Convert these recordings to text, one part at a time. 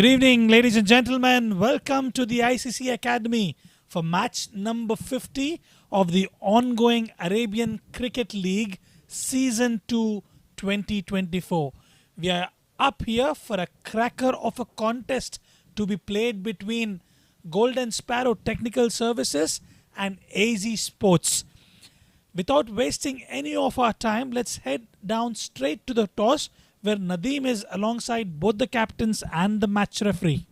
Good evening, ladies and gentlemen. Welcome to the ICCA Academy for match number 50 of the ongoing Arabian Cricket League Season 2 2024. We are up here for a cracker of a contest to be played between Golden Sparrow Technical Services and AZ Sports. Without wasting any of our time, let's head down straight to the toss where Nadeem is alongside both the captains and the match referee.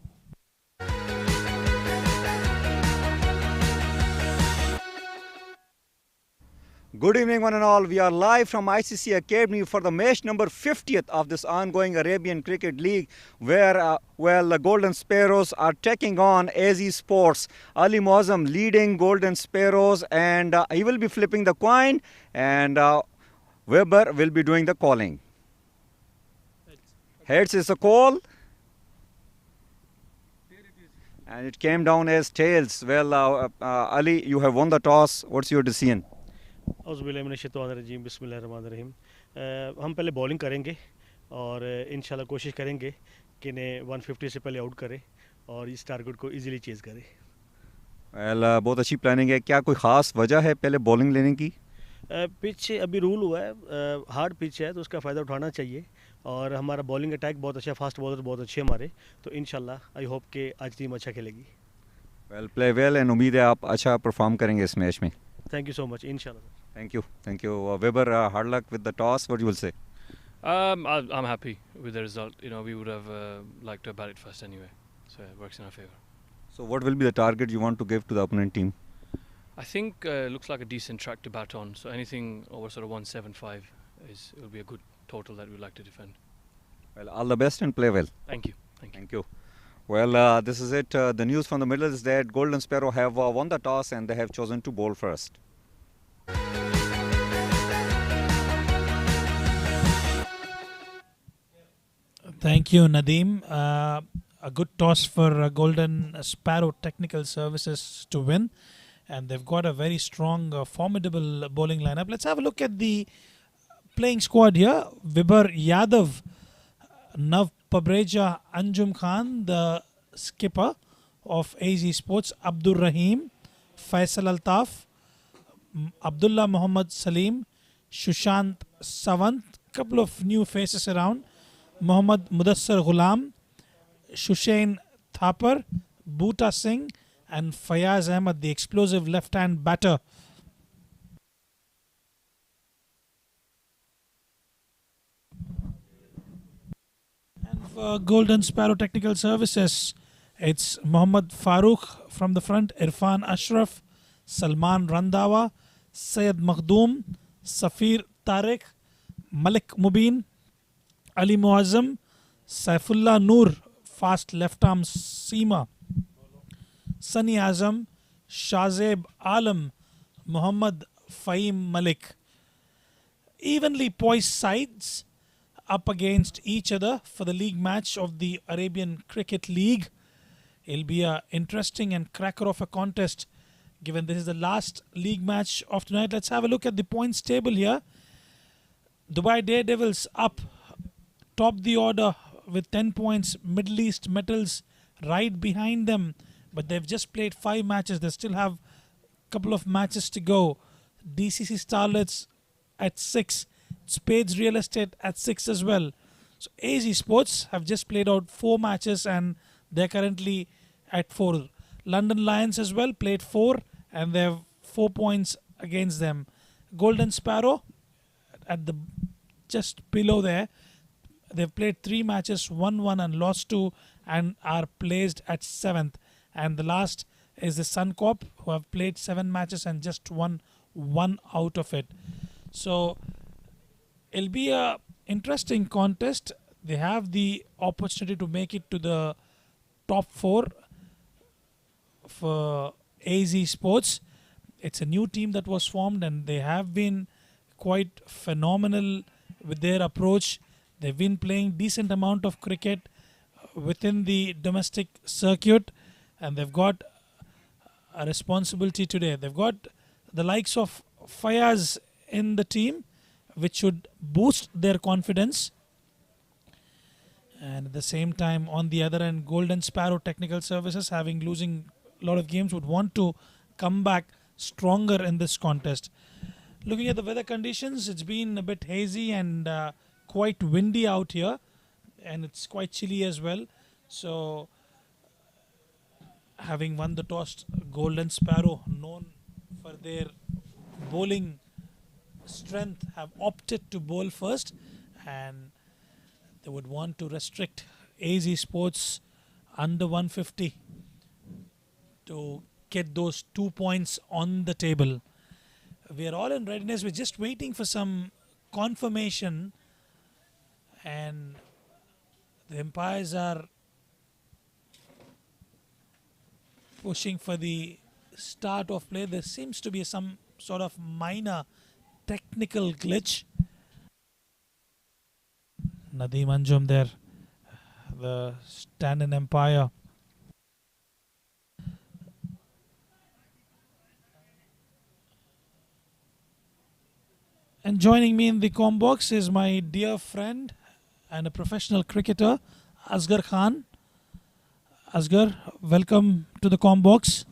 Good evening, one and all. We are live from ICCA Academy for the match number 50th of this ongoing Arabian Cricket League, where the Golden Sparrows are taking on AZ Sports. Ali Muazzam leading Golden Sparrows, and he will be flipping the coin, and Weber will be doing the calling. Heads is a call, and it came down as tails. Well, Ali, you have won the toss. What's your decision? बिस्मिल्लाहिर्रहमानिर्रहीम हम पहले bowling करेंगे और इंशाल्लाह कोशिश करेंगे कि इन्हें 150 से पहले आउट करें और इस टारगेट को इजीली चेज़ करें. बहुत अच्छी प्लानिंग है. क्या कोई ख़ास वजह है पहले बॉलिंग लेने की? पिच अभी रूल हुआ है, हार्ड पिच है तो उसका फ़ायदा उठाना चाहिए और हमारा बॉलिंग अटैक बहुत अच्छा, फास्ट बॉलर बहुत अच्छे हमारे, तो इंशाल्लाह आई होप कि आज टीम अच्छा खेलेगी. वेल प्ले वेल एंड उम्मीद है आप अच्छा परफॉर्म करेंगे इस मैच में. Thank you so much. इंशाल्लाह. Thank you. Weber, hard luck with the toss. What you will say? I'm happy with the result. You know, we would have liked to have batted first anyway, so it works in our favour. So, what will be the target you want to give to the opponent team? I think looks like a decent track to bat on. So anything over sort of 175 will be a good total that we'd like to defend. Well, all the best and play well. Thank you. Thank you. Well, this is it. The news from the middle is that Golden Sparrow have won the toss and they have chosen to bowl first. Thank you, Nadeem. A good toss for Golden Sparrow Technical Services to win. And they've got a very strong, formidable bowling lineup. Let's have a look at the playing squad here. Vibhor Yadav, Nav Pabreja, Anjum Khan, the skipper of AZ Sports, Abdur Rahim, Faisal Altaf, Abdullah Muhammad Salim, Shushant Savant, couple of new faces around, Muhammad Mudassar Ghulam, Shushain Thapar, Bhuta Singh, and Fayaz Ahmed, the explosive left-hand batter. And for Golden Sparrow Technical Services, it's Muhammad Farooq from the front, Irfan Ashraf, Salman Randawa, Syed Makhdoom, Safir Tariq, Malik Mubin, Ali Muazzam, Saifullah Noor, fast left-arm seamer, Sunny Azam, Shazeb Alam, Muhammad Faim Malik. Evenly poised sides up against each other for the league match of the Arabian Cricket League. It'll be an interesting and cracker of a contest given this is the last league match of tonight. Let's have a look at the points table here. Dubai Daredevils up top the order with 10 points. Middle East Metals right behind them, but they've just played 5 matches. They still have a couple of matches to go. DCC Starlets at 6. Spades Real Estate at 6 as well. So AZ Sports have just played out 4 matches and they're currently at 4. London Lions as well played 4 and they have 4 points against them. Golden Sparrow at the just below there. They've played 3 matches, 1-1 and lost 2 and are placed at 7th. And the last is the Suncorp, who have played 7 matches and just won 1 out of it. So it'll be a interesting contest. They have the opportunity to make it to the top 4 for AZ Sports. It's a new team that was formed and they have been quite phenomenal with their approach. They've been playing decent amount of cricket within the domestic circuit and they've got a responsibility today. They've got the likes of Fayaz in the team, which should boost their confidence. And at the same time, on the other end, Golden Sparrow Technical Services, having losing a lot of games, would want to come back stronger in this contest. Looking at the weather conditions, it's been a bit hazy and quite windy out here, and it's quite chilly as well. So, having won the toss, Golden Sparrow, known for their bowling strength, have opted to bowl first, and they would want to restrict AZ Sports under 150 to get those 2 points on the table. We are all in readiness. We're just waiting for some confirmation, and the umpires are pushing for the start of play. There seems to be some sort of minor technical glitch. Nadeem Anjum there, the stand-in umpire. And joining me in the com box is my dear friend and a professional cricketer, Asghar Khan. Asghar, welcome to the com box.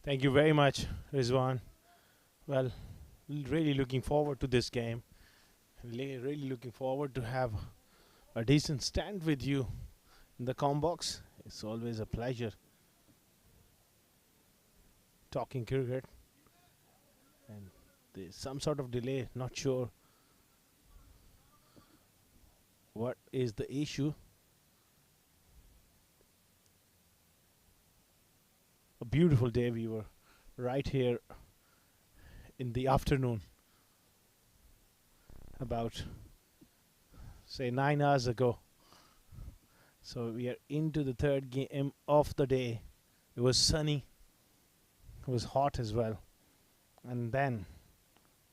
Thank you very much, Rizwan. Well, really looking forward to this game. Really looking forward to have a decent stand with you in the com box. It's always a pleasure talking cricket. And there's some sort of delay, not sure what is the issue. A beautiful day. We were right here in the afternoon, about say 9 hours ago. So we are into the third game of the day. It was sunny, it was hot as well, and then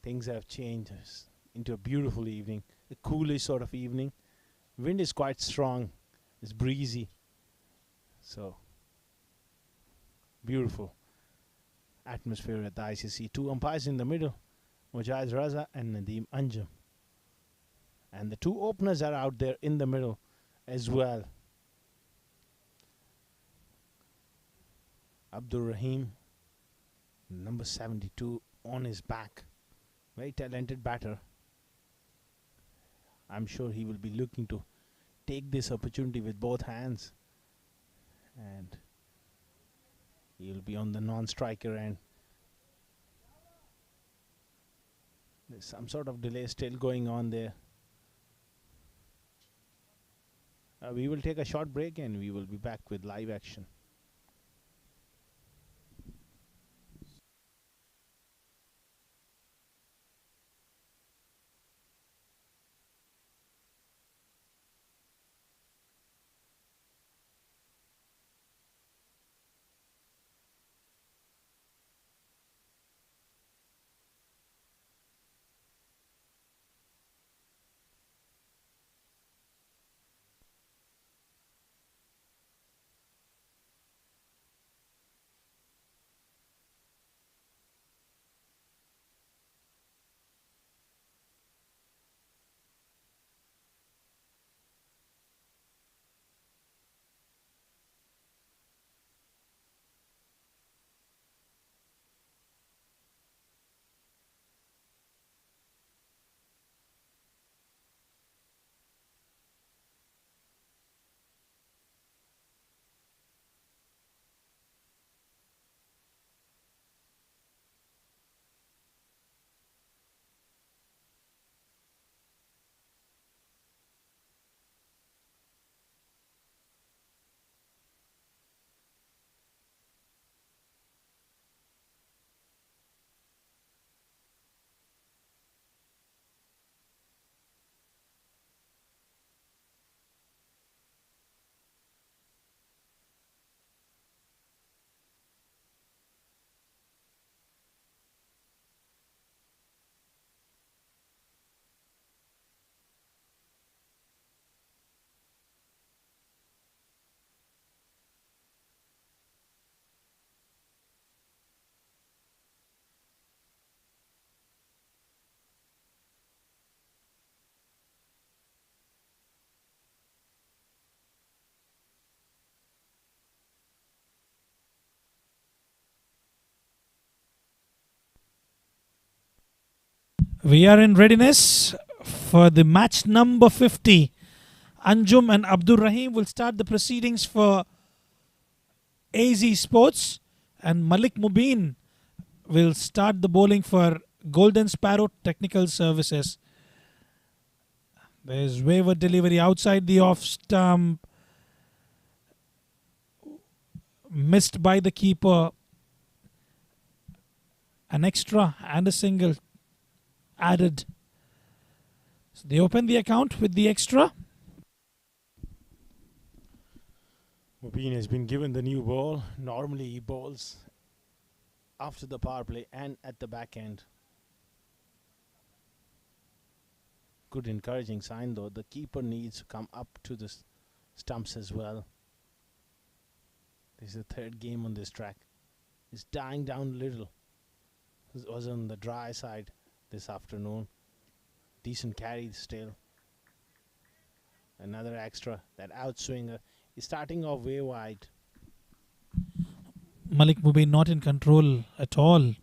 things have changed into a beautiful evening, a coolish sort of evening. Wind is quite strong, it's breezy, so beautiful atmosphere at the ICC. Two umpires in the middle, Mujahid Raza and Nadeem Anjum. And the two openers are out there in the middle as well. Abdul Rahim, number 72, on his back. Very talented batter. I'm sure he will be looking to take this opportunity with both hands. And he'll be on the non-striker end. There's some sort of delay still going on there. We will take a short break and we will be back with live action. We are in readiness for the match number 50. Anjum and Abdur Rahim will start the proceedings for AZ Sports, and Malik Mubin will start the bowling for Golden Sparrow Technical Services. There's waiver delivery outside the off stump, missed by the keeper. An extra and a single added. So they open the account with the extra. Mubin has been given the new ball. Normally he bowls after the power play and at the back end. Good encouraging sign though. The keeper needs to come up to the stumps as well. This is the third game on this track. It's dying down a little. It was on the dry side this afternoon. Decent carry still. Another extra. That outswinger is starting off way wide. Malik Mubin not in control at all.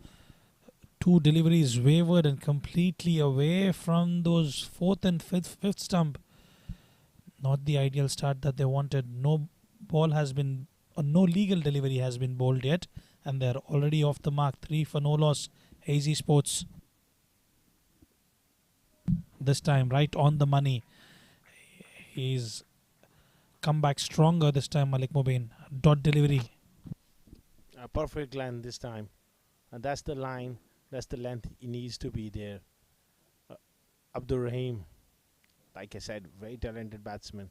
Two deliveries wavered and completely away from those fourth and fifth stump. Not the ideal start that they wanted. No ball has been, or no legal delivery has been bowled yet, and they're already off the mark. 3 for no loss. AZ Sports. This time right on the money. He's come back stronger this time, Malik Mubin. Dot delivery. A perfect line this time. And that's the line. That's the length he needs to be there. Abdur Rahim, like I said, very talented batsman.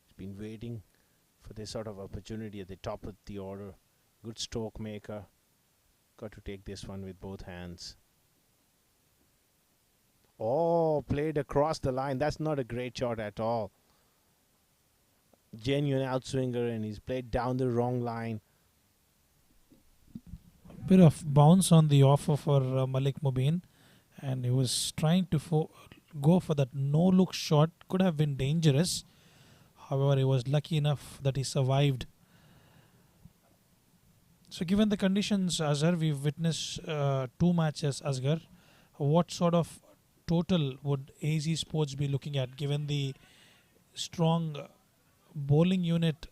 He's been waiting for this sort of opportunity at the top of the order. Good stroke maker. Got to take this one with both hands. Oh, played across the line. That's not a great shot at all. Genuine outswinger, and he's played down the wrong line. Bit of bounce on the offer for Malik Mubin, and he was trying to go for that no-look shot. Could have been dangerous. However, he was lucky enough that he survived. So given the conditions, Azhar, we've witnessed 2 matches, Asghar. What sort of total would AZ Sports be looking at, given the strong bowling unit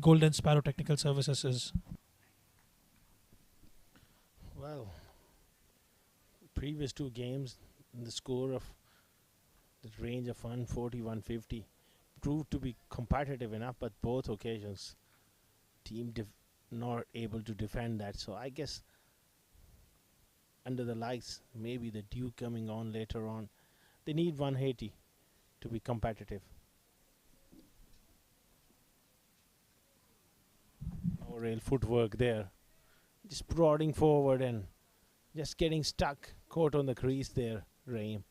Golden Sparrow Technical Services is? Well, previous 2 games, the score of the range of 140, 150 proved to be competitive enough, but both occasions team not able to defend that. So I guess under the lights, maybe the dew coming on later on, they need 180 to be competitive. No real footwork there. Just prodding forward and just getting stuck, caught on the crease there, Rahim.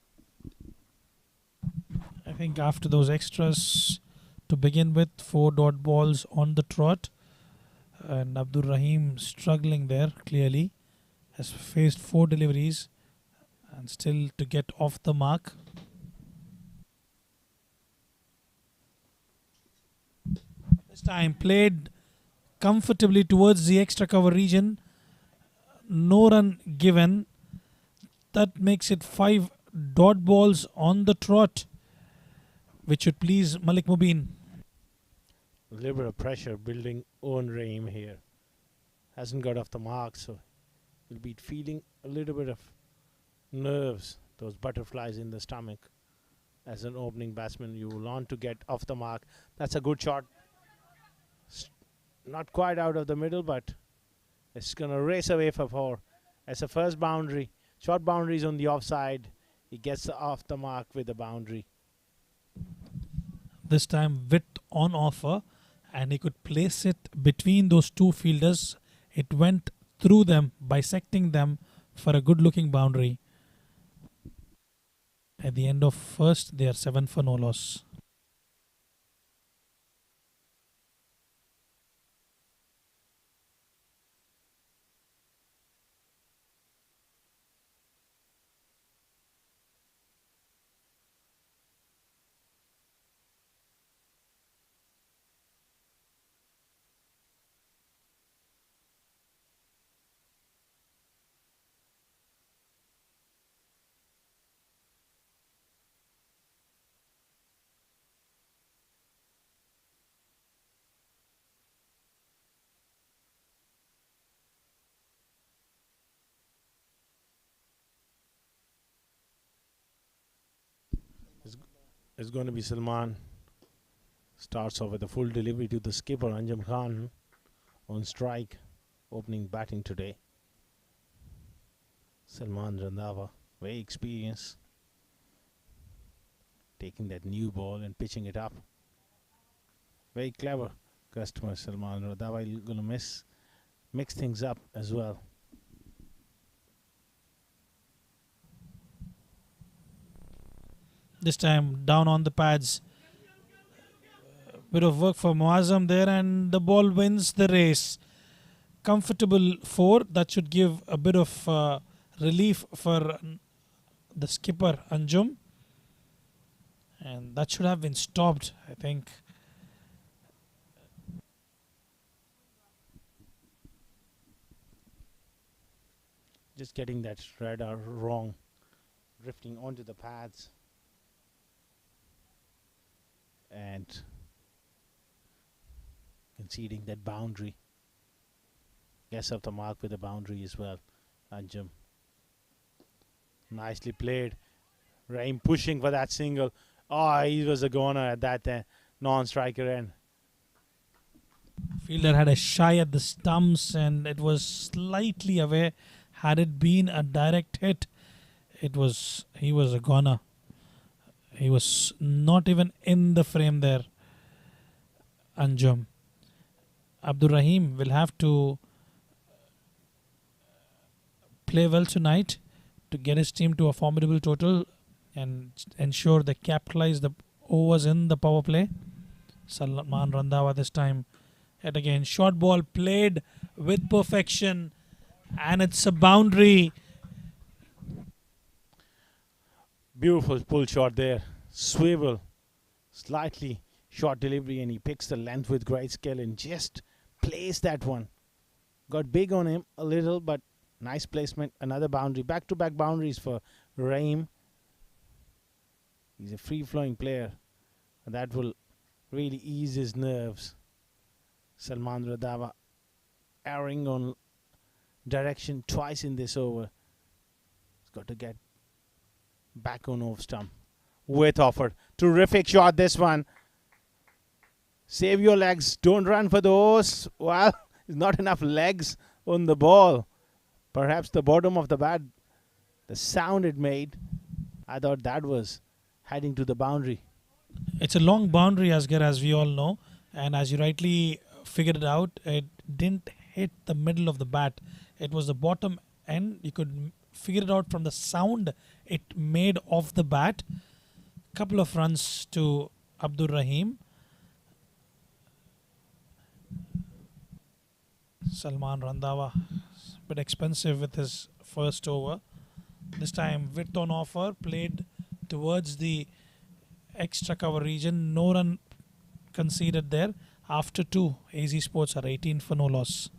I think after those extras to begin with, 4 dot balls on the trot, and Abdur Rahim struggling there clearly, has faced 4 deliveries and still to get off the mark. This time played comfortably towards the extra cover region. No run given. That makes it 5 dot balls on the trot, which should please Malik Mubin. A little bit of pressure building on Rahim here. Hasn't got off the mark, so will be feeling a little bit of nerves, those butterflies in the stomach. As an opening batsman, you will want to get off the mark. That's a good shot. Not quite out of the middle, but it's going to race away for 4. As a first boundary. Short boundaries on the offside. He gets off the mark with the boundary. This time width on offer, and he could place it between those 2 fielders. It went through them, bisecting them for a good looking boundary. At the end of first, they are 7 for no loss. is going to be Salman. Starts off with a full delivery to the skipper Anjum Khan on strike, opening batting today. Salman Randhawa, very experienced, taking that new ball and pitching it up. Very clever customer Salman Randhawa. You're going to mix things up as well. This time down on the pads. Bit of work for Muazzam there, and the ball wins the race. Comfortable 4. That should give a bit of relief for the skipper Anjum. And that should have been stopped, I think. Just getting that radar wrong, drifting onto the pads, and conceding that boundary. Guess off the mark with the boundary as well. Anjum. Nicely played. Rahim pushing for that single. Oh, he was a goner at that non-striker end. Fielder had a shy at the stumps and it was slightly away. Had it been a direct hit, he was a goner. He was not even in the frame there. Anjum. Abdur Rahim will have to play well tonight to get his team to a formidable total and ensure they capitalize the overs in the power play. Salman Randhawa this time. Yet again, short ball played with perfection, and it's a boundary. Beautiful pull shot there. Swivel. Slightly short delivery, and he picks the length with great skill and just plays that one. Got big on him a little, but nice placement. Another boundary. Back-to-back boundaries for Rahim. He's a free-flowing player. And that will really ease his nerves. Salman Randhawa erring on direction twice in this over. He's got to get back on off stump. With offer. Terrific shot this one. Save your legs. Don't run for those. Well, there's not enough legs on the ball. Perhaps the bottom of the bat, the sound it made, I thought that was heading to the boundary. It's a long boundary, Asghar, as we all know. And as you rightly figured it out, it didn't hit the middle of the bat. It was the bottom end. You could figure it out from the sound it made off the bat. Couple of runs to Abdur Rahim. Salman Randhawa, a bit expensive with his first over. This time width on offer, played towards the extra cover region. No run conceded there. After 2, AZ Sports are 18 for no loss.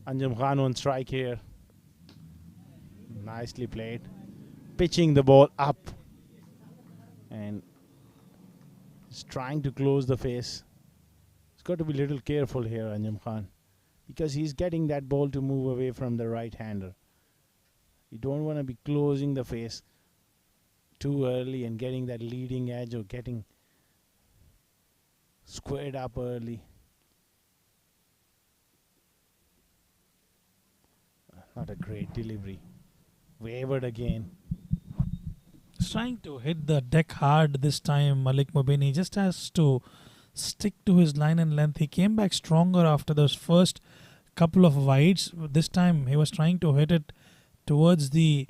Anjum Khan on strike here. Nicely played. Pitching the ball up. And he's trying to close the face. He's got to be a little careful here, Anjum Khan. Because he's getting that ball to move away from the right-hander. You don't want to be closing the face too early and getting that leading edge or getting squared up early. Not a great delivery. Wavered again. He's trying to hit the deck hard this time, Malik Mubin. He just has to stick to his line and length. He came back stronger after those first couple of wides. This time he was trying to hit it towards the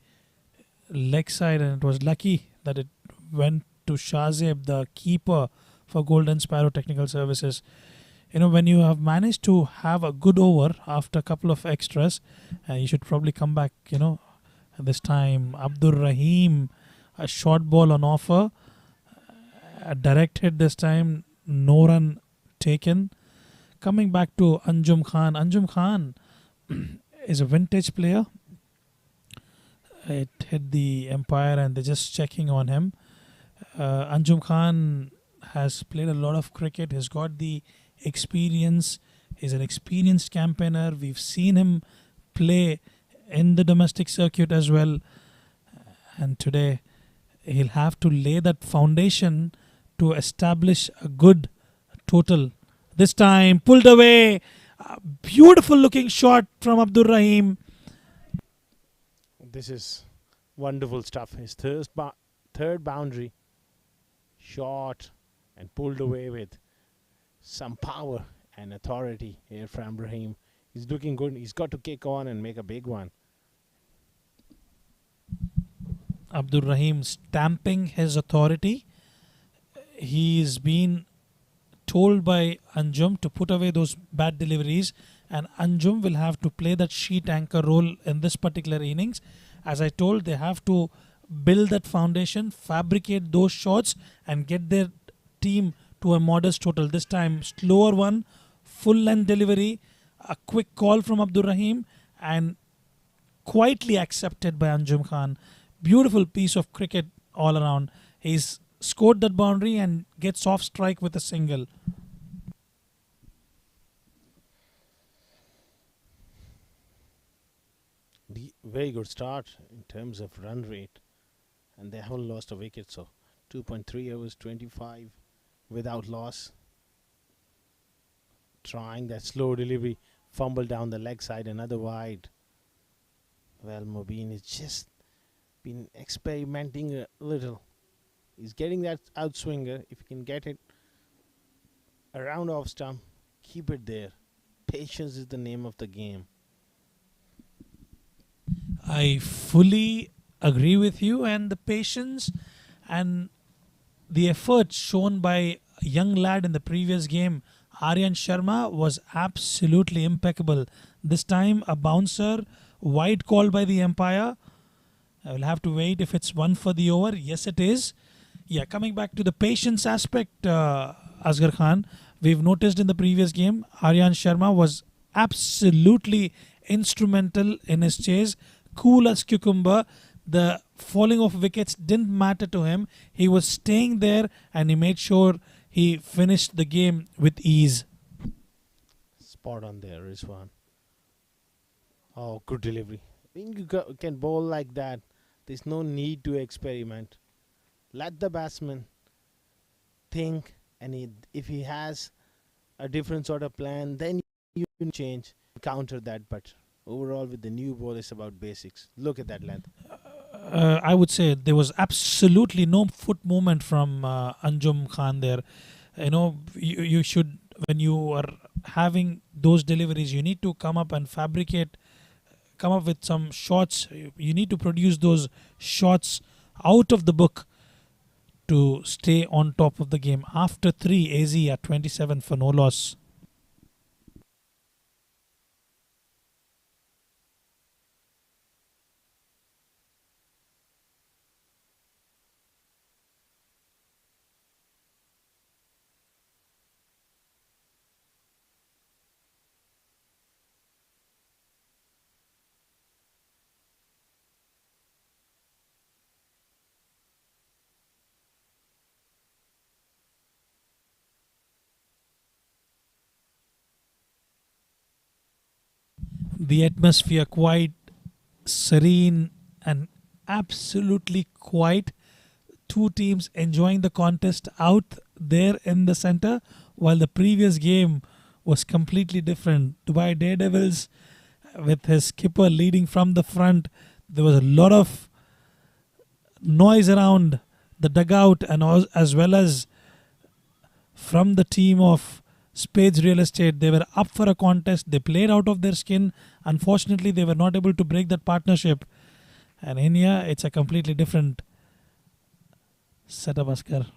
leg side, and it was lucky that it went to Shazib, the keeper for Golden Sparrow Technical Services. When you have managed to have a good over after a couple of extras, you should probably come back. This time Abdur Rahim, a short ball on offer, a direct hit this time, no run taken. Coming back to Anjum Khan. Anjum Khan is a vintage player. It hit the umpire and they're just checking on him. Anjum Khan has played a lot of cricket. He's got the experience. He's an experienced campaigner. We've seen him play in the domestic circuit as well. And today he'll have to lay that foundation to establish a good total. This time pulled away. A beautiful looking shot from Abdur Rahim. This is wonderful stuff. His third boundary, shot and pulled away with some power and authority here from Rahim. He's looking good. He's got to kick on and make a big one. Abdur Rahim stamping his authority. He's been told by Anjum to put away those bad deliveries, and Anjum will have to play that sheet anchor role in this particular innings. As I told, they have to build that foundation, fabricate those shots and get their team to a modest total. This time slower one, full length delivery, a quick call from Abdur Rahim and quietly accepted by Anjum Khan. Beautiful piece of cricket all around. He's scored that boundary and gets off strike with a single. Very good start in terms of run rate, and they haven't lost a wicket, so 2.3 overs, 25 without loss. Trying that slow delivery, fumble down the leg side, another wide. Well, Mobeen has just been experimenting a little. He's getting that outswinger. If he can get it around off stump, keep it there. Patience is the name of the game. I fully agree with you, and the patience and the effort shown by a young lad in the previous game, Aryan Sharma, was absolutely impeccable. This time a bouncer, wide call by the umpire. I will have to wait if it's one for the over. Yes, it is. Yeah, coming back to the patience aspect, Asghar Khan, we've noticed in the previous game, Aryan Sharma was absolutely instrumental in his chase. Cool as cucumber. The falling of wickets didn't matter to him. He was staying there and he made sure he finished the game with ease. Spot on there, Rizwan. Oh, good delivery. When you can bowl like that, there's no need to experiment. Let the batsman think, and if he has a different sort of plan, then you can change, counter that. But overall, with the new ball, it's about basics. Look at that length. I would say there was absolutely no foot movement from Anjum Khan there. You should, when you are having those deliveries, you need to come up and come up with some shots. You need to produce those shots out of the book to stay on top of the game. After 3, AZ at 27 for no loss. The atmosphere quite serene and absolutely quiet. Two teams enjoying the contest out there in the center, while the previous game was completely different. Dubai Daredevils, with his skipper leading from the front, there was a lot of noise around the dugout and as well as from the team of Spades Real Estate. They were up for a contest. They played out of their skin. Unfortunately, they were not able to break that partnership. And in here, it's a completely different setup, Askar.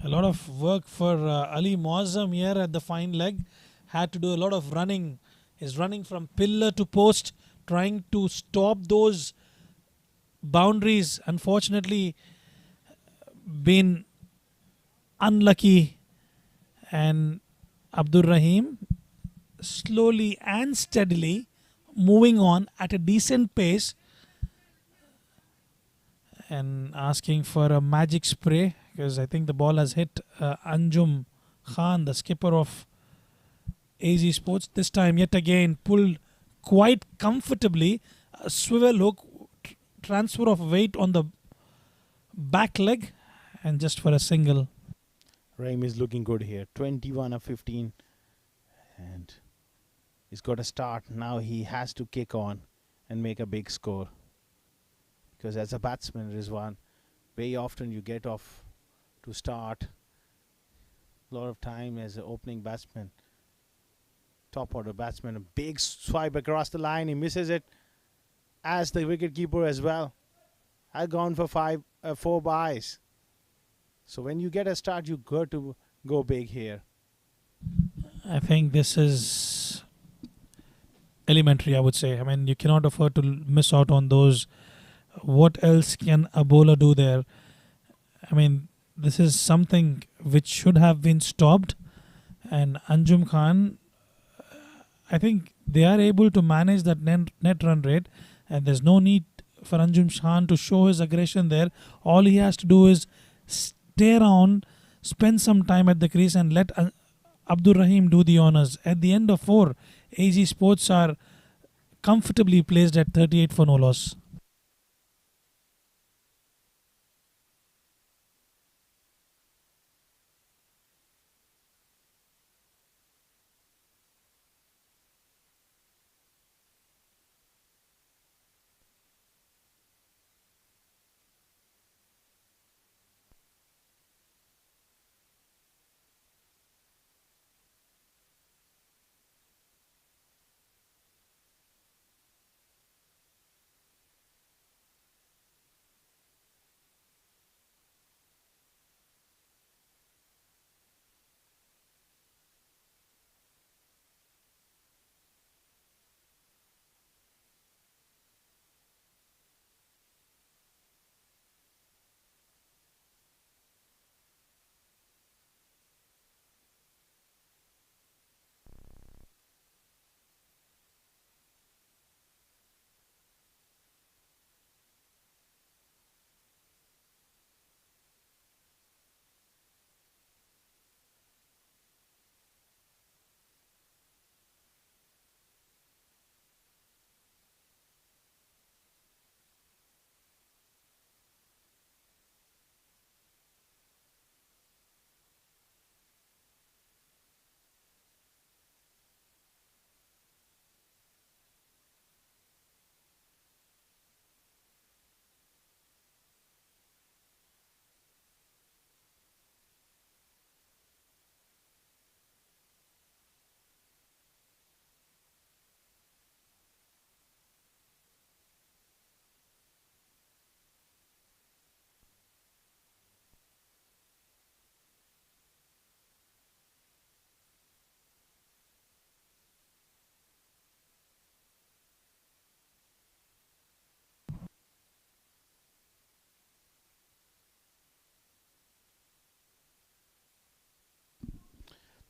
A lot of work for Ali Muazzam here at the fine leg. Had to do a lot of running. He's running from pillar to post, trying to stop those boundaries. Unfortunately, been unlucky. And Abdur Rahim slowly and steadily moving on at a decent pace and asking for a magic spray because I think the ball has hit Anjum Khan, the skipper of AZ Sports. This time, yet again, pulled quite comfortably. A swivel hook, transfer of weight on the back leg, and just for a single. Rahim is looking good here. 21 of 15. And he's got a start. Now he has to kick on and make a big score. Because as a batsman, Rizwan, very often you get off to start. A lot of time as an opening batsman. Top order batsman. A big swipe across the line. He misses it. As the wicketkeeper as well. I've gone for 4 byes. So when you get a start, you got to go big here. I think this is elementary, I would say. I mean, you cannot afford to miss out on those. What else can a bowler do there? I mean, this is something which should have been stopped. And Anjum Khan, I think they are able to manage that net run rate. And there's no need for Anjum Khan to show his aggression there. All he has to do is stay around, spend some time at the crease and let Abdur Rahim do the honours. At the end of 4, AZ Sports are comfortably placed at 38 for no loss.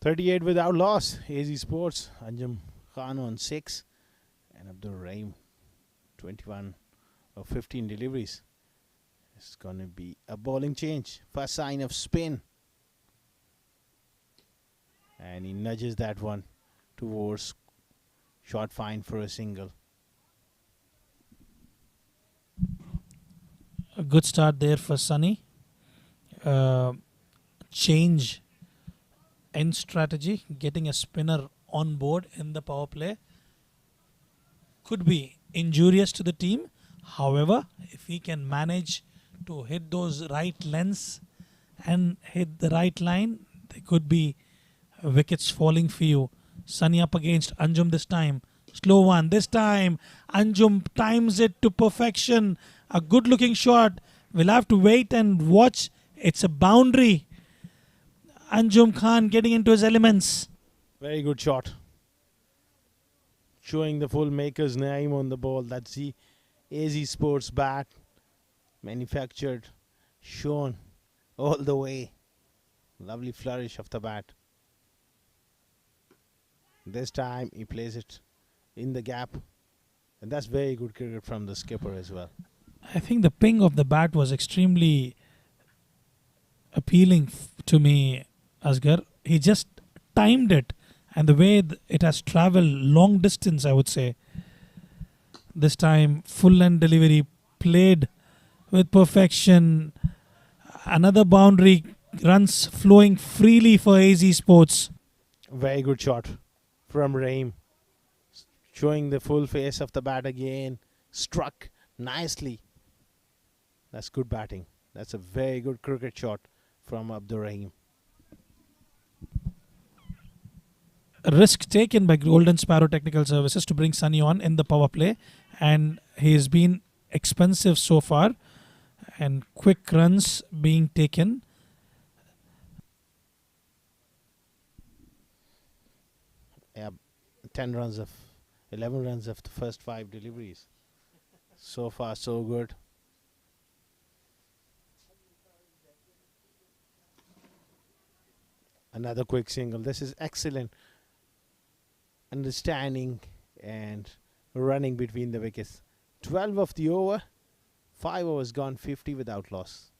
38 without loss. AZ Sports, Anjum Khan on 6 and Abdul Rahim 21 of 15 deliveries. It's going to be a bowling change. First sign of spin. And he nudges that one towards short fine for a single. A good start there for Sunny. Change in strategy, getting a spinner on board in the power play could be injurious to the team. However, if he can manage to hit those right lengths and hit the right line, there could be wickets falling for you. Sunny up against Anjum this time. Slow one. This time, Anjum times it to perfection. A good looking shot. We'll have to wait and watch. It's a boundary. Anjum Khan getting into his elements. Very good shot. Showing the full maker's name on the ball. That's the AZ Sports bat. Manufactured, shown all the way. Lovely flourish of the bat. This time he plays it in the gap. And that's very good cricket from the skipper as well. I think the ping of the bat was extremely appealing to me, Asghar. He just timed it, and the way it has travelled long distance, I would say. This time, full length delivery played with perfection. Another boundary, runs flowing freely for AZ Sports. Very good shot from Rahim. Showing the full face of the bat again. Struck nicely. That's good batting. That's a very good cricket shot from Abdur Rahim. A risk taken by Golden Sparrow Technical Services to bring Sunny on in the power play, and he has been expensive so far, and quick runs being taken. Yeah, 11 runs of the first 5 deliveries. So far, so good. Another quick single. This is excellent understanding and running between the wickets. 12 of the over. 5 overs gone, 50 without loss.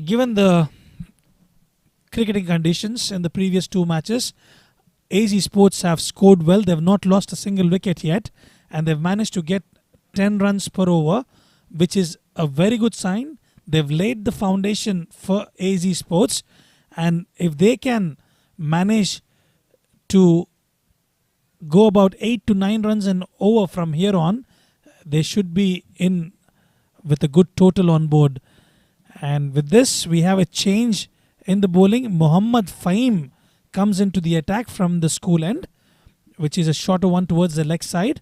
Given the cricketing conditions in the previous 2 matches, AZ Sports have scored well. They've not lost a single wicket yet, and they've managed to get 10 runs per over, which is a very good sign. They've laid the foundation for AZ Sports, and if they can manage to go about 8 to 9 runs and over from here on, they should be in with a good total on board. And with this, we have a change in the bowling. Mohammad Fahim comes into the attack from the school end, which is a shorter one towards the leg side.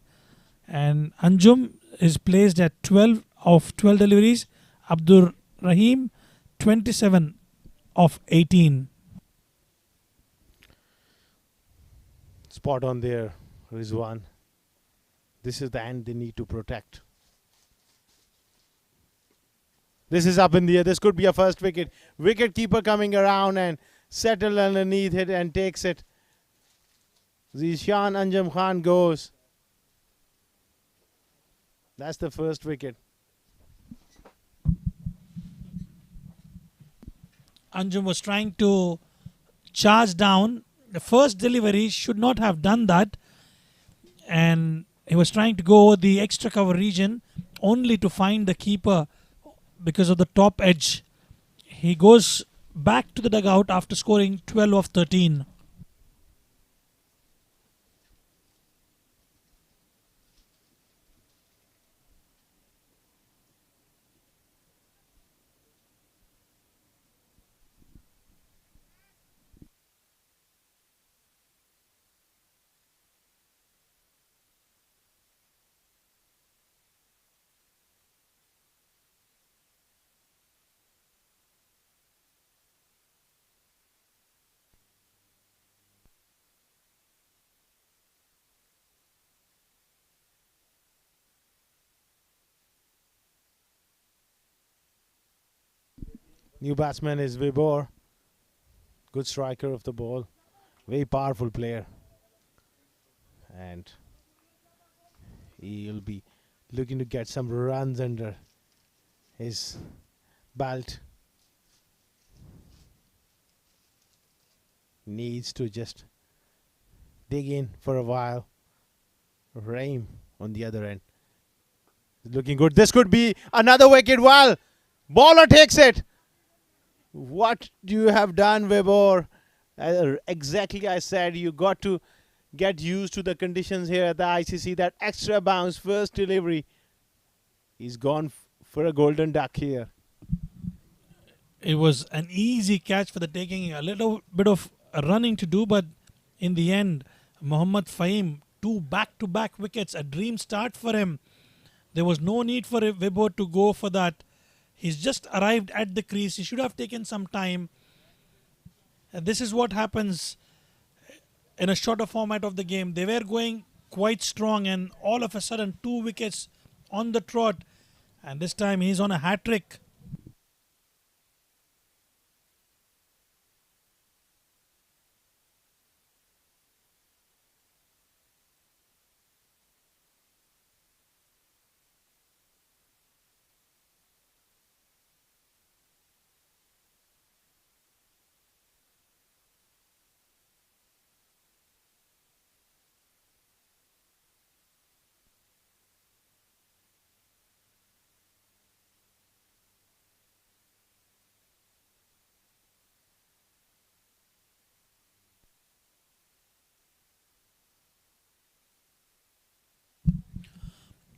And Anjum is placed at 12 of 12 deliveries. Abdur Rahim, 27 of 18. Spot on there, Rizwan. This is the end they need to protect. This is up in the air. This could be a first wicket. Wicket keeper coming around and settle underneath it and takes it. Zishan Anjum Khan goes. That's the first wicket. Anjum was trying to charge down. The first delivery should not have done that. And he was trying to go over the extra cover region only to find the keeper because of the top edge. He goes back to the dugout after scoring 12 of 13. New batsman is Vibor. Good striker of the ball. Very powerful player. And he'll be looking to get some runs under his belt. Needs to just dig in for a while. Raim on the other end. Looking good. This could be another wicket. Well, bowler takes it. What you have done, Vibor? Exactly, I said you got to get used to the conditions here at the ICC. That extra bounce, first delivery. He's gone for a golden duck here. It was an easy catch for the taking, a little bit of running to do, but in the end, Mohammad Fahim, 2 back-to-back wickets, a dream start for him. There was no need for Vibor to go for that. He's just arrived at the crease. He should have taken some time. And this is what happens in a shorter format of the game. They were going quite strong, and all of a sudden 2 wickets on the trot, and this time he's on a hat-trick.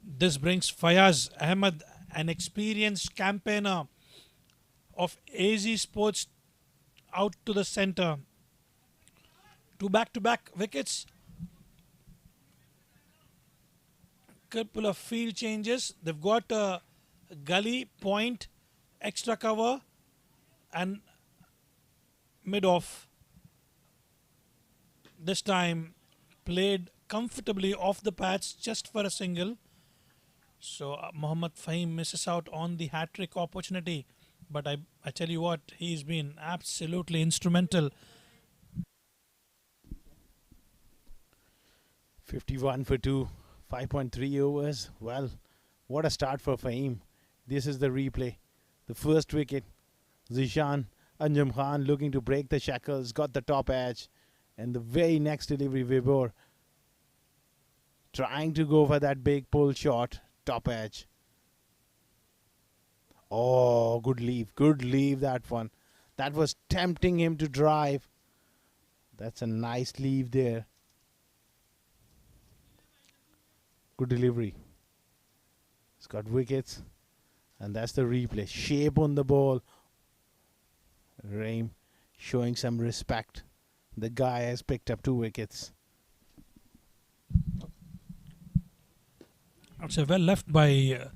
This brings Fayaz Ahmed, an experienced campaigner of AZ Sports, out to the centre. 2 back-to-back wickets. Couple of field changes. They've got a gully, point, extra cover, and mid-off. This time played comfortably off the patch just for a single. So Mohammad Fahim misses out on the hat-trick opportunity. But I tell you what, he's been absolutely instrumental. 51 for 2, 5.3 overs. Well, what a start for Fahim. This is the replay. The first wicket. Zishan Anjum Khan looking to break the shackles, got the top edge. And the very next delivery, Vibor trying to go for that big pull shot, top edge. Oh, good leave that one. That was tempting him to drive. That's a nice leave there. Good delivery. It's got wickets. And that's the replay. Shape on the ball. Raim showing some respect. The guy has picked up 2 wickets. It's well left by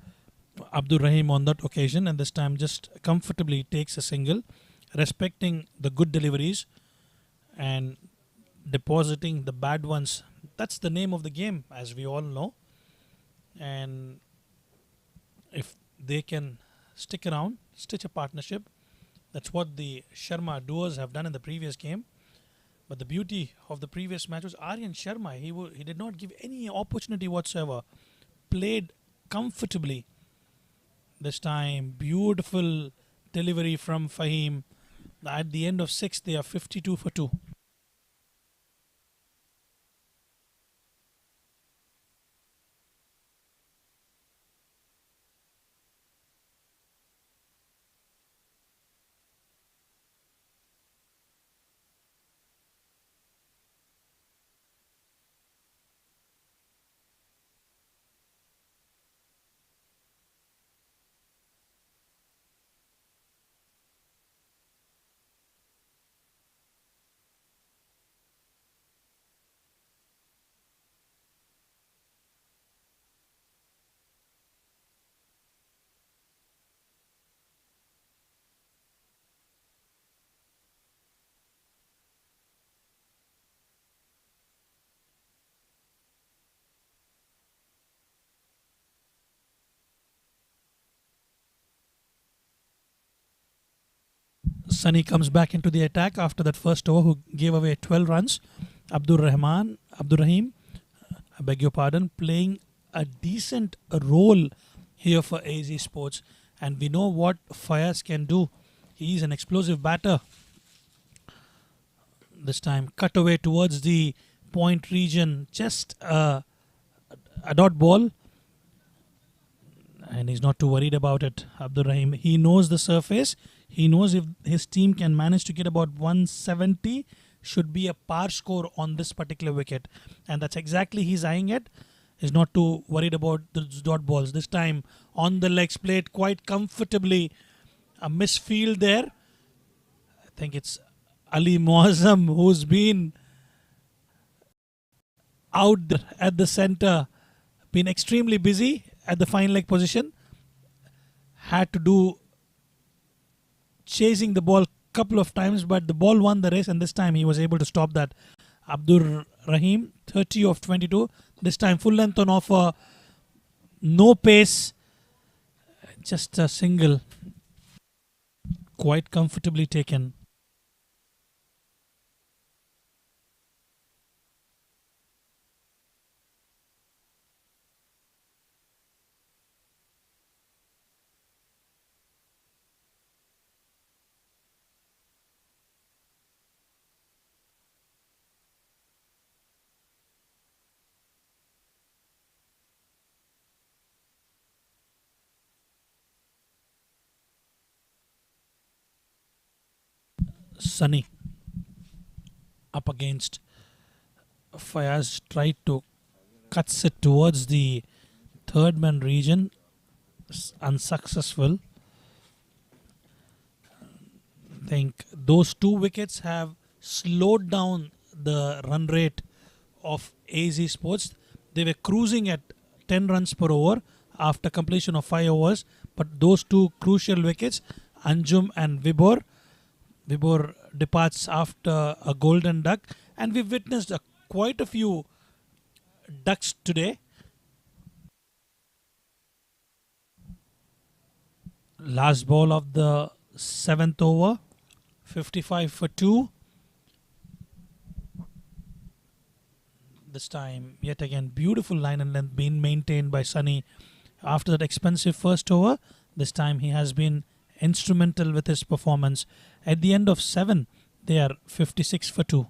Abdur Rahim on that occasion, and this time just comfortably takes a single, respecting the good deliveries and depositing the bad ones. That's the name of the game, as we all know. And if they can stick around, stitch a partnership, that's what the Sharma duos have done in the previous game. But the beauty of the previous match was Aryan Sharma. He did not give any opportunity whatsoever. Played comfortably. This time, beautiful delivery from Fahim. At the end of 6, they are 52 for 2. Sunny comes back into the attack after that first over, who gave away 12 runs. Abdur Rahim, I beg your pardon, playing a decent role here for AZ Sports. And we know what Fayaz can do. He is an explosive batter. This time, cut away towards the point region, just a dot ball. And he's not too worried about it, Abdur Rahim. He knows the surface. He knows if his team can manage to get about 170, should be a par score on this particular wicket. And that's exactly he's eyeing it. He's not too worried about the dot balls. This time on the legs, played quite comfortably. A misfield there. I think it's Ali Muazzam who's been out at the center, been extremely busy at the fine leg position. Had to do chasing the ball couple of times, but the ball won the race, and this time he was able to stop that. Abdur Rahim, 30 of 22. This time full length on offer, no pace, just a single, quite comfortably taken. Sunny up against Fayaz, tried to cuts it towards the third man region, unsuccessful. I think those two wickets have slowed down the run rate of AZ Sports. They were cruising at 10 runs per over after completion of 5 overs, but those two crucial wickets, Anjum and Vibor departs after a golden duck, and we've witnessed quite a few ducks today. Last ball of the 7th over, 55 for 2. This time, yet again, beautiful line and length being maintained by Sunny after that expensive first over. This time he has been instrumental with his performance. At the end of 7, they are 56 for 2.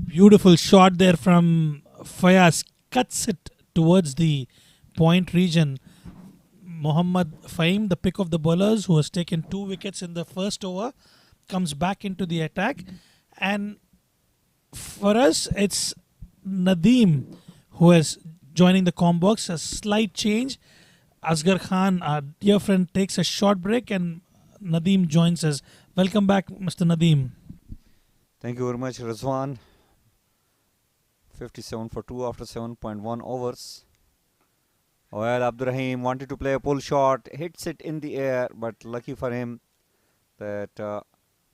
Beautiful shot there from Fayaz, cuts it towards the point region. Mohammad Faim, the pick of the bowlers, who has taken 2 wickets in the first over, comes back into the attack. And for us, it's Nadeem who is joining the com box. A slight change. Asghar Khan, our dear friend, takes a short break, and Nadeem joins us. Welcome back, Mr. Nadeem. Thank you very much, Rizwan. 57 for 2 after 7.1 overs. Well, Abdurrahim wanted to play a pull shot, hits it in the air, but lucky for him that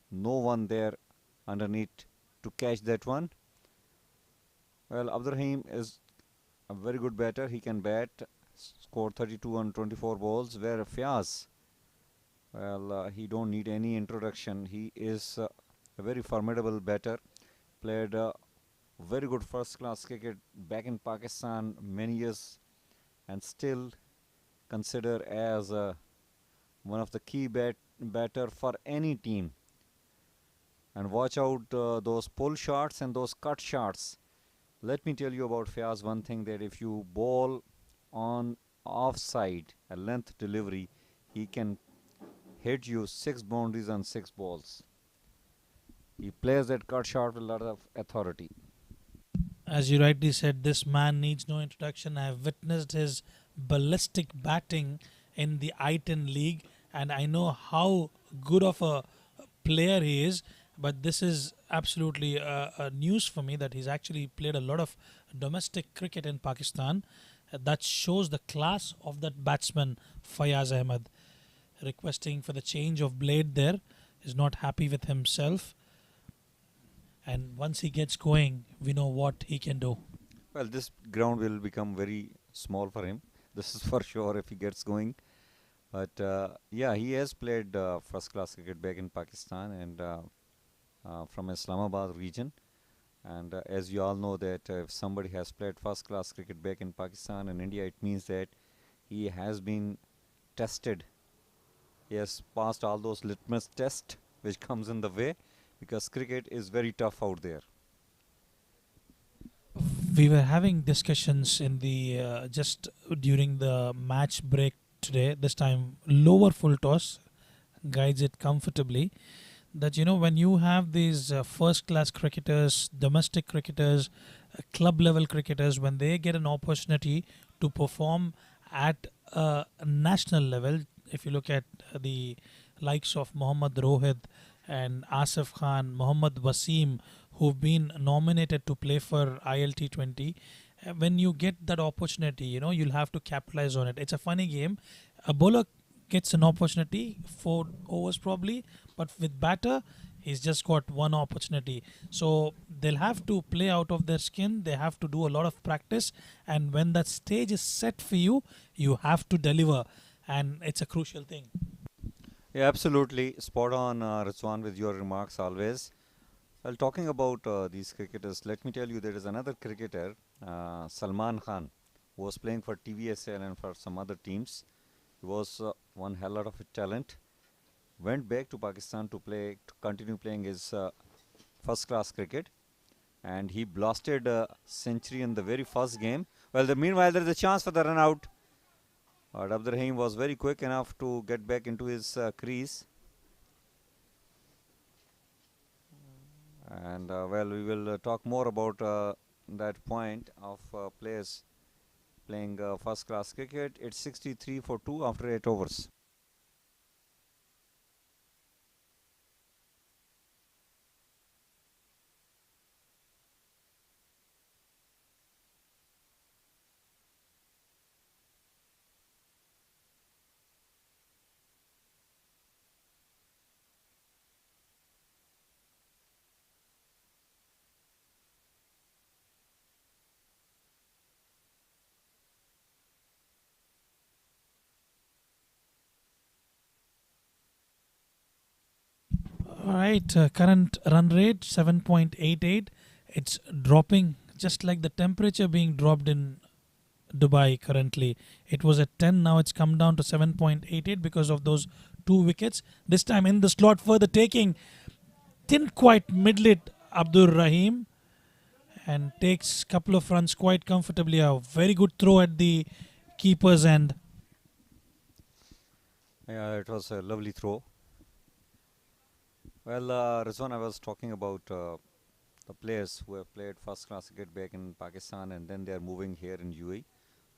no one there underneath to catch that one. Well, Abdurrahim is a very good batter. He can bat, score 32 on 24 balls, where Fayaz Well, he don't need any introduction. He is a very formidable batter. Played very good first-class cricket back in Pakistan many years, and still considered as one of the key batter for any team. And watch out those pull shots and those cut shots. Let me tell you about Fayaz one thing, that if you bowl on offside, a length delivery, he can hit you 6 boundaries on 6 balls. He plays that cut shot with a lot of authority. As you rightly said, this man needs no introduction. I have witnessed his ballistic batting in the I-10 league, and I know how good of a player he is. But this is absolutely a news for me that he's actually played a lot of domestic cricket in Pakistan. That shows the class of that batsman, Fayaz Ahmed. Requesting for the change of blade there, is not happy with himself. And once he gets going, we know what he can do. Well, this ground will become very small for him. This is for sure if he gets going. But yeah, he has played first-class cricket back in Pakistan and from Islamabad region. And as you all know that if somebody has played first-class cricket back in Pakistan and India, it means that he has been tested. He has passed all those litmus tests which comes in the way, because cricket is very tough out there. We were having discussions in the just during the match break today. This time, lower full toss guides it comfortably. That when you have these first-class cricketers, domestic cricketers, club level cricketers, when they get an opportunity to perform at a national level, if you look at the likes of Mohammad Rohit and Asif Khan, Mohammad Wasim, who've been nominated to play for ILT20, when you get that opportunity, you'll have to capitalize on it. It's a funny game. A bowler gets an opportunity, 4 overs probably, but with batter, he's just got one opportunity. So they'll have to play out of their skin. They have to do a lot of practice. And when that stage is set for you, you have to deliver. And it's a crucial thing. Yeah, absolutely. Spot on, Rizwan, with your remarks always. Well, talking about these cricketers, let me tell you there is another cricketer, Salman Khan, who was playing for TVSL and for some other teams. He was one hell lot of a talent. Went back to Pakistan to continue playing his first-class cricket, and he blasted a century in the very first game. Well, meanwhile, there is a chance for the run out. But Abdurrahim was very quick enough to get back into his crease. And well, we will talk more about that point of players playing first-class cricket. It's 63 for 2 after 8 overs. All right, current run rate 7.88. It's dropping just like the temperature being dropped in Dubai currently. It was at 10, now it's come down to 7.88 because of those 2 wickets. This time in the slot for the taking. Didn't quite middle it, Abdur Rahim, and takes a couple of runs quite comfortably. A very good throw at the keeper's end. Yeah, it was a lovely throw. Well, Rizwan, I was talking about the players who have played first-class cricket back in Pakistan and then they are moving here in UAE.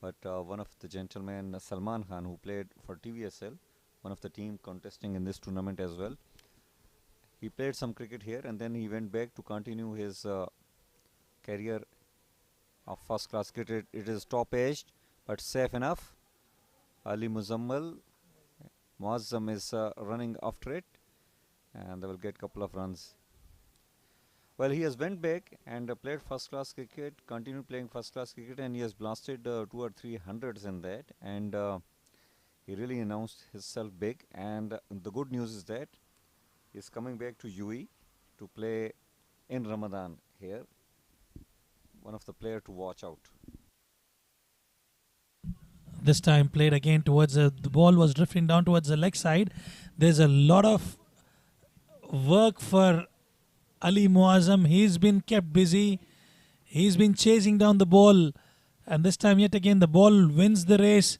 But one of the gentlemen, Salman Khan, who played for TVSL, one of the team contesting in this tournament as well, he played some cricket here and then he went back to continue his career of first-class cricket. It is top-aged but safe enough. Ali Muzammil Muazzam is running after it, and they will get a couple of runs. Well, he has went back and played first-class cricket, continued playing first-class cricket, and he has blasted 2 or 3 hundreds in that. And He really announced himself big, and the good news is that he's coming back to UAE to play in Ramadan here. One of the player to watch out. This time played again towards the ball was drifting down towards the leg side. There's a lot of work for Ali Muazzam. He's been kept busy. He's been chasing down the ball, and this time yet again the ball wins the race.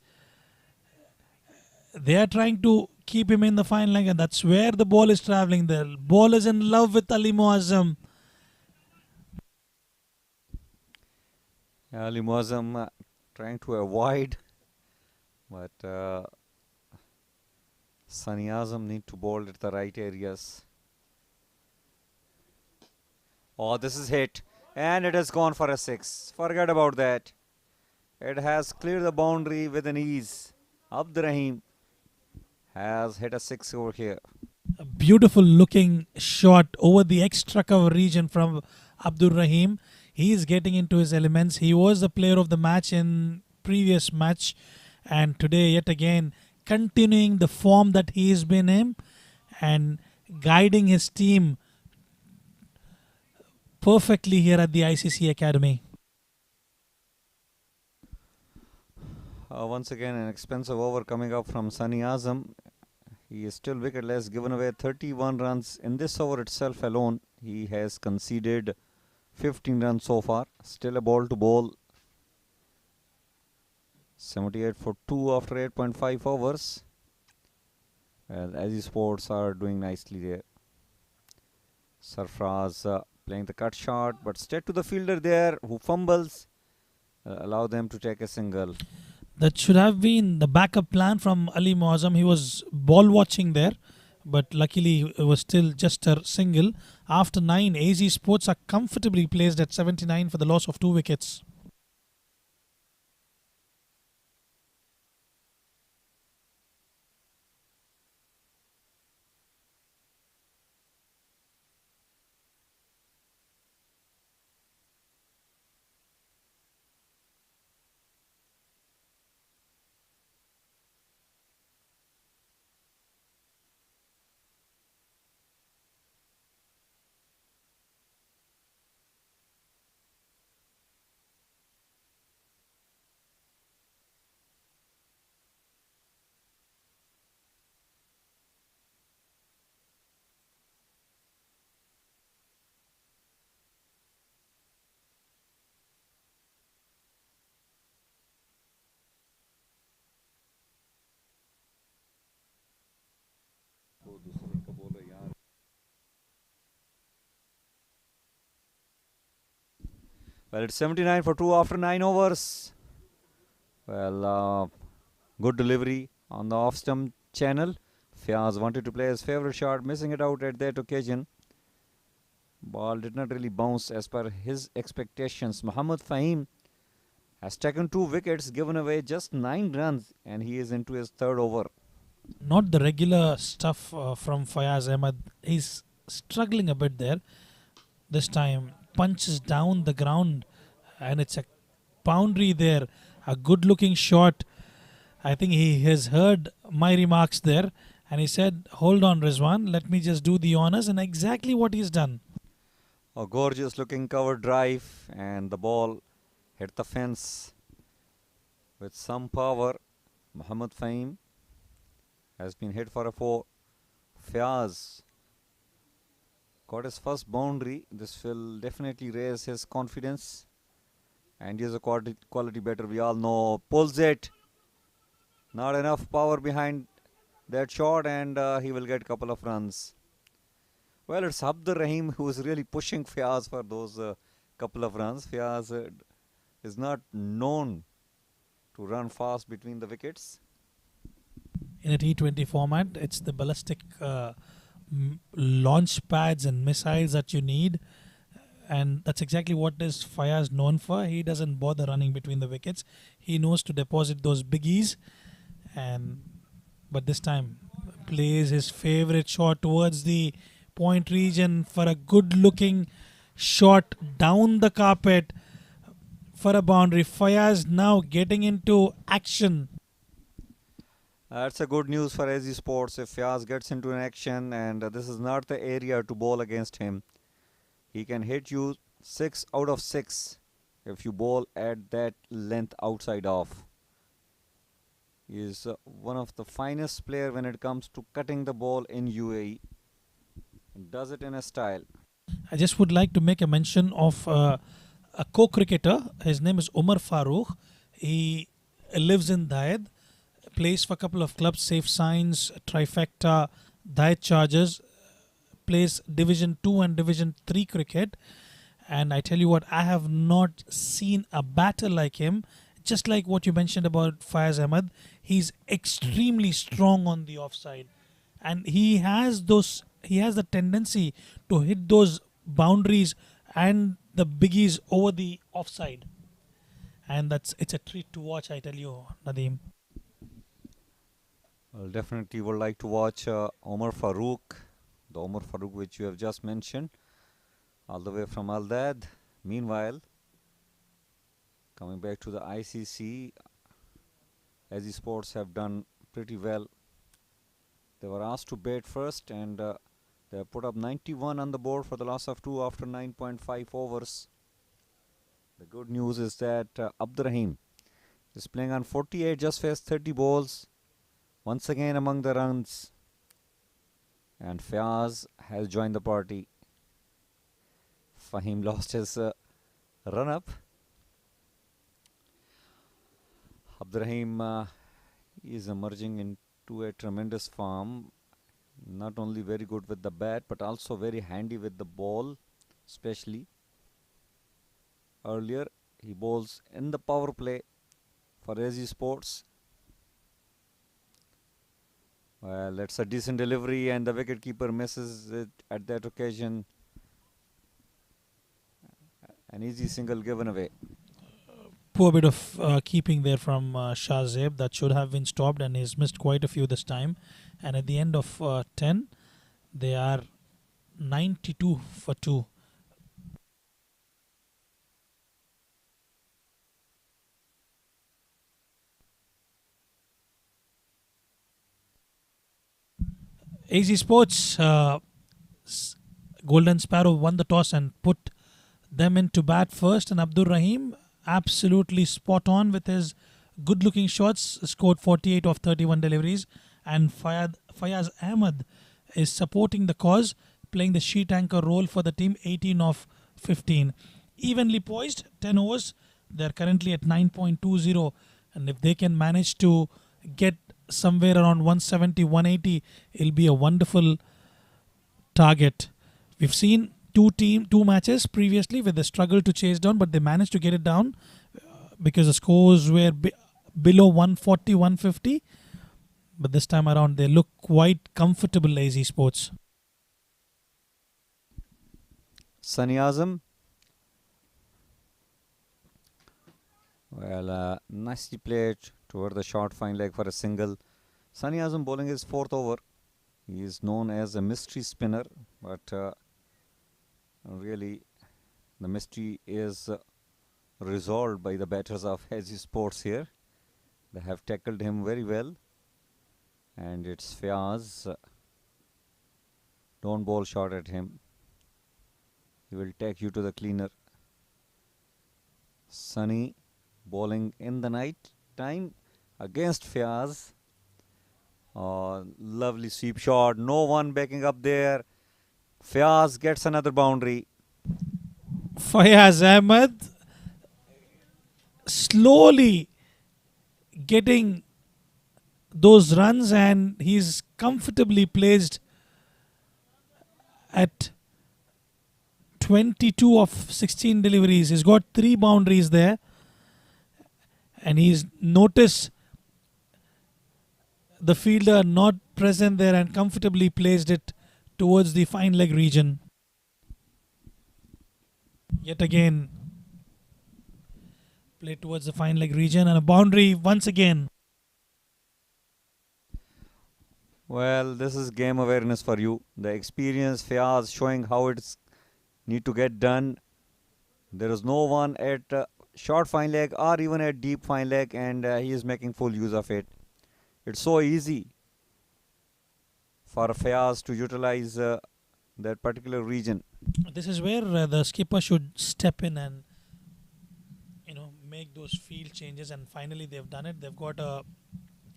They are trying to keep him in the fine leg, and that's where the ball is traveling. The ball is in love with Ali Muazzam. Ali Muazzam trying to avoid, but Sani Azam need to bowl at the right areas. Oh, this is hit, and it has gone for a 6. Forget about that. It has cleared the boundary with an ease. Abdurrahim has hit a 6 over here. A beautiful looking shot over the extra cover region from Abdur Rahim. He is getting into his elements. He was the player of the match in previous match, and today yet again continuing the form that he has been in and guiding his team perfectly here at the ICCA Academy. Once again an expensive over coming up from Sani Azam. He is still wicketless, given away 31 runs. In this over itself alone, he has conceded 15 runs so far. Still a ball to bowl. 78 for 2 after 8.5 overs. Well, Aziz Sports are doing nicely there. Sarfraz playing the cut shot, but straight to the fielder there, who fumbles. Allow them to take a single. That should have been the backup plan from Ali Muazzam. He was ball watching there, but luckily it was still just a single. After 9, AZ Sports are comfortably placed at 79 for the loss of 2 wickets. Well, it's 79 for 2 after 9 overs. Well, good delivery on the off-stump channel. Fiaz wanted to play his favourite shot, missing it out at that occasion. Ball did not really bounce as per his expectations. Mohammad Fahim has taken 2 wickets, given away just 9 runs, and he is into his 3rd over. Not the regular stuff from Fayaz Ahmed. He's struggling a bit there. This time punches down the ground, and it's a boundary there. A good looking shot. I think he has heard my remarks there, and he said, hold on Rizwan, let me just do the honors, and exactly what he's done. A gorgeous looking cover drive, and the ball hit the fence with some power. Mohammad Fahim has been hit for a 4. Fiaz got his first boundary. This will definitely raise his confidence, and he is a quality batter, we all know. Pulls it. Not enough power behind that shot, and he will get a couple of runs. Well, it's Abdur Rahim who is really pushing Fiaz for those couple of runs. Fiaz is not known to run fast between the wickets. In a T20 format, it's the ballistic launch pads and missiles that you need, and that's exactly what is Fayaz known for. He doesn't bother running between the wickets. He knows to deposit those biggies, but this time plays his favorite shot towards the point region for a good looking shot down the carpet for a boundary. Fayaz now getting into action. That's a good news for AZ Sports if Fiaz gets into an action, and this is not the area to bowl against him. He can hit you 6 out of 6 if you bowl at that length outside off. He is one of the finest player when it comes to cutting the ball in UAE. Does it in a style. I just would like to make a mention of a co-cricketer. His name is Umar Farooq. He lives in Dayed, plays for a couple of clubs, Safe Signs, Trifecta, Dayed Chargers, plays Division 2 and Division 3 cricket. And I tell you what, I have not seen a batter like him. Just like what you mentioned about Faiz Ahmed, he's extremely strong on the offside, and he has the tendency to hit those boundaries and the biggies over the offside, and it's a treat to watch. I tell you, Nadeem. Well, definitely would like to watch Omar Farooq, the Omar Farooq which you have just mentioned, all the way from Al Dad. Meanwhile, coming back to the ICC, AZ Sports have done pretty well. They were asked to bat first, and they have put up 91 on the board for the loss of 2 after 9.5 overs. The good news is that Abdurrahim is playing on 48, just faced 30 balls. Once again among the runs. And Fiaz has joined the party. Fahim lost his run-up. Abdurrahim is emerging into a tremendous form. Not only very good with the bat, but also very handy with the ball, especially. Earlier, he bowls in the power play for AZ Sports. Well, that's a decent delivery, and the wicketkeeper misses it at that occasion. An easy single given away. Poor bit of keeping there from Shah Zeb. That should have been stopped, and he's missed quite a few this time. And at the end of 10, they are 92 for 2. AZ Sports, Golden Sparrow won the toss and put them into bat first, and Abdur Rahim absolutely spot on with his good looking shots, scored 48 of 31 deliveries, and Fayaz Ahmed is supporting the cause, playing the sheet anchor role for the team, 18 of 15. Evenly poised, 10 overs, they're currently at 9.20, and if they can manage to get somewhere around 170, 180, it'll be a wonderful target. We've seen two matches previously where they struggled to chase down, but they managed to get it down because the scores were below 140, 150. But this time around, they look quite comfortable, AZ Sports. Sunny Azam. Well, nicely played toward the short fine leg for a single. Sunny Azam bowling his 4th over. He is known as a mystery spinner, but really the mystery is resolved by the batters of AZ Sports here. They have tackled him very well. And it's Fiaz. Don't bowl short at him. He will take you to the cleaner. Sunny bowling in the night time against Fiaz. Lovely sweep shot. No one backing up there. Fiaz gets another boundary. Fayaz Ahmed slowly getting those runs, and he's comfortably placed at 22 of 16 deliveries. He's got 3 boundaries there, and he's noticed the fielder not present there and comfortably placed it towards the fine leg region. Yet again, played towards the fine leg region, and a boundary once again. Well, this is game awareness for you. The experience Fiaz showing how it's need to get done. There is no one at short fine leg or even at deep fine leg, and he is making full use of it. It's so easy for Fayaz to utilize that particular region. This is where the skipper should step in and make those field changes, and finally they've done it. They've got a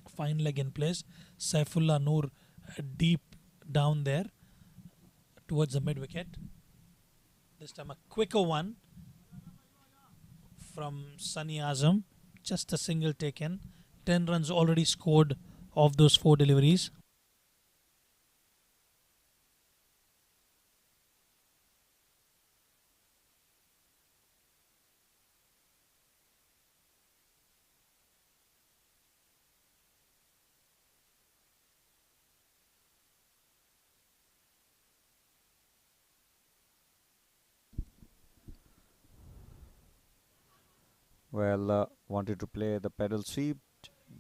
fine leg in place. Saifullah Noor deep down there towards the mid wicket. This time a quicker one from Sunny Azam. Just a single taken. 10 runs already scored of those 4 deliveries. Well, wanted to play the pedal sweep.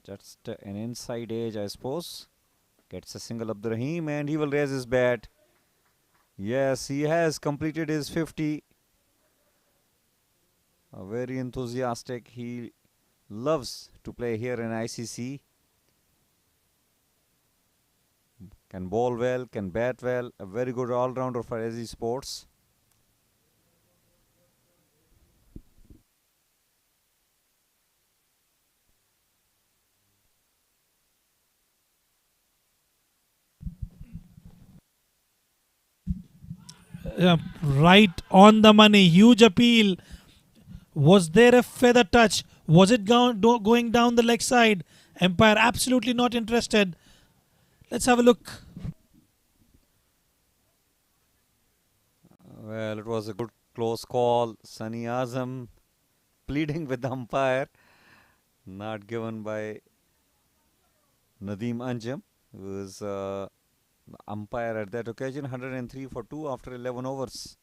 Just an inside edge, I suppose. Gets a single Abdurrahim and he will raise his bat. Yes, he has completed his 50. Very enthusiastic. He loves to play here in ICC. Can bowl well, can bat well. A very good all-rounder for SE Sports. Right on the money. Huge appeal. Was there a feather touch? Was it going down the leg side? Empire absolutely not interested. Let's have a look. Well, it was a good close call. Sunny Azam pleading with the umpire. Not given by Nadeem Anjum, who was umpire at that occasion. 103 for 2 after 11 overs.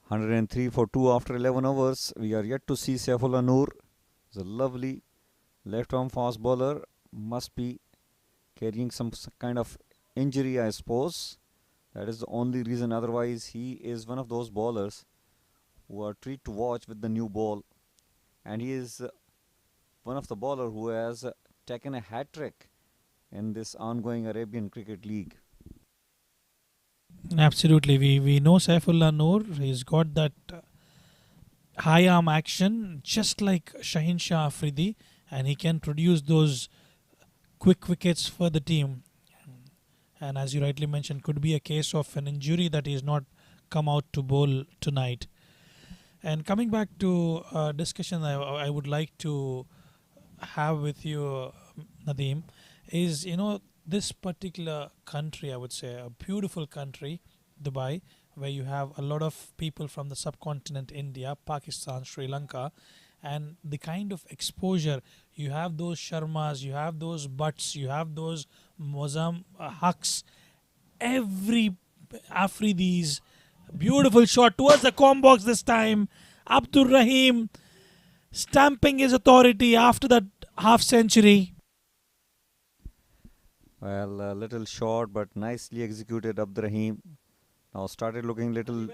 Hundred and three for 2 after 11 overs. We are yet to see Saifullah Noor. He's a lovely left-arm fast bowler. Must be carrying some kind of injury, I suppose. That is the only reason. Otherwise, he is one of those bowlers who are treat to watch with the new ball. And he is one of the bowler who has taken a hat-trick in this ongoing Arabian Cricket League. Absolutely. We know Saifullah Noor. He's got that high arm action just like Shaheen Shah Afridi, and he can produce those quick wickets for the team. And as you rightly mentioned, could be a case of an injury that he's not come out to bowl tonight. And coming back to a discussion I would like to have with you, Nadeem, is this particular country, I would say, a beautiful country, Dubai, where you have a lot of people from the subcontinent, India, Pakistan, Sri Lanka, and the kind of exposure. You have those Sharmas, you have those Butts, you have those Mozam Haqs, every Afridis. Beautiful shot towards the comb box this time. Abdur Rahim stamping his authority after that half century. Well, a little short but nicely executed Abdurrahim. Now started looking little.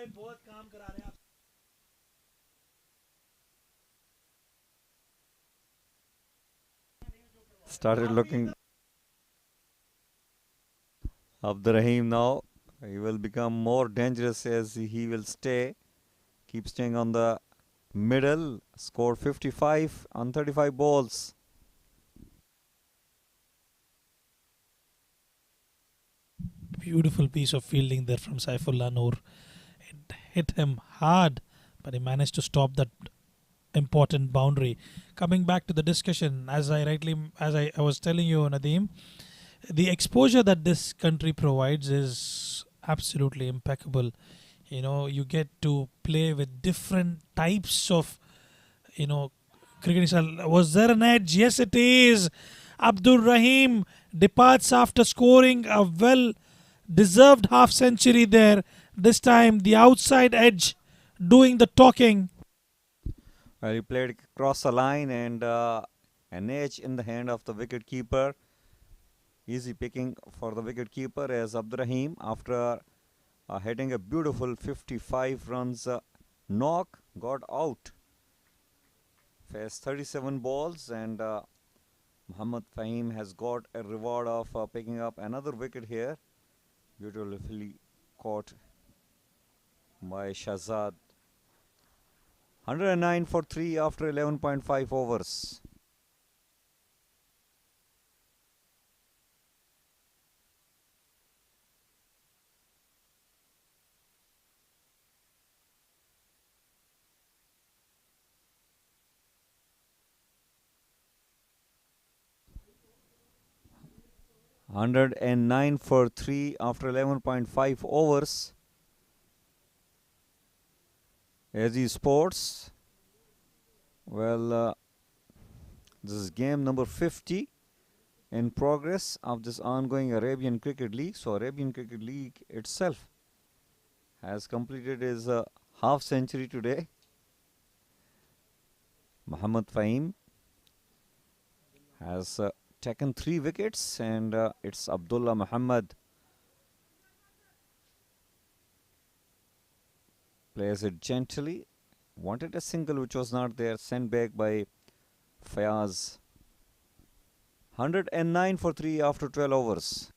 Started looking. Abdurrahim now. He will become more dangerous as he will keep staying on the middle. Scored 55 on 35 balls. Beautiful piece of fielding there from Saifullah Noor. It hit him hard, but he managed to stop that important boundary. Coming back to the discussion, as I was telling you, Nadeem, the exposure that this country provides is absolutely impeccable. You get to play with different types of Was there an edge? Yes, it is. Abdul Rahim departs after scoring a well deserved half century there. This time, the outside edge doing the talking. Well, he played across the line and an edge in the hand of the wicket keeper. Easy picking for the wicket keeper as Abdurrahim, after hitting a beautiful 55 runs knock, got out. Faced 37 balls, and Muhammad Fahim has got a reward of picking up another wicket here. Beautifully caught by Shahzad. 109 for 3 after 11.5 overs. $109 for 3 after 11.5 overs. AZ Sports. Well, this is game number 50 in progress of this ongoing Arabian Cricket League. So Arabian Cricket League itself has completed his half century today. Muhammad Fahim has taken 3 wickets, and it's Abdullah Muhammad plays it gently. Wanted a single which was not there, sent back by Fayaz. 109 for 3 after 12 overs.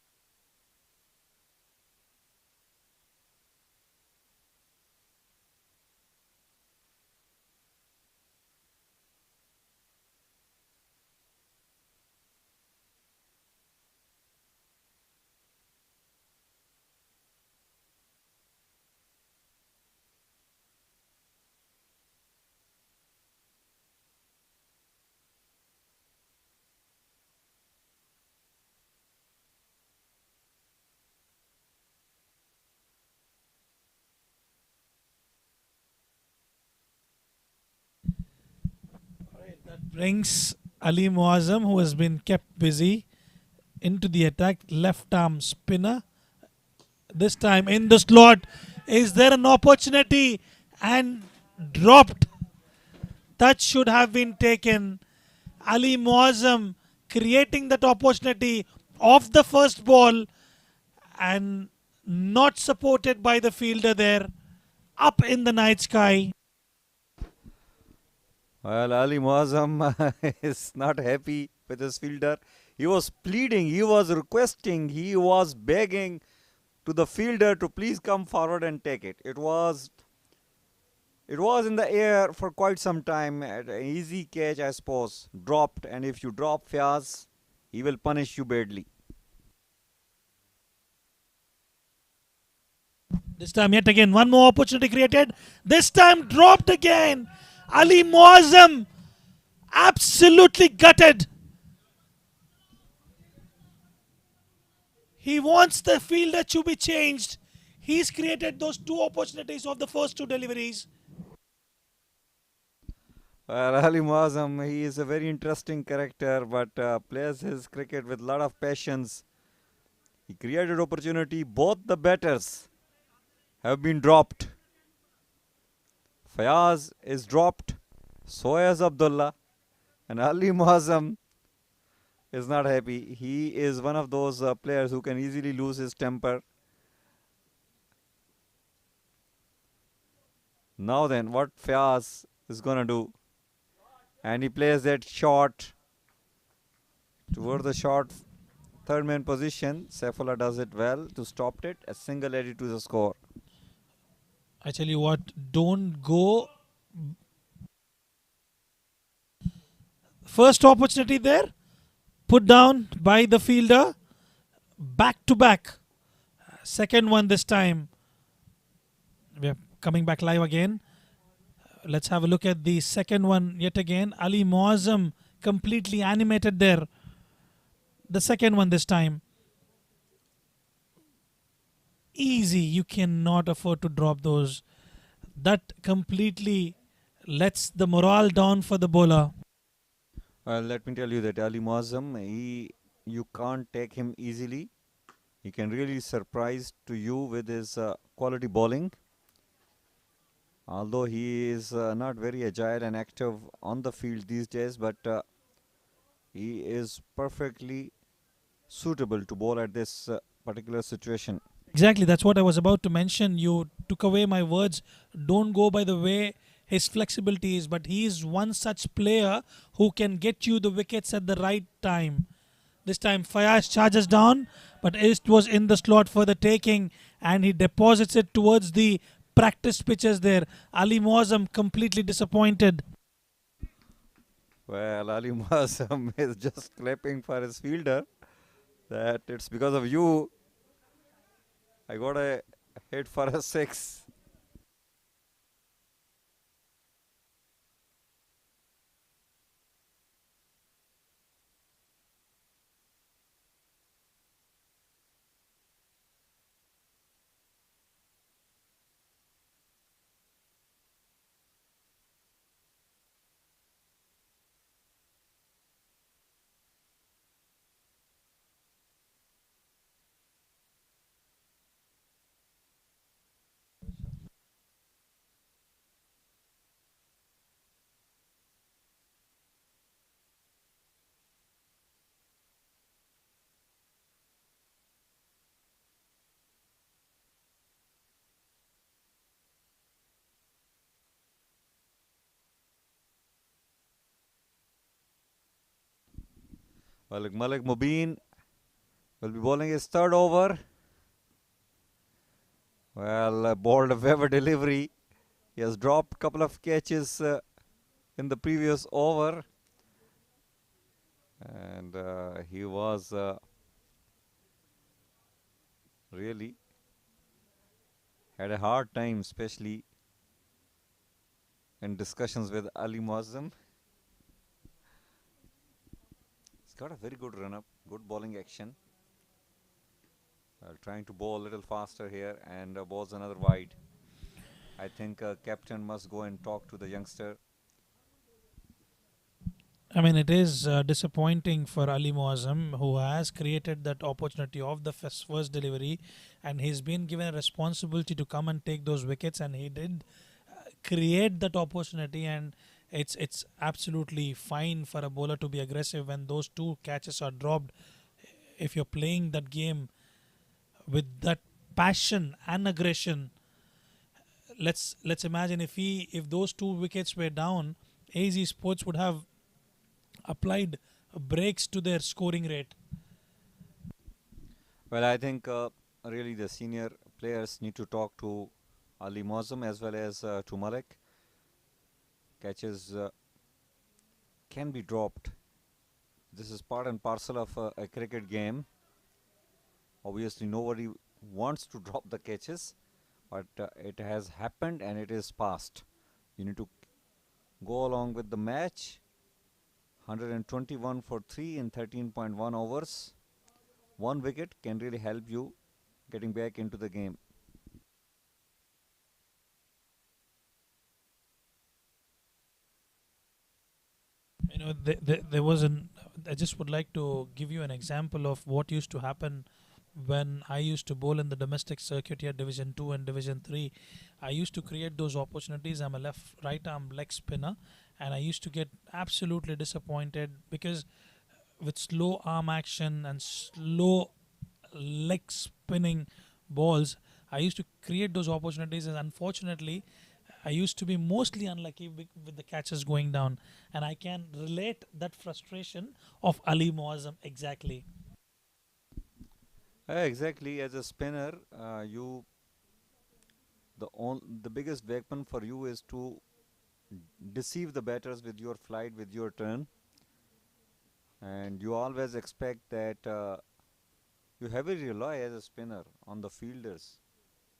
That brings Ali Muazzam, who has been kept busy, into the attack. Left arm spinner. This time in the slot. Is there an opportunity? And dropped. That should have been taken. Ali Muazzam creating that opportunity off the first ball and not supported by the fielder there. Up in the night sky. Well, Ali Muazzam is not happy with his fielder. He was pleading, he was requesting, he was begging to the fielder to please come forward and take it. It was in the air for quite some time. An easy catch, I suppose. Dropped, and if you drop Fayaz, he will punish you badly. This time yet again, one more opportunity created. This time dropped again. Ali Muazzam absolutely gutted. He wants the fielder to be changed. He's created those 2 opportunities of the first 2 deliveries. Well, Ali Muazzam, he is a very interesting character, but plays his cricket with a lot of passions. He created opportunity. Both the batters have been dropped. Fayaz is dropped, so is Abdullah, and Ali Muazzam is not happy. He is one of those players who can easily lose his temper. Now then, what Fayaz is going to do? And he plays that shot toward the short third man position. Saifullah does it well to stop it. A single added to the score. I tell you what, don't go. First opportunity there, put down by the fielder, back to back. Second one this time. We're coming back live again. Let's have a look at the second one yet again. Ali Muazzam completely animated there. The second one this time. Easy, you cannot afford to drop those. That completely lets the morale down for the bowler. Well, let me tell you that Ali Muazzam, you can't take him easily. He can really surprise to you with his quality bowling. Although he is not very agile and active on the field these days, but he is perfectly suitable to bowl at this particular situation. Exactly, that's what I was about to mention. You took away my words. Don't go by the way his flexibility is, but he is one such player who can get you the wickets at the right time. This time Fayaz charges down, but it was in the slot for the taking, and he deposits it towards the practice pitches there. Ali Muazzam completely disappointed. Well, Ali Muazzam is just clapping for his fielder that it's because of you I got a hit for a six. Malik Mubin will be bowling his third over. Well, bowled a Weber delivery. He has dropped a couple of catches in the previous over. And he was really had a hard time, especially in discussions with Ali Muazzam. He's got a very good run-up, good bowling action. Trying to bowl a little faster here and bowls another wide. I think captain must go and talk to the youngster. I mean, it is disappointing for Ali Muazzam, who has created that opportunity of the first delivery, and he's been given a responsibility to come and take those wickets, and he did create that opportunity. And it's absolutely fine for a bowler to be aggressive when those two catches are dropped. If you're playing that game with that passion and aggression, let's imagine if those two wickets were down, AZ Sports would have applied brakes to their scoring rate. Well, I think really the senior players need to talk to Ali Muazzam as well as to Malik. Catches can be dropped. This is part and parcel of a cricket game. Obviously, nobody wants to drop the catches, but it has happened and it is past. You need to go along with the match. 121 for 3 in 13.1 overs. One wicket can really help you getting back into the game. You know, there was an. I just would like to give you an example of what used to happen when I used to bowl in the domestic circuit here, Division 2 and Division 3. I used to create those opportunities. I'm a right arm leg spinner, and I used to get absolutely disappointed because with slow arm action and slow leg spinning balls, I used to create those opportunities, and unfortunately, I used to be mostly unlucky with the catches going down, and I can relate that frustration of Ali Muazzam exactly. Exactly, as a spinner, the biggest weapon for you is to deceive the batters with your flight, with your turn, and you always expect that you heavily rely as a spinner on the fielders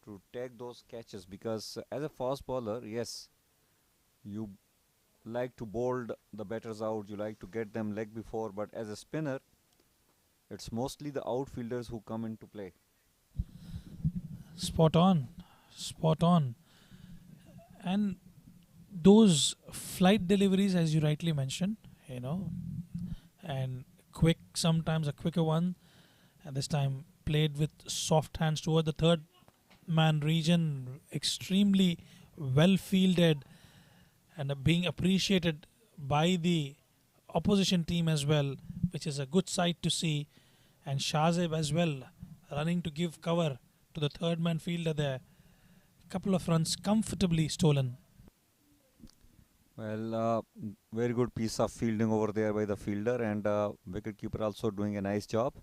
to take those catches, because as a fast bowler, yes, you like to bowl the batters out, you like to get them leg before, but as a spinner, it's mostly the outfielders who come into play. Spot on, spot on. And those flight deliveries, as you rightly mentioned, you know, and quick, sometimes a quicker one. And this time played with soft hands toward the third man region, extremely well fielded and being appreciated by the opposition team as well, which is a good sight to see. And Shazib as well running to give cover to the third man fielder there. Couple of runs comfortably stolen. Well, very good piece of fielding over there by the fielder, and wicketkeeper also doing a nice job.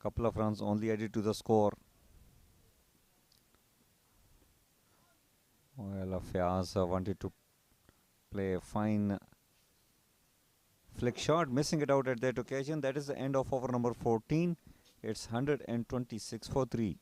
Couple of runs only added to the score. Well, Fiaz wanted to play a fine flick shot, missing it out at that occasion. That is the end of over number 14. It's 126 for 3.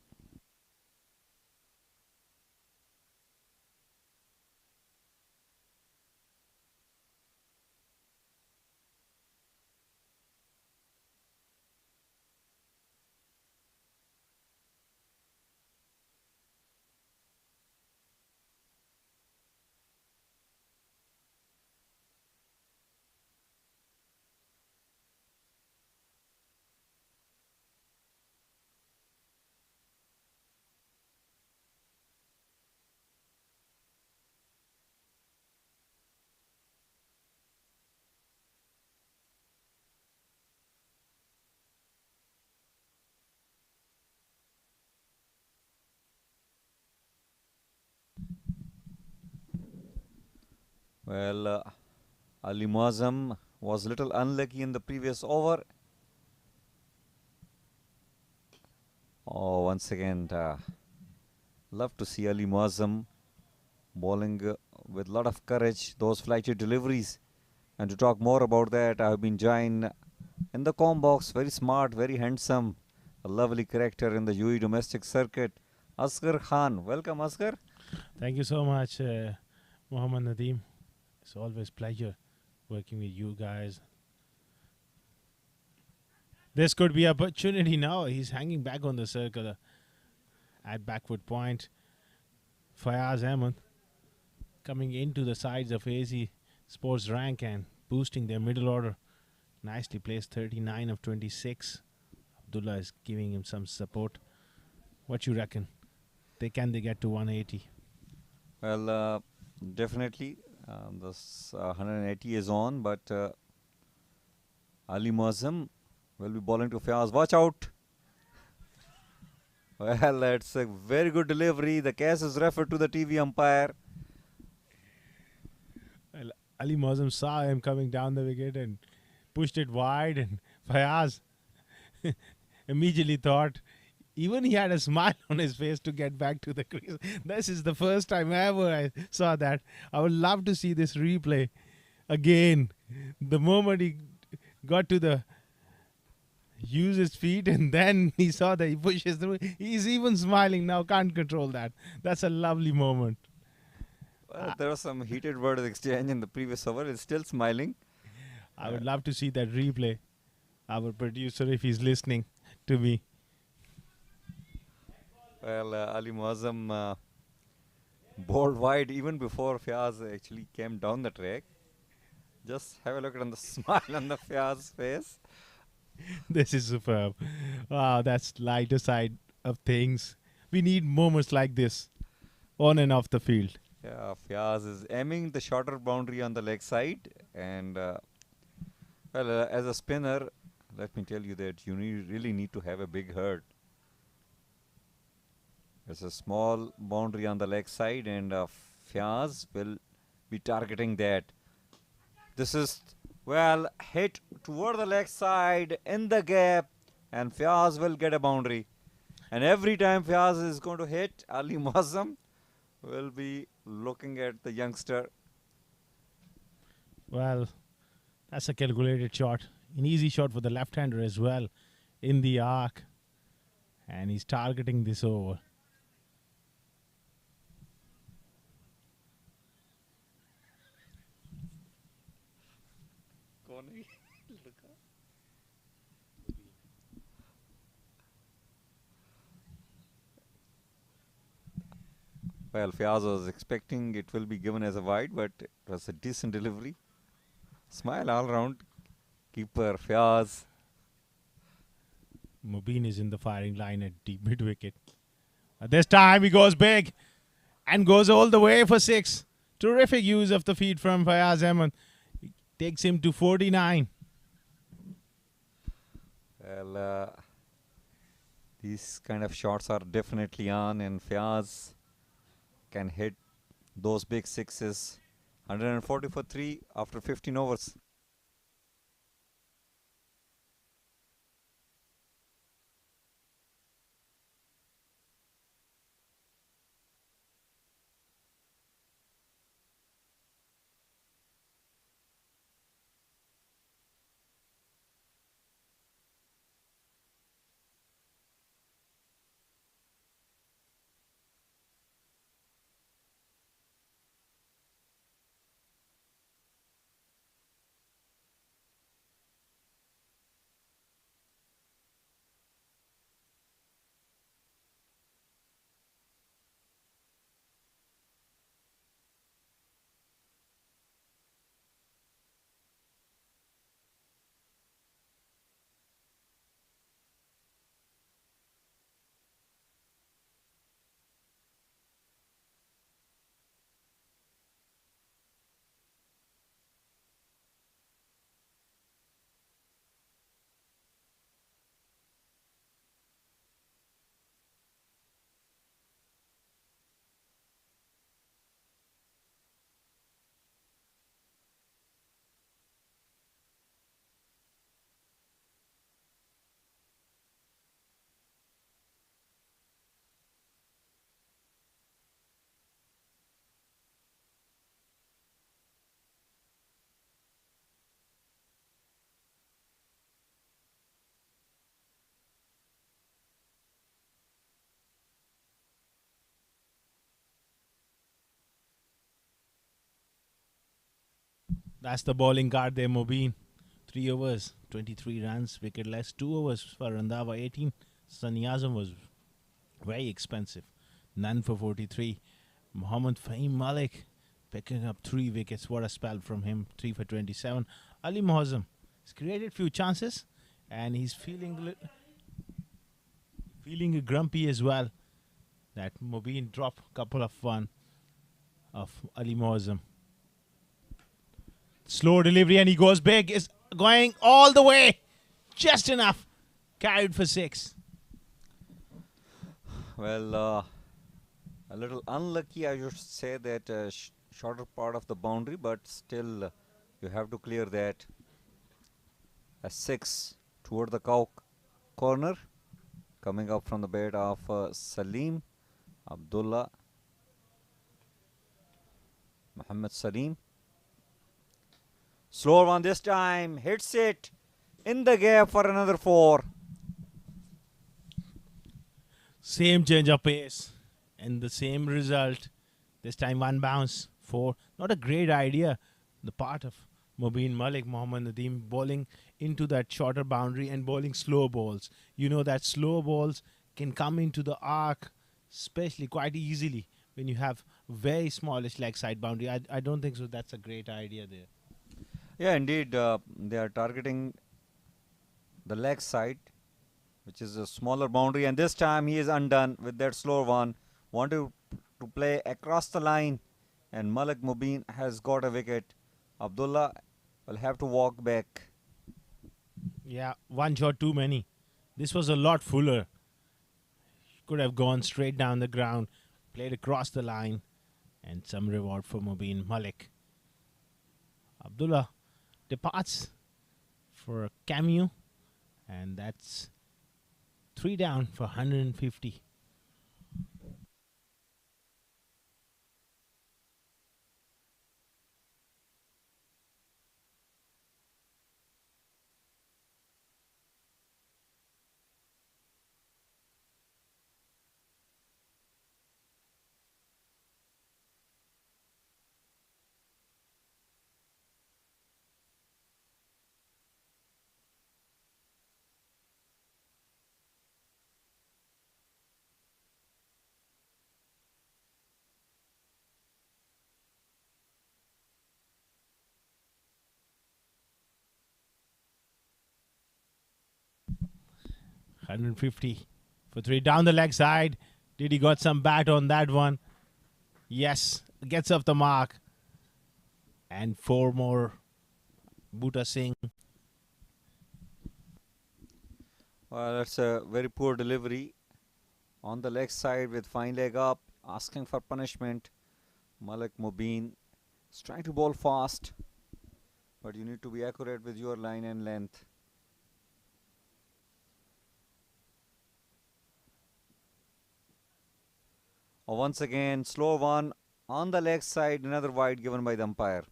Well, Ali Muazzam was a little unlucky in the previous over. Oh, once again, love to see Ali Muazzam bowling with a lot of courage, those flighty deliveries. And to talk more about that, I have been joined in the com box, very smart, very handsome, a lovely character in the UAE domestic circuit, Asghar Khan. Welcome, Asghar. Thank you so much, Muhammad Nadeem. It's always pleasure working with you guys. This could be opportunity now. He's hanging back on the circle at backward point. Fayaz Ahmed coming into the sides of AZ Sports rank and boosting their middle order. Nicely placed, 39 of 26. Abdullah is giving him some support. What you reckon? They get to 180? Well, definitely. This 180 is on, but Ali Muazzam will be bowling to Fiaz. Watch out! Well, it's a very good delivery. The case is referred to the TV umpire. Well, Ali Muazzam saw him coming down the wicket and pushed it wide, and Fayaz immediately thought, even he had a smile on his face to get back to the crease. This is the first time ever I saw that. I would love to see this replay again. The moment he got to the use his feet and then he saw that he pushes through, he's even smiling now, can't control that. That's a lovely moment. Well, there was some heated word exchange in the previous over. It's still smiling. I would love to see that replay. Our producer, if he's listening to me. Well, Ali Muazzam bowled wide even before Fiaz actually came down the track. Just have a look at the smile on the Fiaz face. This is superb. Wow, that's lighter side of things. We need moments like this on and off the field. Yeah, Fiaz is aiming the shorter boundary on the leg side. And, as a spinner, let me tell you that you really need to have a big heart. There's a small boundary on the leg side, and Fiaz will be targeting that. This is, well, hit toward the leg side in the gap, and Fiaz will get a boundary. And every time Fiaz is going to hit, Ali Muazzam will be looking at the youngster. Well, that's a calculated shot. An easy shot for the left-hander as well in the arc. And he's targeting this over. Well, Fiaz was expecting it will be given as a wide, but it was a decent delivery. Smile all round. Keeper Fiaz. Mubin is in the firing line at deep mid wicket. This time he goes big and goes all the way for 6. Terrific use of the feed from Fayaz Ahmed. Takes him to 49. Well, these kind of shots are definitely on, and Fiaz can hit those big sixes. 140 for 3 after 15 overs. That's the bowling card there, Mubin. 3 overs, 23 runs, wicketless. 2 overs for Randhawa, 18. Sunny Azam was very expensive. None for 43. Mohammad Fahim Malik picking up 3 wickets. What a spell from him. 3 for 27. Ali Mohazam has created few chances and he's feeling grumpy as well. That Mubin dropped a couple of one of Ali Mohazam. Slow delivery and he goes big. Is going all the way. Just enough. Carried for 6. Well, a little unlucky, I should say, that shorter part of the boundary, but still you have to clear that. A 6 toward the corner, coming up from the bat of Salim, Abdullah, Muhammad Salim. Slower one this time, hits it in the gap for another 4. Same change of pace and the same result. This time 1 bounce, 4. Not a great idea. The part of Mubin Malik, Mohammad Nadeem bowling into that shorter boundary and bowling slow balls. You know that slow balls can come into the arc, especially quite easily when you have very smallish leg side boundary. I don't think so. That's a great idea there. Yeah, indeed, they are targeting the leg side, which is a smaller boundary, and this time he is undone with that slower one. Wanted to play across the line, and Malik Mubin has got a wicket. Abdullah will have to walk back. Yeah, 1 shot too many. This was a lot fuller. Could have gone straight down the ground, played across the line, and some reward for Mubin Malik. Abdullah departs for a cameo, and that's 3 down for 150. 150 for 3 down the leg side. Did he got some bat on that one? Yes, gets off the mark. And 4 more. Bhuta Singh. Well, that's a very poor delivery on the leg side with fine leg up, asking for punishment. Malik Mubin is trying to bowl fast, but you need to be accurate with your line and length. Once again, slow one on the leg side, another wide given by the umpire.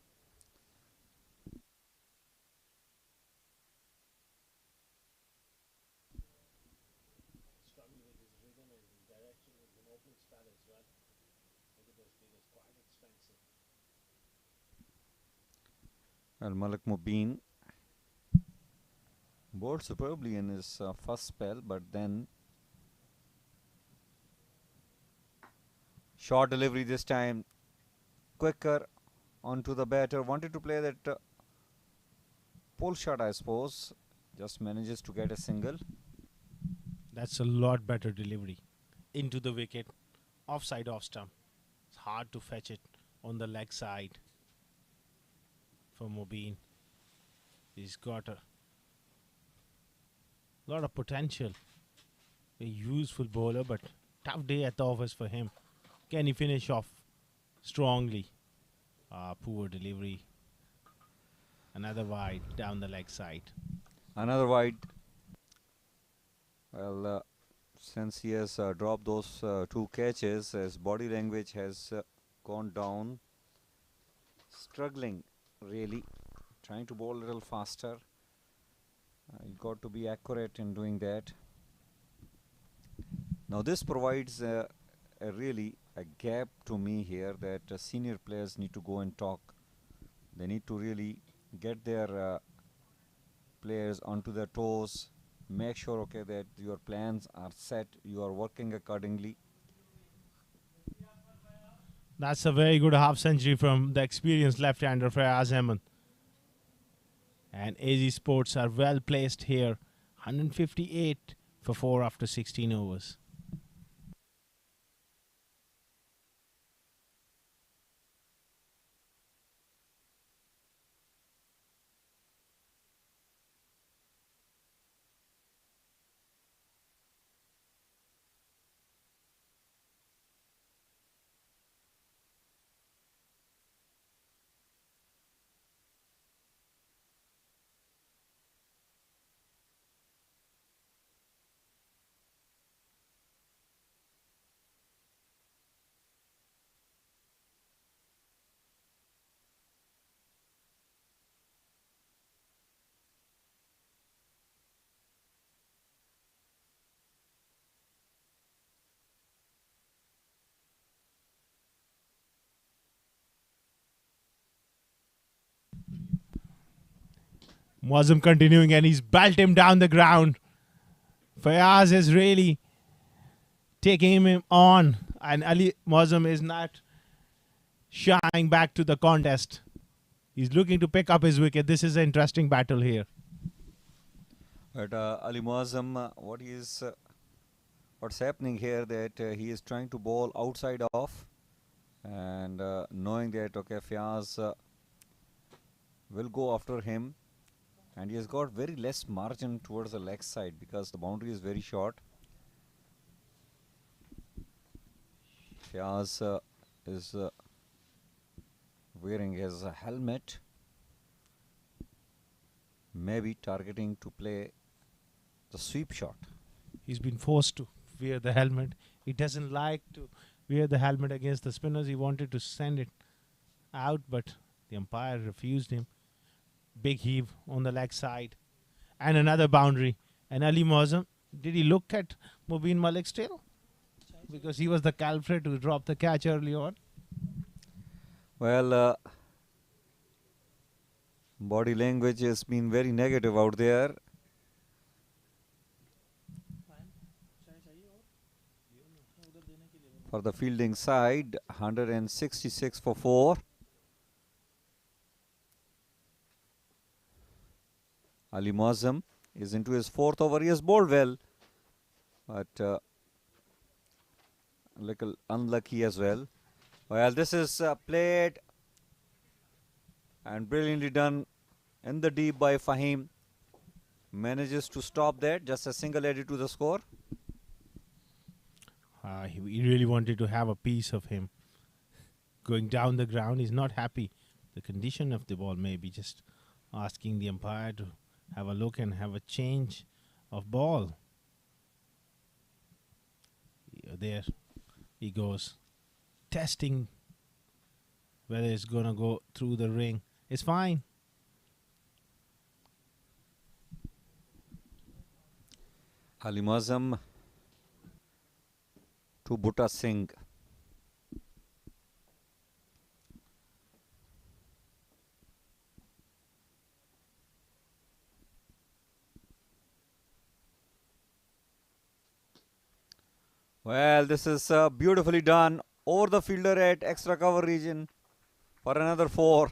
Well, Malik Mubin bowled superbly in his first spell, but then short delivery this time, quicker onto the batter. Wanted to play that pull shot, I suppose. Just manages to get a single. That's a lot better delivery. Into the wicket. Offside off stump. It's hard to fetch it on the leg side for Mubin. He's got a lot of potential. A useful bowler, but tough day at the office for him. Can he finish off strongly? Poor delivery. Another wide down the leg side. Another wide. Well, since he has dropped those 2 catches, his body language has gone down. Struggling, really. Trying to bowl a little faster. You got to be accurate in doing that. Now this provides a gap to me here that senior players need to go and talk. They need to really get their players onto their toes. Make sure, okay, that your plans are set. You are working accordingly. That's a very good half century from the experienced left-hander Fayaz Ahmed. And AZ Sports are well placed here. 158 for 4 after 16 overs. Muazzam continuing and he's belted him down the ground. Fayaz is really taking him on and Ali Muazzam is not shying back to the contest. He's looking to pick up his wicket. This is an interesting battle here. But Ali Muazzam, what's happening here that he is trying to bowl outside off and knowing that, okay, Fayaz will go after him. And he has got very less margin towards the leg side because the boundary is very short. Fayaz is wearing his helmet, maybe targeting to play the sweep shot. He's been forced to wear the helmet. He doesn't like to wear the helmet against the spinners. He wanted to send it out, but the umpire refused him. Big heave on the leg side. And another boundary. And Ali Muazzam, did he look at Mubin Malik still? Because he was the culprit who dropped the catch early on. Well, body language has been very negative out there. For the fielding side, 166 for 4. Ali Muazzam is into his 4th over. He has bowled well. but a little unlucky as well. Well, this is played and brilliantly done in the deep by Fahim. Manages to stop that, just a single added to the score. He really wanted to have a piece of him. Going down the ground, he's not happy. The condition of the ball, maybe just asking the umpire to have a look and have a change of ball. There he goes, testing whether it's gonna go through the ring. It's fine. Ali Muazzam to Butta Singh. Well, this is beautifully done over the fielder at extra cover region for another 4.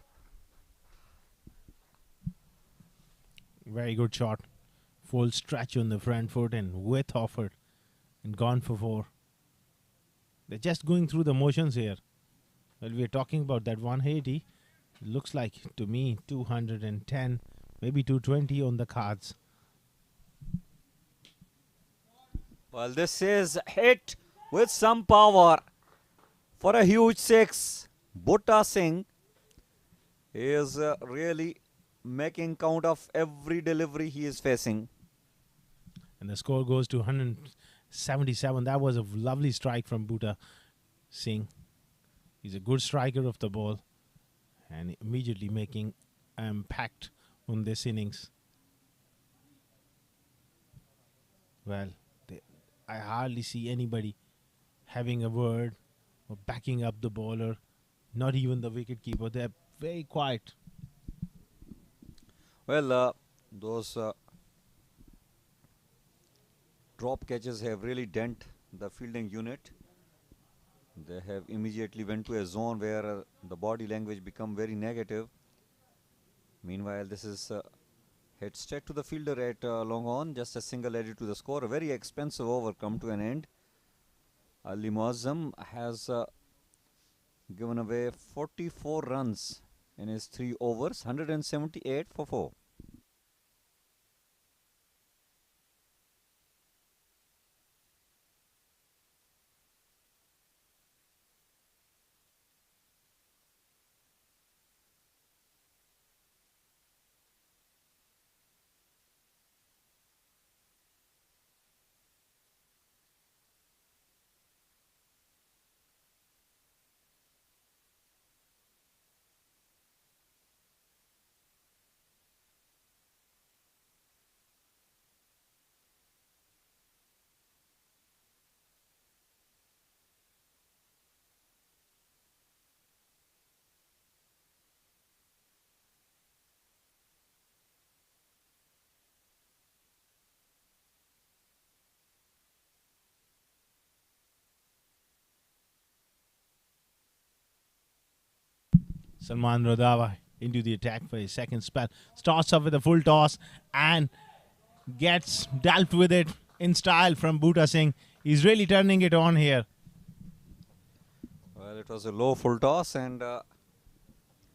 Very good shot. Full stretch on the front foot and width offered and gone for 4. They're just going through the motions here. Well, we're talking about that 180. It looks like to me 210, maybe 220 on the cards. Well, this is hit with some power for a huge 6. Butta Singh is really making count of every delivery he is facing. And the score goes to 177. That was a lovely strike from Butta Singh. He's a good striker of the ball and immediately making impact on this innings. Well, I hardly see anybody having a word or backing up the bowler, not even the wicketkeeper. They're very quiet. Well, those drop catches have really dent the fielding unit. They have immediately went to a zone where the body language become very negative. Meanwhile, this is hit straight to the fielder at long on, just a single added to the score. A very expensive over come to an end. Ali Muazzam has given away 44 runs in his 3 overs, 178 for 4. Salman Randhawa into the attack for his second spell. Starts off with a full toss and gets dealt with it in style from Butta Singh. He's really turning it on here. Well, it was a low full toss and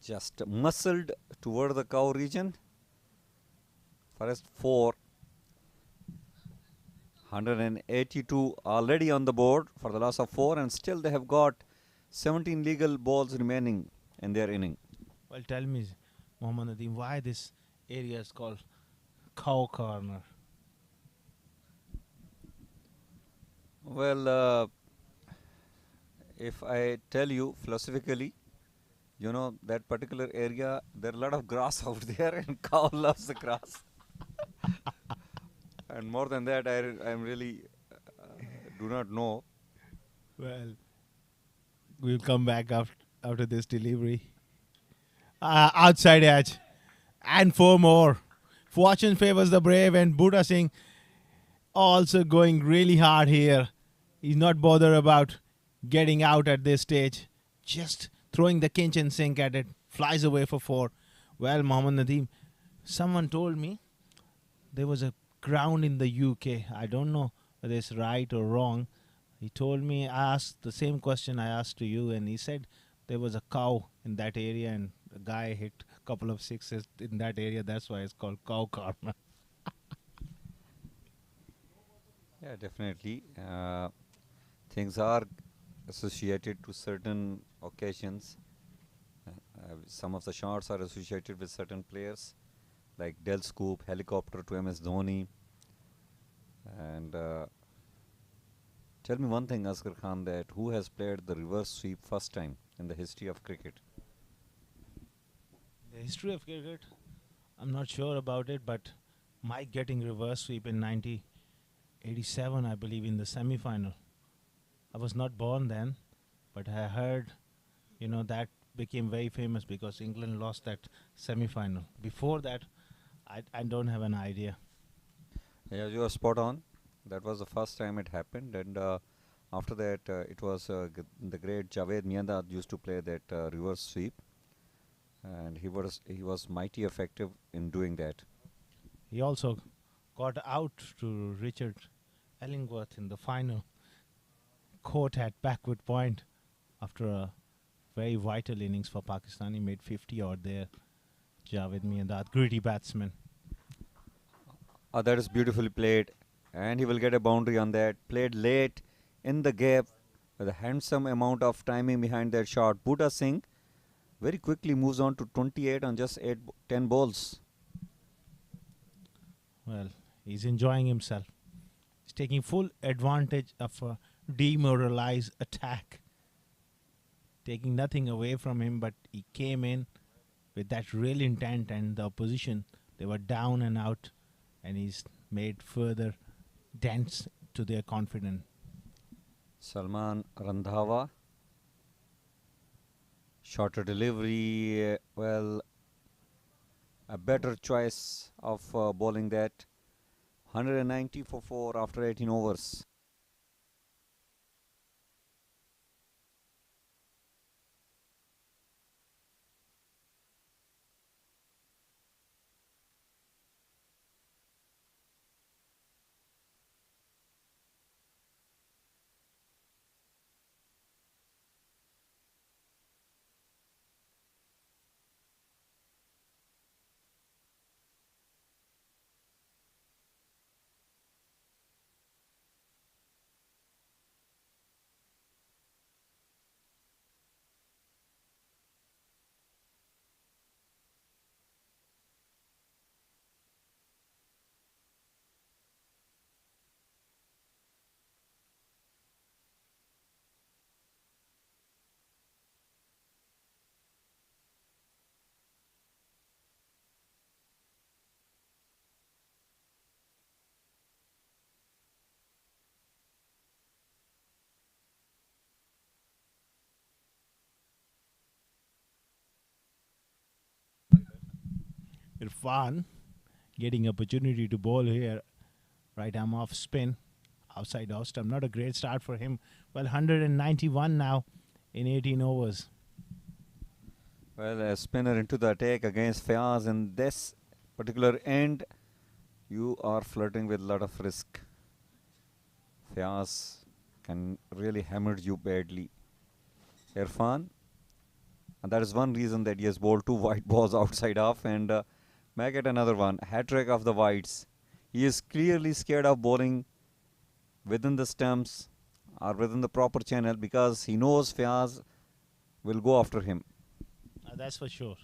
just muscled toward the cow region. First 4. 182 already on the board for the loss of 4, and still they have got 17 legal balls remaining in their inning. Well, tell me, Mohammad Nadeem, why this area is called Cow Corner? Well, if I tell you philosophically, you know, that particular area, there are a lot of grass out there and cow loves the grass. And more than that, I'm really do not know. Well, we'll come back after this delivery. Outside edge. And 4 more. Fortune favors the brave, and Butta Singh also going really hard here. He's not bothered about getting out at this stage. Just throwing the kitchen sink at it. Flies away for 4. Well, Mohammad Nadeem, someone told me there was a ground in the UK. I don't know whether it's right or wrong. He told me, I asked the same question I asked to you, and he said there was a cow in that area, and a guy hit a couple of sixes in that area. That's why it's called cow karma. Yeah, definitely. Things are associated to certain occasions. Some of the shots are associated with certain players, like Del Scoop, helicopter to MS Dhoni. And tell me one thing, Asghar Khan, that who has played the reverse sweep first time in the history of cricket? The history of cricket, I'm not sure about it, but Mike getting reverse sweep in 1987, I believe, in the semi-final. I was not born then, but I heard, that became very famous because England lost that semi-final. Before that, I don't have an idea. Yeah, you are spot on. That was the first time it happened, and after that, it was the great Javed Miandad used to play that reverse sweep, and he was mighty effective in doing that. He also got out to Richard Ellingworth in the final. Caught at backward point after a very vital innings for Pakistan. He made 50 odd there. Javed Miandad, gritty batsman. That is beautifully played, and he will get a boundary on that. Played late in the gap with a handsome amount of timing behind that shot. Bhuta Singh very quickly moves on to 28 on just 10 balls. Well, he's enjoying himself. He's taking full advantage of a demoralized attack. Taking nothing away from him, but he came in with that real intent, and the opposition, they were down and out, and he's made further dents to their confidence. Salman Randhawa. Shorter delivery, a better choice of bowling that. 190 for 4 after 18 overs. Irfan getting opportunity to bowl here. Right arm off spin. Outside off stump. Not a great start for him. Well, 191 now in 18 overs. Well, a spinner into the attack against Fayaz in this particular end. You are flirting with a lot of risk. Fayaz can really hammer you badly. Irfan, and that is one reason that he has bowled 2 white balls outside off, and may get another one. Hat trick of the whites. He is clearly scared of bowling within the stumps or within the proper channel because he knows Fayaz will go after him. That's for sure.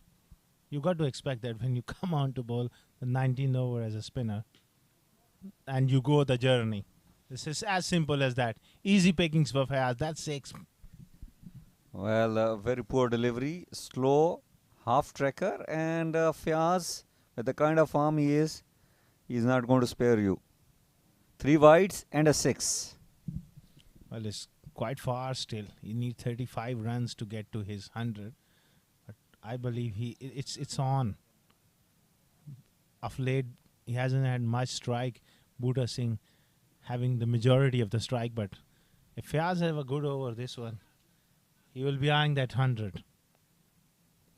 You got to expect that when you come on to bowl the 19th over as a spinner and you go the journey. This is as simple as that. Easy pickings for Fayaz. That's 6. Well, very poor delivery, slow, half tracker, and Fayaz, with the kind of form he is not going to spare you. 3 wides and a 6. Well, it's quite far still. He needs 35 runs to get to his 100. But I believe it's on. Of late, he hasn't had much strike. Bhuta Singh having the majority of the strike, but if Fayaz have a good over this one, he will be eyeing that 100.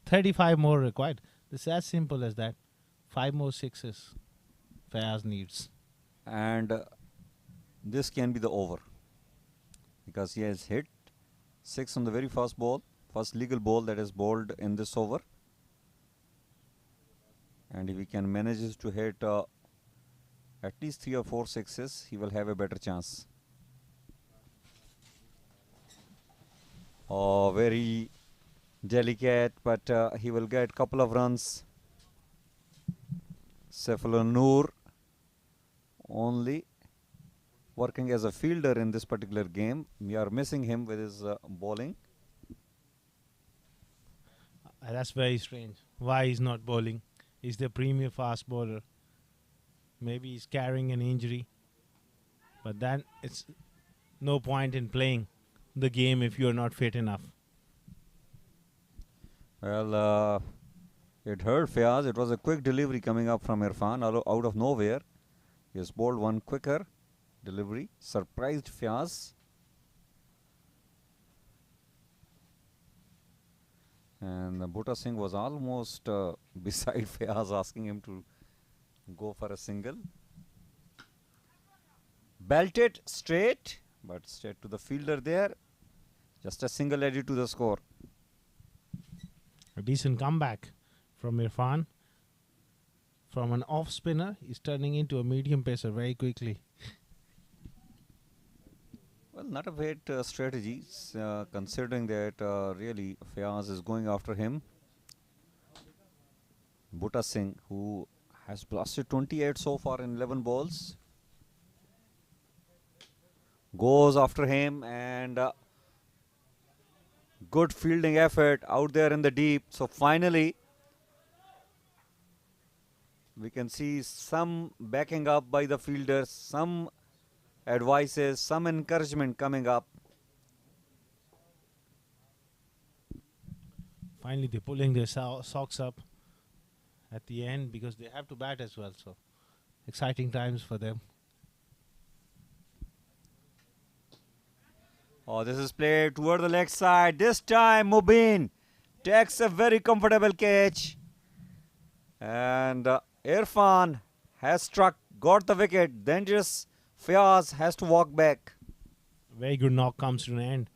35 more required. This is as simple as that. 5 more sixes Fayaz needs. And this can be the over, because he has hit 6 on the very first ball, first legal ball that is bowled in this over. And if he can manage to hit at least 3 or 4 sixes, he will have a better chance. Oh, very delicate, but he will get couple of runs. Sapero only working as a fielder in this particular game. We are missing him with his bowling. That's very strange. Why he's not bowling? He's the premier fast bowler. Maybe he's carrying an injury. But then it's no point in playing the game if you're not fit enough. Well, it hurt Fayaz. It was a quick delivery coming up from Irfan out of nowhere. He has bowled one quicker delivery. Surprised Fayaz. And Bhutta Singh was almost beside Fayaz, asking him to go for a single. Belted straight, but straight to the fielder there. Just a single added to the score. A decent comeback from Irfan. From an off spinner, he's turning into a medium pacer very quickly. Well, not a bad strategy, considering that really Fayaz is going after him. Bhutta Singh, who has blasted 28 so far in 11 balls, goes after him, and good fielding effort out there in the deep. So finally, we can see some backing up by the fielders, some advices, some encouragement coming up. Finally, they're pulling their socks up at the end because they have to bat as well. So, exciting times for them. Oh, this is played toward the leg side. This time, Mubin takes a very comfortable catch. And Irfan has struck, got the wicket. Then just Fayaz has to walk back. Very good knock comes to an end.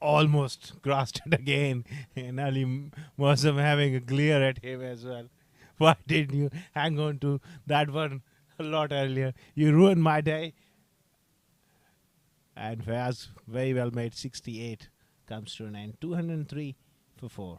Almost crossed it again. And Ali Mosam having a glare at him as well. Why didn't you hang on to that one a lot earlier? You ruined my day. And Fayaz very well made 68 comes to an end. 203 for 4.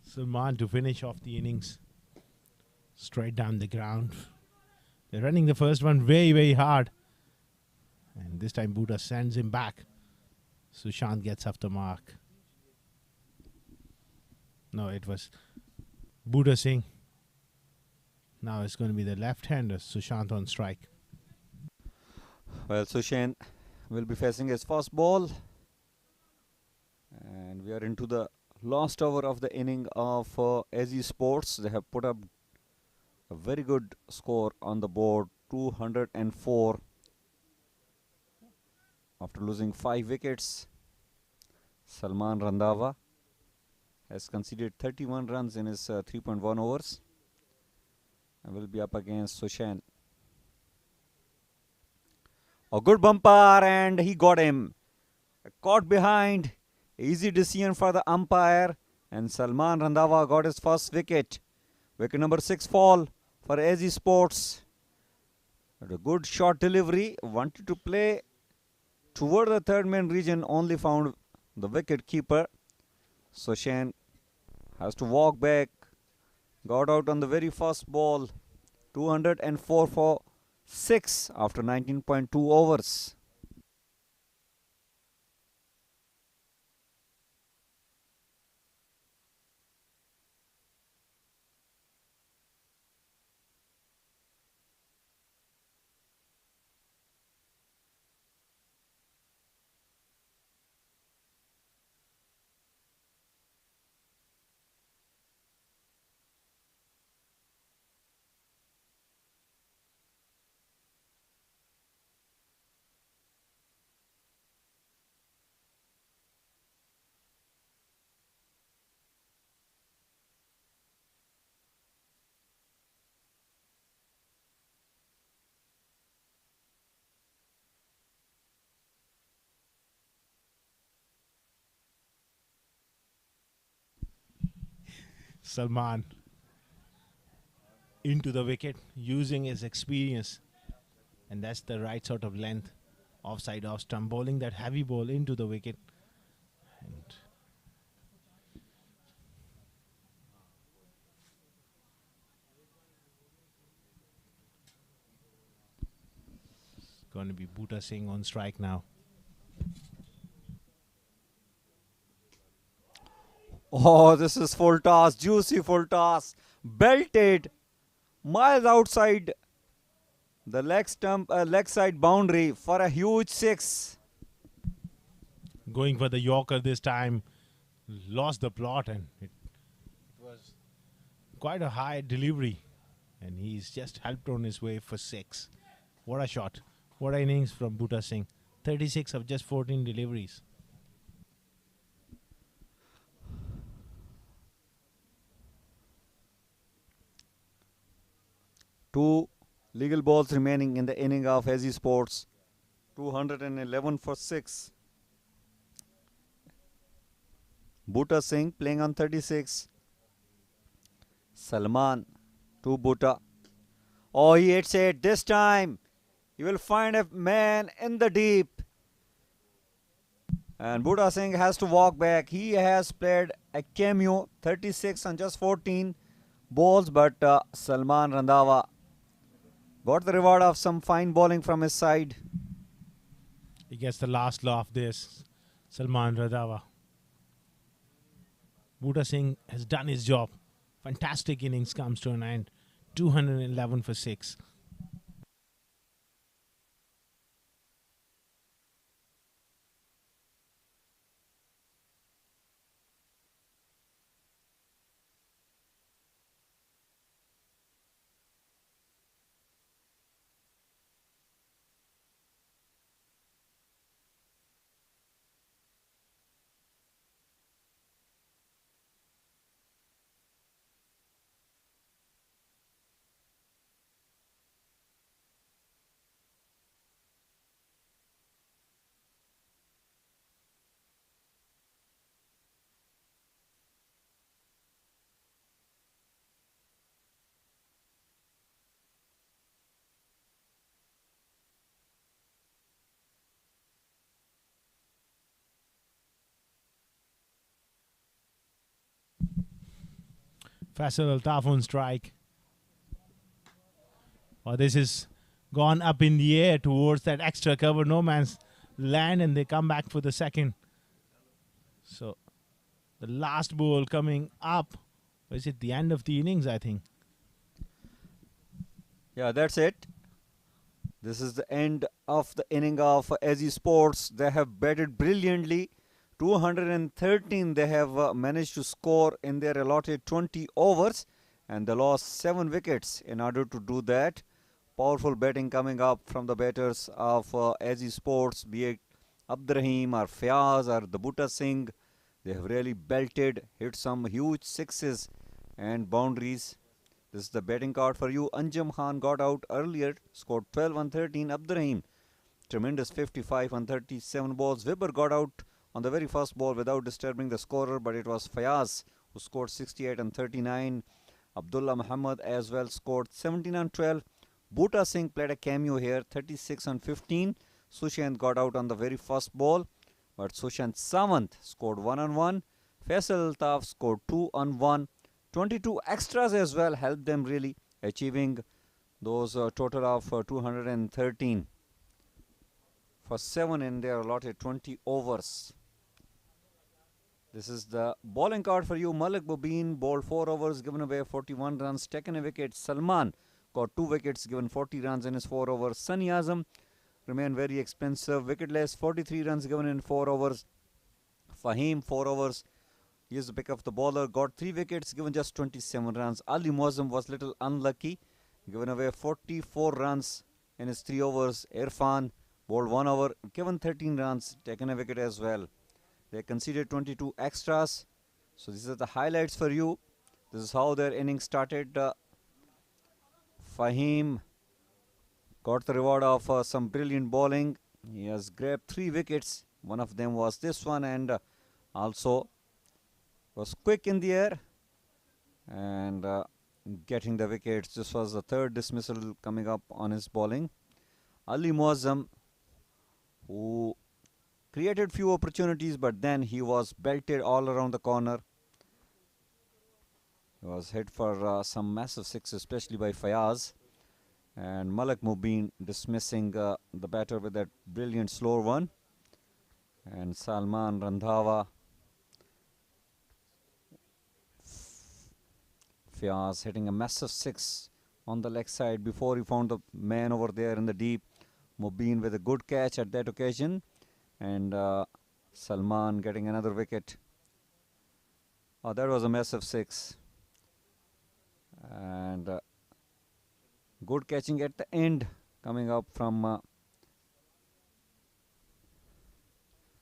Salman to finish off the innings. Straight down the ground. They're running the first one very, very hard. And this time Bhutta sends him back. Sushant gets off the mark. No, it was Bhutta Singh. Now it's going to be the left-hander, Sushant on strike. Well, Sushan will be facing his first ball. And we are into the last over of the inning of AZ Sports. They have put up a very good score on the board, 204 after losing 5 wickets. Salman Randhawa has conceded 31 runs in his 3.1 overs and will be up against Sushan. A good bumper, and he got him. Caught behind. Easy decision for the umpire, and Salman Randhawa got his first wicket. Wicket number 6 fall for AZ Sports. But a good short delivery. Wanted to play toward the third man region, only found the wicket keeper. Sushan has to walk back. Got out on the very first ball. 204 for 6 after 19.2 overs. Salman into the wicket using his experience, and that's the right sort of length, offside off stump, bowling that heavy ball into the wicket. And it's going to be Bhuta Singh on strike now. Oh, this is full toss, juicy full toss, belted miles outside the leg side boundary for a huge 6. Going for the Yorker this time, lost the plot, and it was quite a high delivery, and he's just helped on his way for 6. What a shot. What an innings from Bhuta Singh. 36 of just 14 deliveries. Two legal balls remaining in the inning of AZ Sports. 211 for 6. Bhuta Singh playing on 36. Salman to Bhuta. Oh, he hits it this time. You will find a man in the deep. And Bhuta Singh has to walk back. He has played a cameo, 36 on just 14 balls, but Salman Randhawa got the reward of some fine bowling from his side. He gets the last laugh this, Salman Randhawa. Bhuta Singh has done his job. Fantastic innings comes to an end. 211 for 6. Faisal Altaf on strike. Oh, this is gone up in the air towards that extra cover, no man's land, and they come back for the second. So the last ball coming up. Was it the end of the innings, I think? Yeah, that's it. This is the end of the inning of AZ Sports. They have batted brilliantly. 213 they have managed to score in their allotted 20 overs, and they lost 7 wickets in order to do that. Powerful batting coming up from the batters of AZ Sports, be it Abdurrahim or Fayaz or the Bhuta Singh. They have really belted, hit some huge sixes and boundaries. This is the batting card for you. Anjum Khan got out earlier, scored 12 on 13. Abdurrahim, tremendous 55 on 37 balls. Wibber got out on the very first ball without disturbing the scorer, but it was Fayaz who scored 68 on 39. Abdullah Muhammad as well scored 17 on 12. Bhuta Singh played a cameo here, 36 on 15. Sushant got out on the very first ball, but Sushant Samant scored 1 on 1. Faisal Altaf scored 2 on 1. 22 extras as well helped them really achieving Those total of 213 for 7 in their allotted 20 overs. This is the bowling card for you. Malik Mubin bowled 4 overs, given away 41 runs, taken a wicket. Salman got 2 wickets, given 40 runs in his 4 overs. Sunny Azam remained very expensive, wicketless, 43 runs given in 4 overs. Fahim 4 overs. He is the pick of the bowler, got 3 wickets, given just 27 runs. Ali Muazzam was little unlucky, given away 44 runs in his 3 overs. Irfan bowled 1 over, given 13 runs, taken a wicket as well. They conceded 22 extras. So these are the highlights for you. This is how their innings started. Fahim got the reward of some brilliant bowling. He has grabbed 3 wickets. One of them was this one, and also was quick in the air and getting the wickets. This was the 3rd dismissal coming up on his bowling. Ali Muazzam, who created few opportunities, but then he was belted all around the corner. He was hit for some massive sixes, especially by Fayaz. And Malik Mubin dismissing the batter with that brilliant slower one. And Salman Randhawa, Fayaz hitting a massive 6 on the leg side before he found the man over there in the deep. Mubin with a good catch at that occasion. And Salman getting another wicket. Oh, that was a massive 6. And good catching at the end coming up from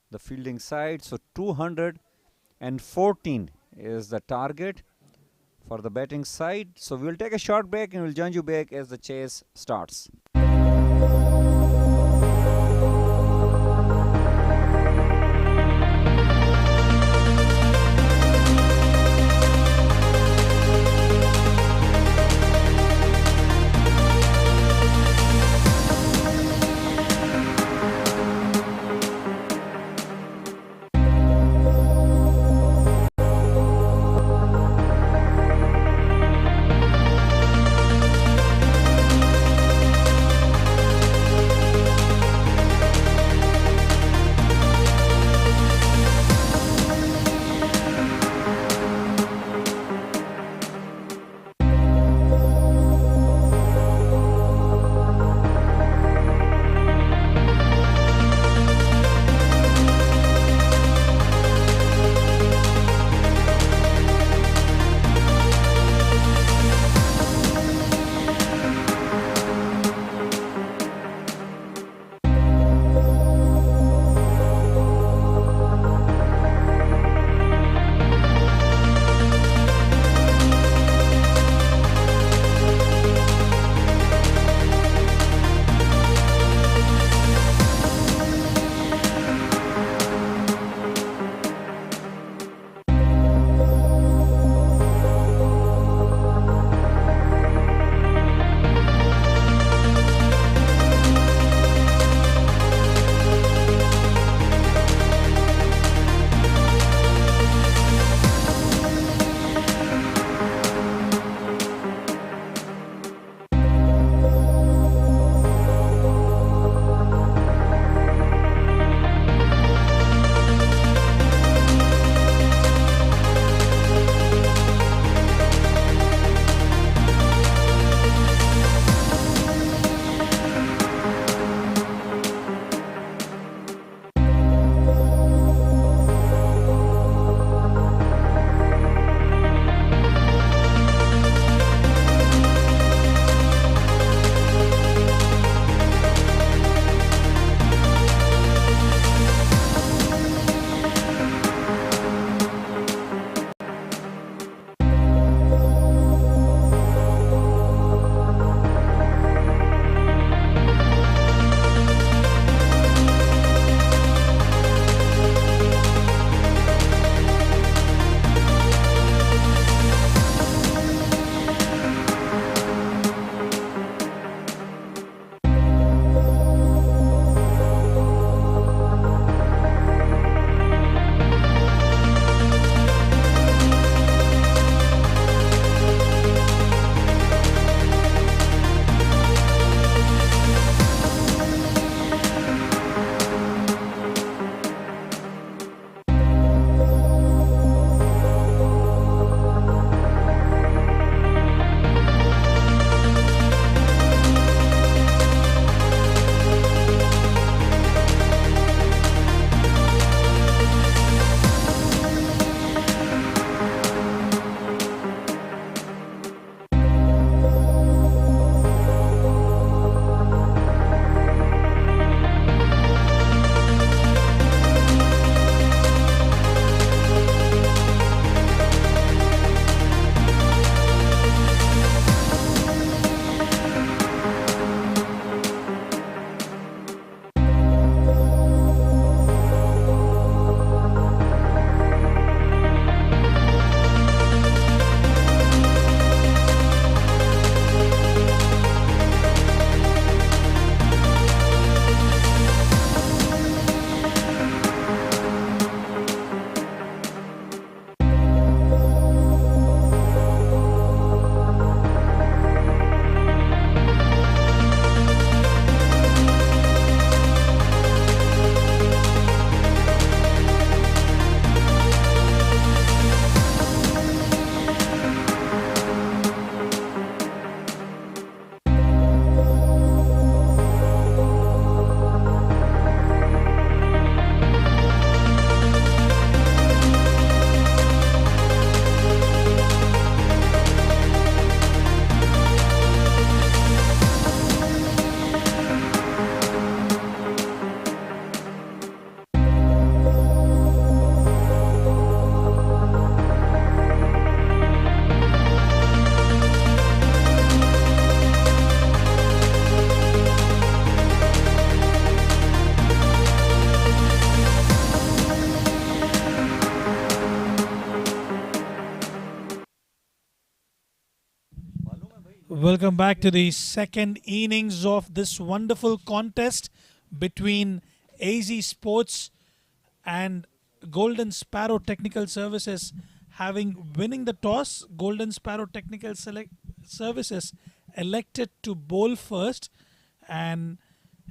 the fielding side. So 214 is the target for the batting side. So we'll take a short break and we'll join you back as the chase starts. Welcome back to the second innings of this wonderful contest between AZ Sports and Golden Sparrow Technical Services. Having winning the toss, Golden Sparrow Technical Services elected to bowl first, and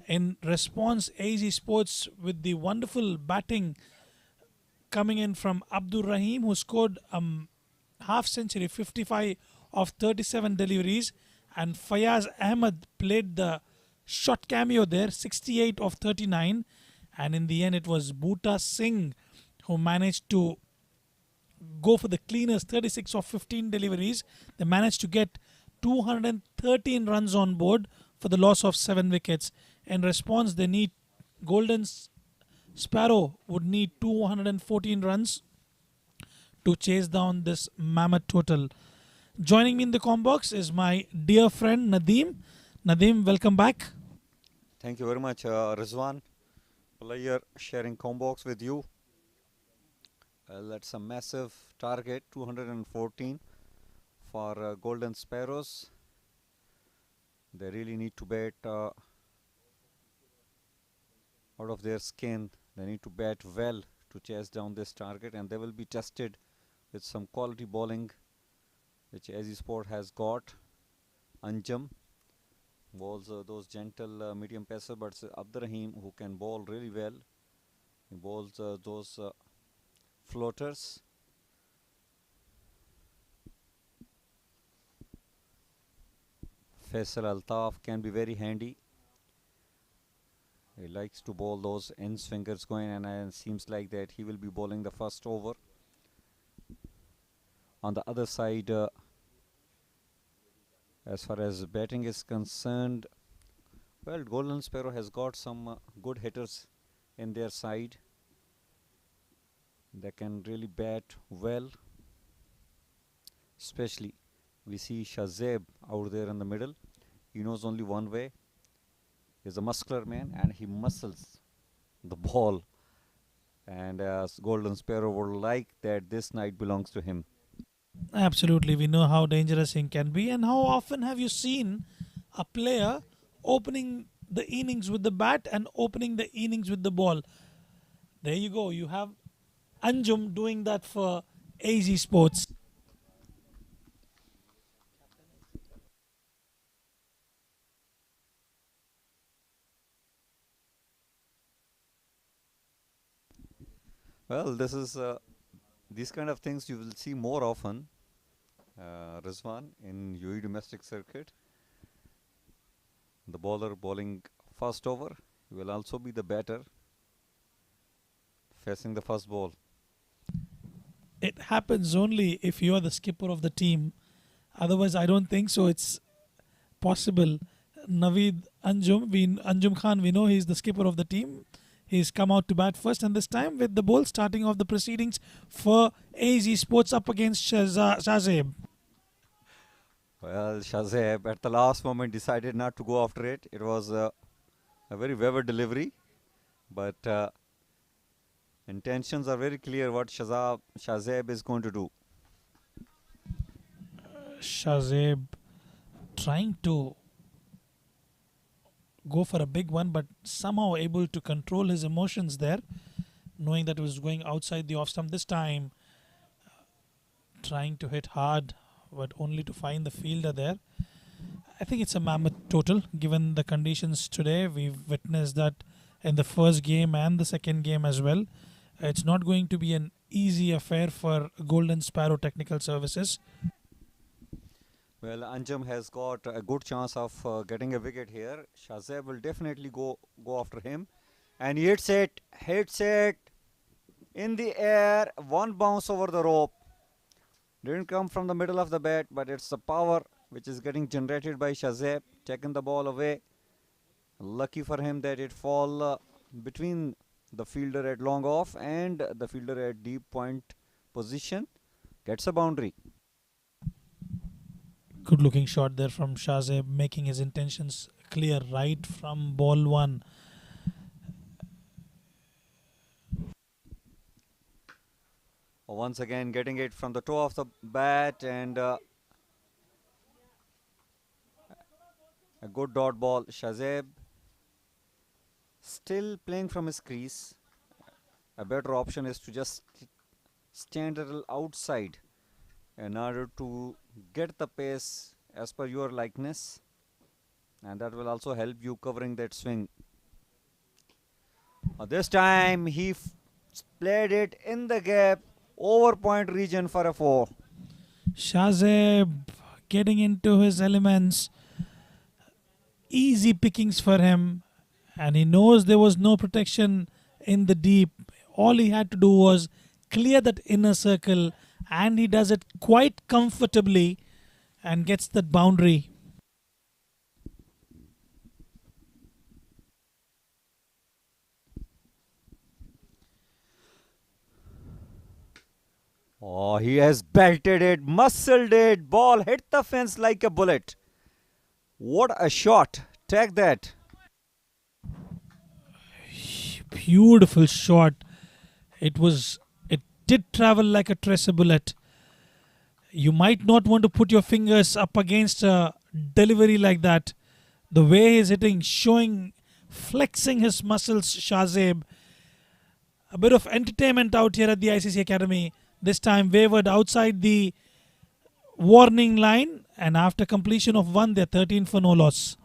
in response, AZ Sports with the wonderful batting coming in from Abdur Rahim, who scored half century, 55 of 37 deliveries, and Fayaz Ahmed played the shot cameo there, 68 of 39, and in the end it was Bhuta Singh who managed to go for the cleaners, 36 of 15 deliveries. They managed to get 213 runs on board for the loss of 7 wickets. In response, they need Golden Sparrow would need 214 runs to chase down this mammoth total. Joining me in the combox is my dear friend Nadeem. Nadeem, welcome back. Thank you very much, Rizwan. Player sharing combox with you. That's a massive target, 214 for Golden Sparrows. They really need to bat out of their skin. They need to bat well to chase down this target, and they will be tested with some quality bowling which AZ Sport has got. Anjum bowls those gentle medium pacer, but Abdurrahim, who can bowl really well, he bowls those floaters. Faisal Altaf can be very handy. He likes to bowl those end swingers going, and it seems like that he will be bowling the first over. On the other side, as far as batting is concerned, well, Golden Sparrow has got some good hitters in their side. They can really bat well. Especially, we see Shazeb out there in the middle. He knows only one way. He's a muscular man, and he muscles the ball. And Golden Sparrow would like that this night belongs to him. Absolutely, we know how dangerous he can be. And how often have you seen a player opening the innings with the bat and opening the innings with the ball? There you go. You have Anjum doing that for AZ Sports. Well, this is these kind of things you will see more often, Rizwan, in UAE domestic circuit. The bowler bowling first over, he will also be the batter facing the first ball. It happens only if you are the skipper of the team. Otherwise, I don't think so. It's possible. Naveed Anjum Khan, we know he's the skipper of the team. He's come out to bat first, and this time with the ball starting off the proceedings for AZ Sports up against Shazeb. Well, Shazeb at the last moment decided not to go after it. It was a very wayward delivery, but intentions are very clear what Shazeb is going to do. Shazeb trying to go for a big one, but somehow able to control his emotions there, knowing that it was going outside the off stump this time. Trying to hit hard, but only to find the fielder there. I think it's a mammoth total given the conditions today. We've witnessed that in the first game and the second game as well. It's not going to be an easy affair for Golden Sparrow Technical Services. Well, Anjum has got a good chance of getting a wicket here. Shazeb will definitely go after him. And he hits it in the air. One bounce over the rope. Didn't come from the middle of the bat, but it's the power which is getting generated by Shazeb, taking the ball away. Lucky for him that it fall between the fielder at long off and the fielder at deep point position. Gets a boundary. Good looking shot there from Shazeb, making his intentions clear right from ball one. Once again getting it from the toe of the bat, and A good dot ball. Shazeb still playing from his crease. A better option is to just stand a little outside in order to get the pace as per your likeness, and that will also help you covering that swing. This time he played it in the gap over point region for a 4. Shazeb getting into his elements. Easy pickings for him, and he knows there was no protection in the deep. All he had to do was clear that inner circle, and he does it quite comfortably and gets that boundary. Oh, he has belted it, muscled it, ball hit the fence like a bullet. What a shot. Take that. Beautiful shot. It did travel like a tracer bullet. You might not want to put your fingers up against a delivery like that. The way he's hitting, showing, flexing his muscles, Shazeb. A bit of entertainment out here at the ICC Academy. This time wavered outside the warning line, and after completion of one, they're 13 for no loss.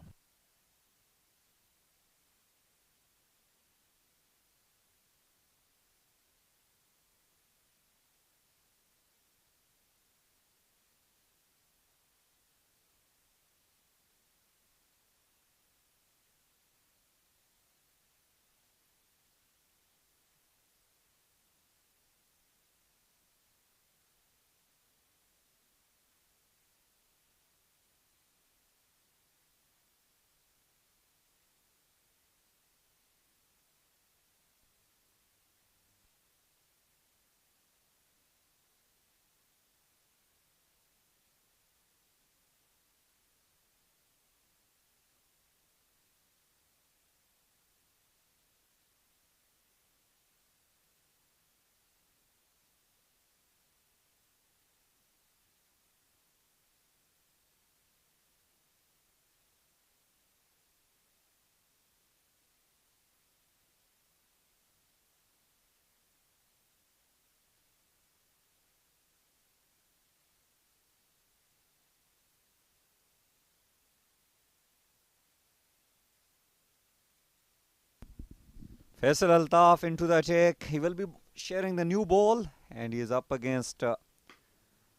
Faisal Altaf into the attack. He will be sharing the new ball, and he is up against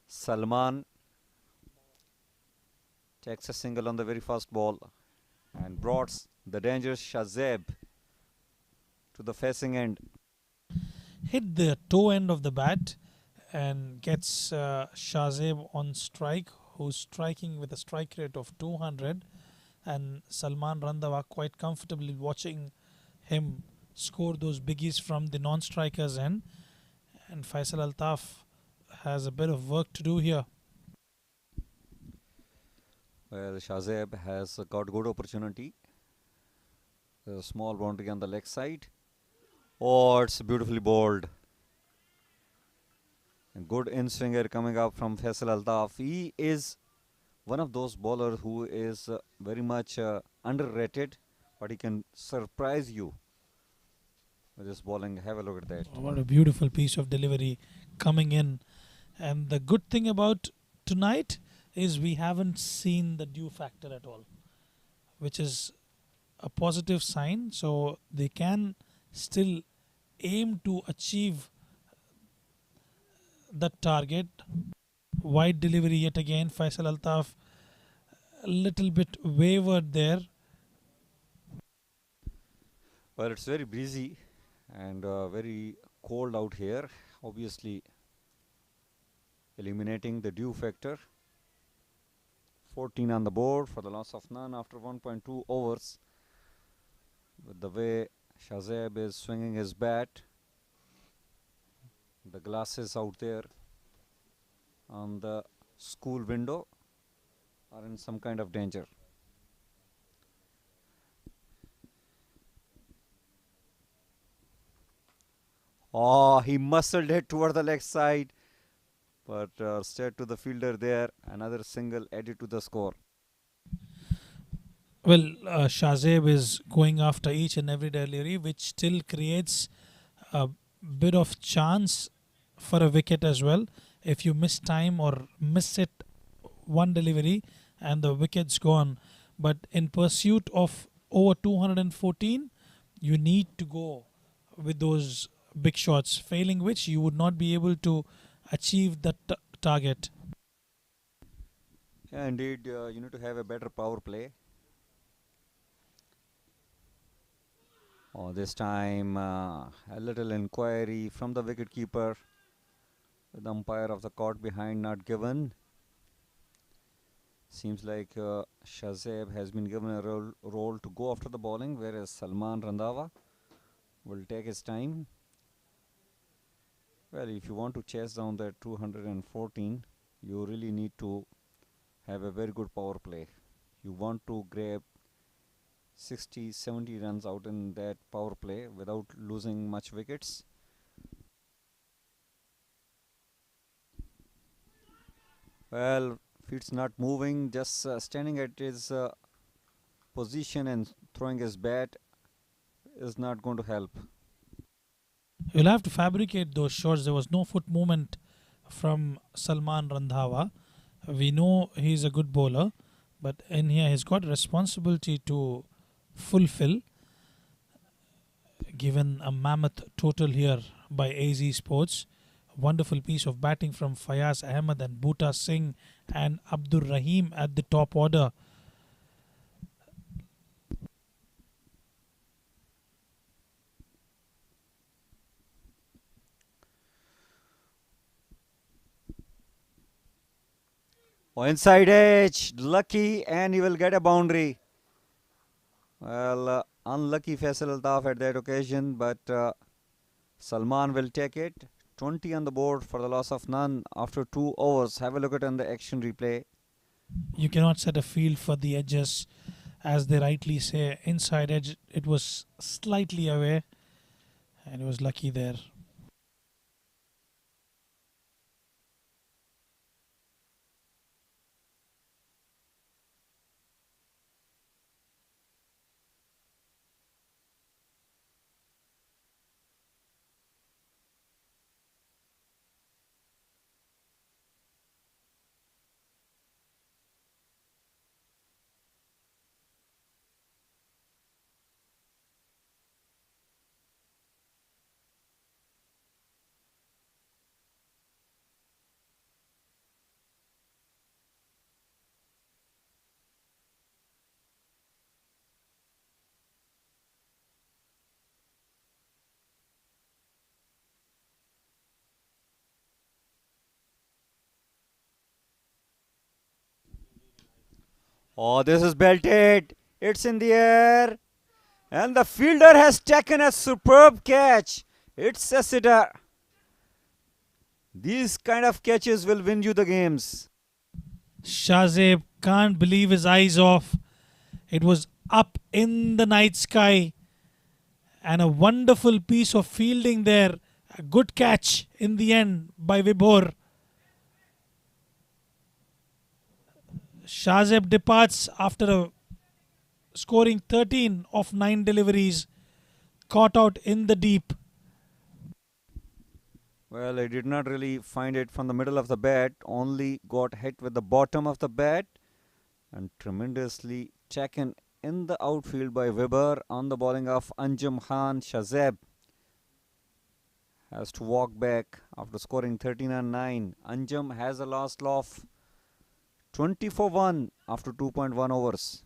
Salman. Takes a single on the very first ball and brought the dangerous Shazeb to the facing end. Hit the toe end of the bat and gets Shazeb on strike, who's striking with a strike rate of 200, and Salman Randhawa quite comfortably watching him score those biggies from the non-strikers end, and Faisal Altaf has a bit of work to do here. Well, Shazeb has got good opportunity. There's a small boundary on the leg side. Oh, it's beautifully bowled. A good in-swinger coming up from Faisal Altaf. He is one of those bowlers who is very much underrated, but he can surprise you with his bowling. Have a look at that. What a beautiful piece of delivery coming in. And the good thing about tonight is we haven't seen the dew factor at all, which is a positive sign. So they can still aim to achieve that target. Wide delivery yet again. Faisal Altaf a little bit wavered there. Well, it's very breezy and very cold out here. Obviously, eliminating the dew factor. 14 on the board for the loss of none after 1.2 overs. With the way Shazeb is swinging his bat, the glasses out there on the school window are in some kind of danger. Oh, he muscled it toward the leg side, but straight to the fielder there. Another single added to the score. Well, Shazeb is going after each and every delivery, which still creates a bit of chance for a wicket as well. If you miss time or miss it one delivery and the wicket's gone. But in pursuit of over 214, you need to go with those big shots, failing which you would not be able to achieve the target. Yeah, indeed, you need to have a better power play. Oh, this time a little inquiry from the wicketkeeper. The umpire of the court behind not given. Seems like Shazeb has been given a role to go after the bowling, whereas Salman Randhawa will take his time. Well, if you want to chase down that 214, you really need to have a very good power play. You want to grab 60, 70 runs out in that power play without losing much wickets. Well, feet's not moving, just standing at his position and throwing his bat is not going to help. You'll have to fabricate those shots. There was no foot movement from Salman Randhawa. We know he's a good bowler, but in here he's got responsibility to fulfill. Given a mammoth total here by AZ Sports, wonderful piece of batting from Fayaz Ahmed and Bhuta Singh and Abdur Rahim at the top order. Oh, inside edge, lucky, and he will get a boundary. Well, unlucky Faisal Altaf at that occasion, but Salman will take it. 20 on the board for the loss of none after 2 overs. Have a look at on the action replay. You cannot set a field for the edges, as they rightly say. Inside edge, it was slightly away, and he was lucky there. Oh, this is belted. It's in the air. And the fielder has taken a superb catch. It's a sitter. These kind of catches will win you the games. Shazeb can't believe his eyes off. It was up in the night sky. And a wonderful piece of fielding there. A good catch in the end by Vibhor. Shazeb departs after scoring 13 of 9 deliveries. Caught out in the deep. Well, I did not really find it from the middle of the bat. Only got hit with the bottom of the bat. And tremendously taken in the outfield by Weber on the bowling of Anjum Khan. Shazeb has to walk back after scoring 13 and 9. Anjum has a last of 20 for 1 after 2.1 overs.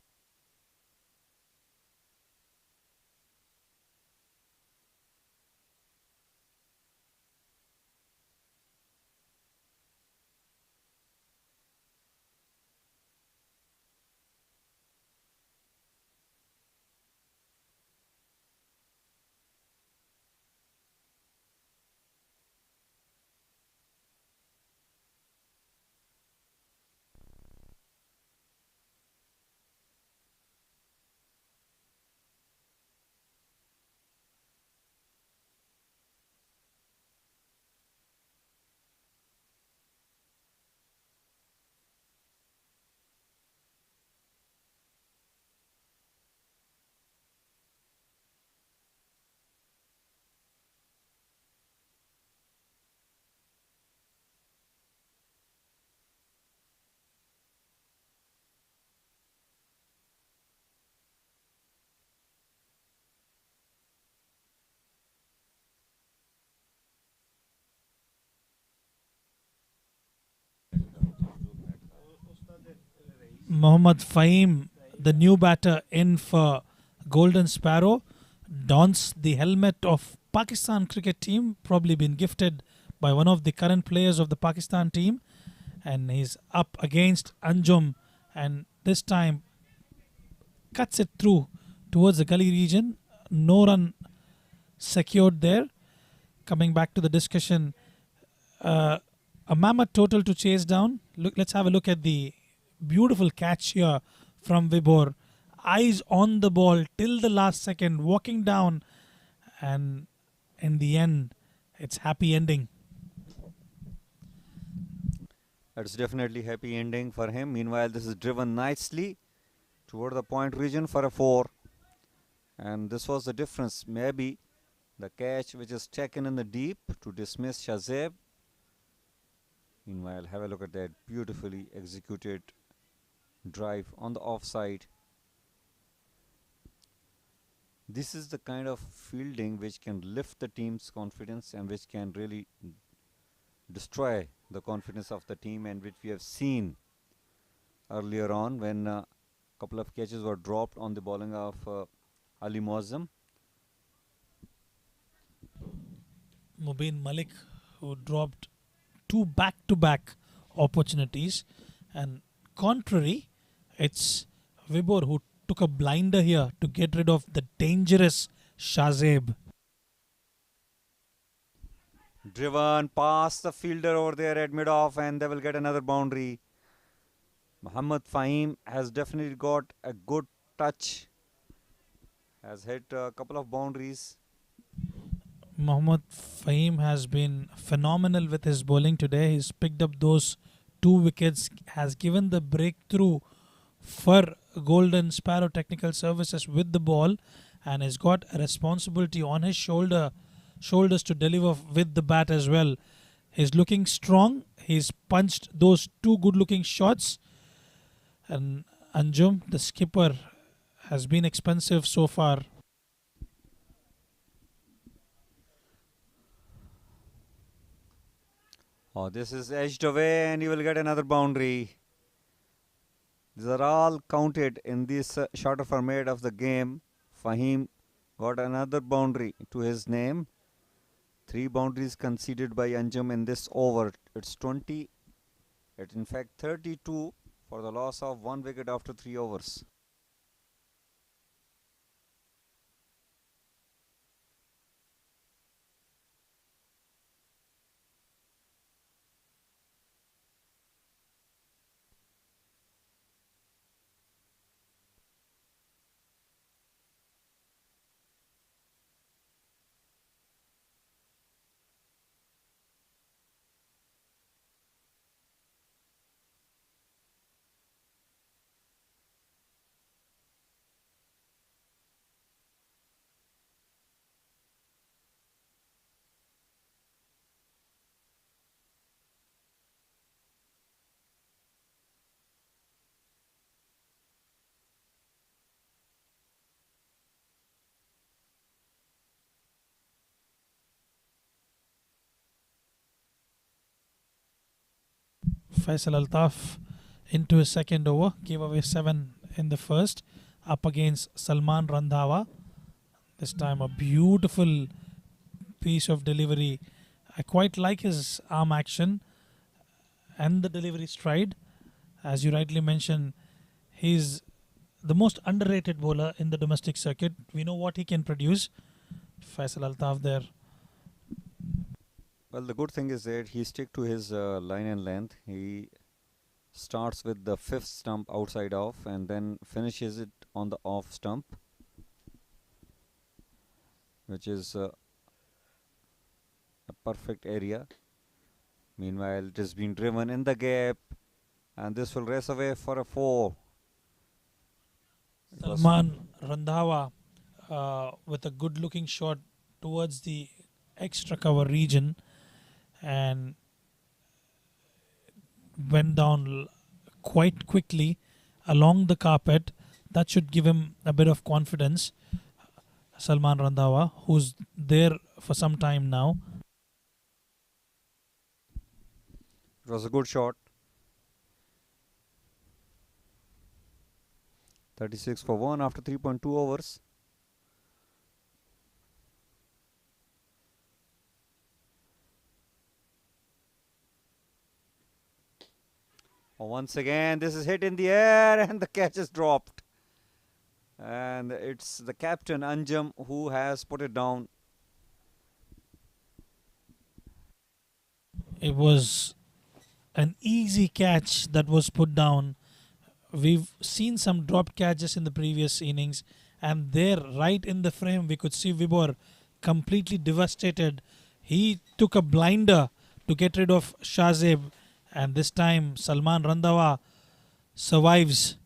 Mohammad Fahim, the new batter in for Golden Sparrow, dons the helmet of Pakistan cricket team, probably been gifted by one of the current players of the Pakistan team, and he's up against Anjum, and this time cuts it through towards the gully region. No run secured there. Coming back to the discussion, a mammoth total to chase down. Look, let's have a look at the beautiful catch here from Vibhor. Eyes on the ball till the last second, walking down, and in the end, it's happy ending. It's definitely happy ending for him. Meanwhile, this is driven nicely toward the point region for a 4. And this was the difference. Maybe the catch which is taken in the deep to dismiss Shazeb. Meanwhile, have a look at that beautifully executed drive on the offside. This is the kind of fielding which can lift the team's confidence and which can really destroy the confidence of the team, and which we have seen earlier on when a couple of catches were dropped on the bowling of Ali Muazzam. Mubin Malik, who dropped 2 back-to-back opportunities, and contrary, it's Vibhor who took a blinder here to get rid of the dangerous Shazeb. Driven past the fielder over there at mid-off, and they will get another boundary. Mohammad Fahim has definitely got a good touch. Has hit a couple of boundaries. Mohammad Fahim has been phenomenal with his bowling today. He's picked up those 2 wickets, has given the breakthrough for Golden Sparrow Technical Services with the ball, and has got a responsibility on his shoulders to deliver with the bat as well. He's looking strong. He's punched those 2 good looking shots, and Anjum, the skipper, has been expensive so far. Oh, this is edged away, and you will get another boundary. These are all counted in this shorter format of the game. Fahim got another boundary to his name. 3 boundaries conceded by Anjum in this over. It's 20. It's in fact 32 for the loss of 1 wicket after 3 overs. Faisal Altaf into his second over, gave away 7 in the first, up against Salman Randhawa. This time a beautiful piece of delivery. I quite like his arm action and the delivery stride. As you rightly mentioned, he's the most underrated bowler in the domestic circuit. We know what he can produce. Faisal Altaf there. Well, the good thing is that he stick to his line and length. He starts with the 5th stump outside off and then finishes it on the off stump, which is a perfect area. Meanwhile, it has been driven in the gap, and this will race away for a 4. Salman Randhawa with a good looking shot towards the extra cover region, and went down quite quickly along the carpet. That should give him a bit of confidence. Salman Randhawa, who's there for some time now. It was a good shot. 36 for 1 after 3.2 overs. Once again, this is hit in the air and the catch is dropped. And it's the captain Anjum who has put it down. It was an easy catch that was put down. We've seen some dropped catches in the previous innings, and there, right in the frame, we could see Vibor completely devastated. He took a blinder to get rid of Shahzeb, and this time Salman Randawa survives.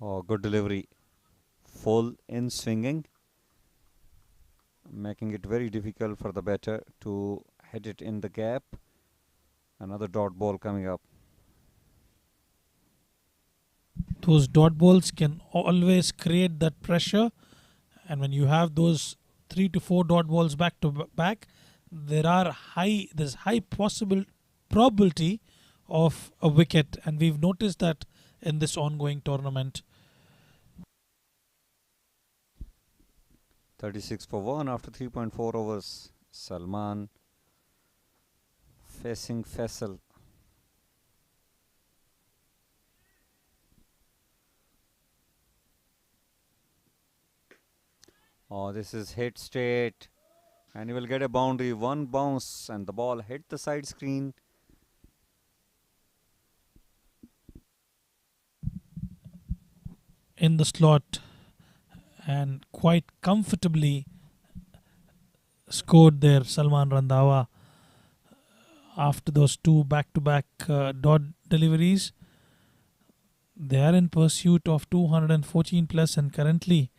Oh, good delivery. Full in swinging, making it very difficult for the batter to hit it in the gap. Another dot ball coming up. Those dot balls can always create that pressure, and when you have those 3 to 4 dot balls back to back, there's high possible probability of a wicket, and we've noticed that in this ongoing tournament. 36 for 1 after 3.4 overs. Salman facing Faisal. Oh, this is hit straight, and he will get a boundary. One bounce, and the ball hit the side screen. In the slot, and quite comfortably scored there Salman Randawa after those two back-to-back dot deliveries. They are in pursuit of 214 plus and currently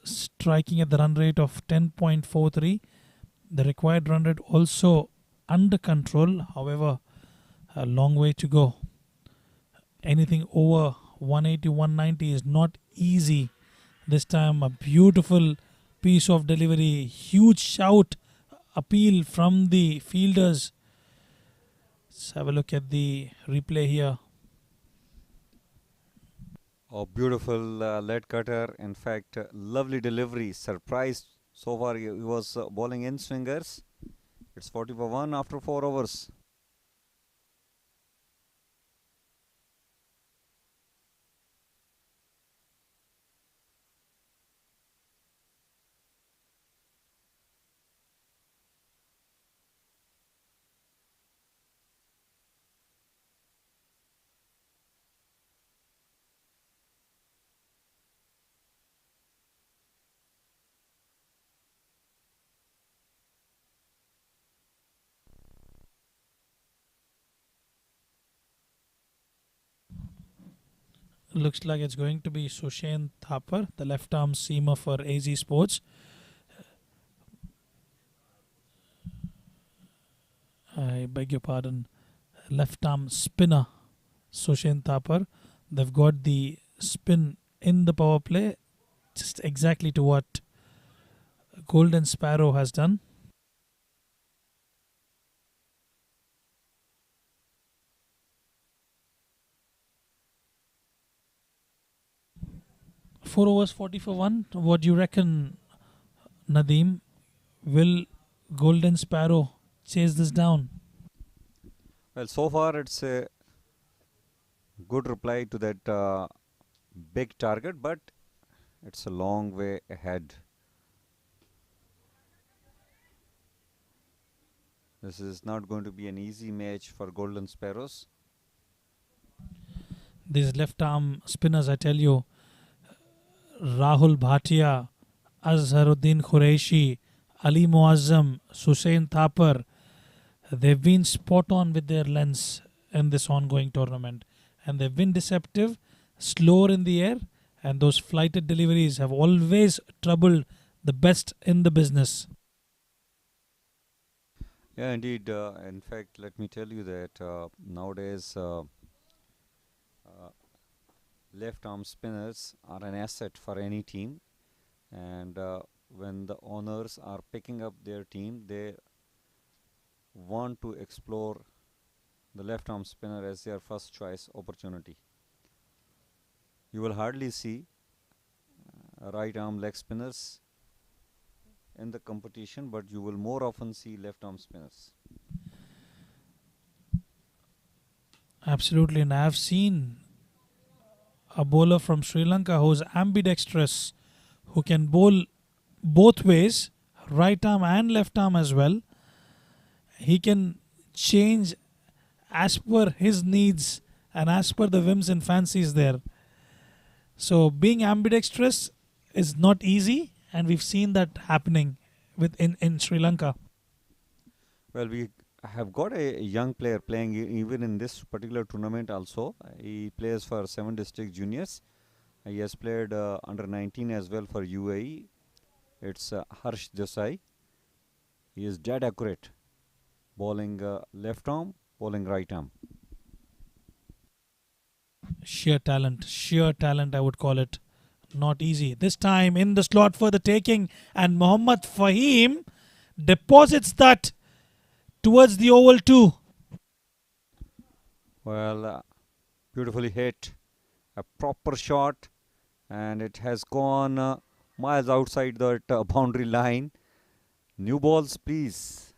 striking at the run rate of 10.43. The required run rate also under control, however a long way to go. Anything over 180, 190 is not easy. This time a beautiful piece of delivery, huge shout, appeal from the fielders. Let's have a look at the replay here. Oh, beautiful lead cutter. In fact, lovely delivery. Surprised so far he was bowling in swingers. It's 40 for 1 after 4 overs. Looks like it's going to be Sushen Thapar, the left arm seamer for AZ Sports. I beg your pardon, left arm spinner Sushen Thapar. They've got the spin in the power play, just exactly to what Golden Sparrow has done. Four overs, 40 for 1. What do you reckon, Nadeem? Will Golden Sparrow chase this down? Well, so far it's a good reply to that big target, but it's a long way ahead. This is not going to be an easy match for Golden Sparrows. These left arm spinners, I tell you, Rahul Bhatia, Azharuddin Qureshi, Ali Muazzam, Sushen Thapar, they've been spot on with their lengths in this ongoing tournament, and they've been deceptive, slower in the air, and those flighted deliveries have always troubled the best in the business. Yeah, indeed. In fact, let me tell you that nowadays left arm spinners are an asset for any team, and when the owners are picking up their team, they want to explore the left arm spinner as their first choice opportunity. You will hardly see right arm leg spinners in the competition, but you will more often see left arm spinners. Absolutely, and I have seen a bowler from Sri Lanka who's ambidextrous, who can bowl both ways, right arm and left arm as well. He can change as per his needs and as per the whims and fancies there. So being ambidextrous is not easy, and we've seen that happening in Sri Lanka. Well, we have got a young player playing even in this particular tournament also. He plays for 7 district juniors. He has played under 19 as well for UAE. It's Harsh Desai. He is dead accurate, bowling left arm, bowling right arm. Sheer talent, I would call it. Not easy. This time in the slot for the taking, and Mohammad Fahim deposits that towards the oval too. Well, beautifully hit, a proper shot, and it has gone miles outside that boundary line. New balls, please.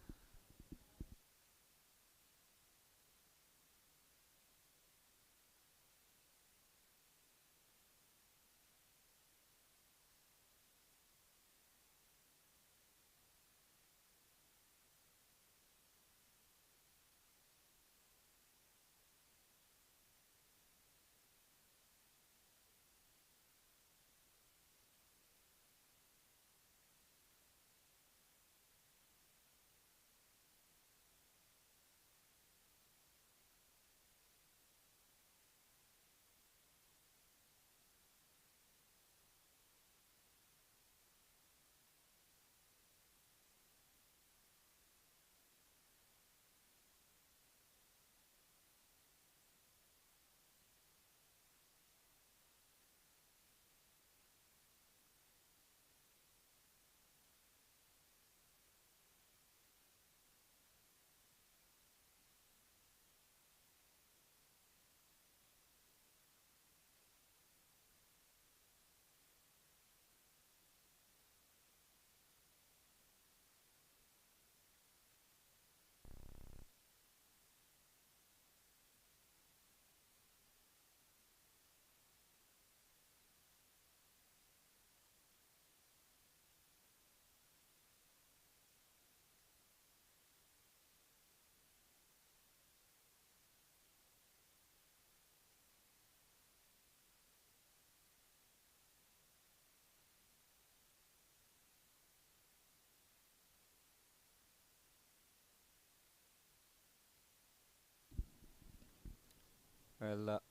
Well,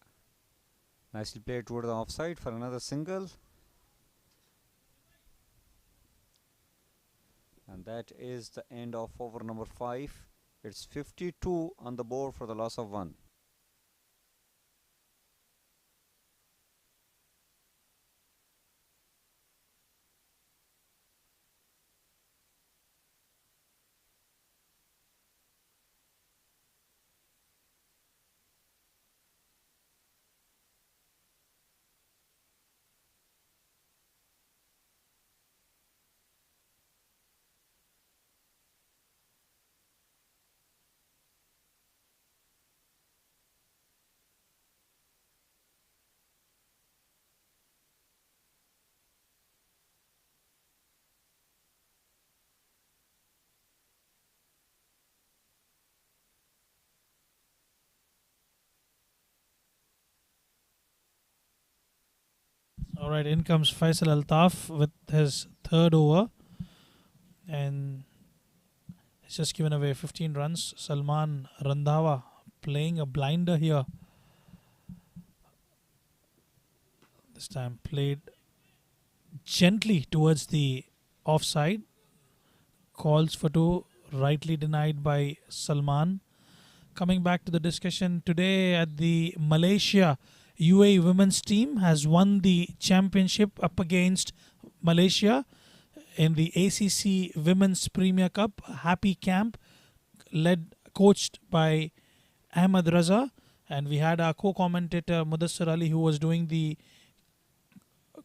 nicely played toward the offside for another single. And that is the end of over number 5. It's 52 on the board for the loss of 1. All right, in comes Faisal Altaf with his third over, and he's just given away 15 runs. Salman Randhawa playing a blinder here. This time played gently towards the offside. Calls for 2, rightly denied by Salman. Coming back to the discussion today at the Malaysia UAE women's team has won the championship up against Malaysia in the ACC Women's Premier Cup. Happy camp coached by Ahmad Raza, and we had our co-commentator Mudassir Ali, who was doing the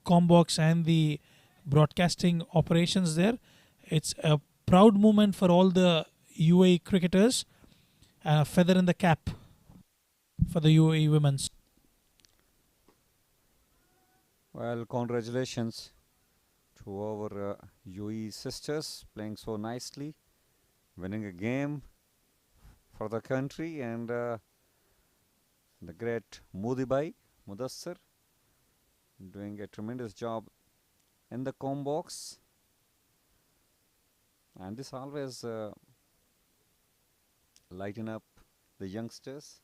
combox and the broadcasting operations there. It's a proud moment for all the UAE cricketers, and a feather in the cap for the UAE women's. Well, congratulations to our UAE sisters playing so nicely, winning a game for the country, and the great Mudassir doing a tremendous job in the combox. And this always lighten up the youngsters,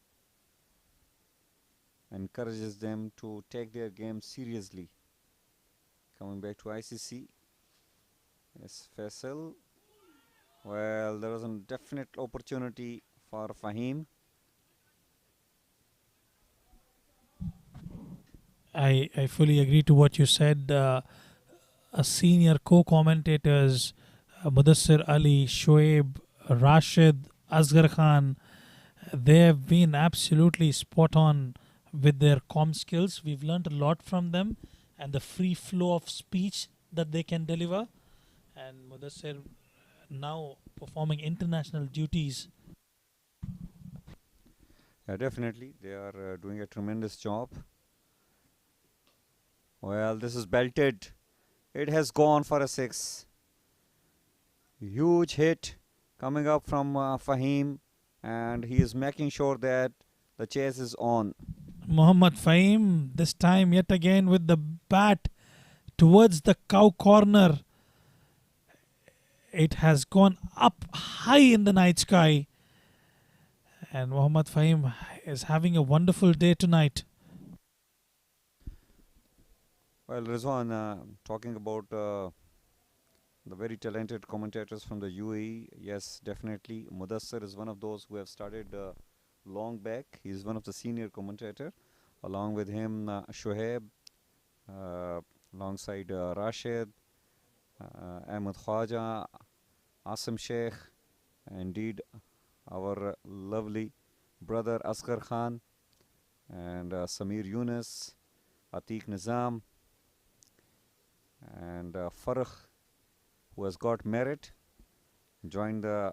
encourages them to take their game seriously. Coming back to ICC, yes, Faisal. Well, there was a definite opportunity for Fahim. I fully agree to what you said. A senior co-commentators, Mudassir Ali, Shoaib, Rashid, Asghar Khan, they have been absolutely spot on with their comm skills. We've learned a lot from them, and the free flow of speech that they can deliver. And Mudassir now performing international duties. Yeah, definitely, they are doing a tremendous job. Well, this is belted. It has gone for a 6. Huge hit coming up from Fahim, and he is making sure that the chase is on. Mohammad Fahim, this time yet again with the bat towards the cow corner. It has gone up high in the night sky. And Mohammad Fahim is having a wonderful day tonight. Well, Rizwan, talking about the very talented commentators from the UAE, yes, definitely. Mudassir is one of those who have started long back. He is one of the senior commentator. Along with him, Shoaib, alongside Rashid, Ahmed Khwaja, Asim Sheikh, indeed our lovely brother Asghar Khan, and Samir Yunus, Atiq Nizam, and Farah, who has got merit, joined the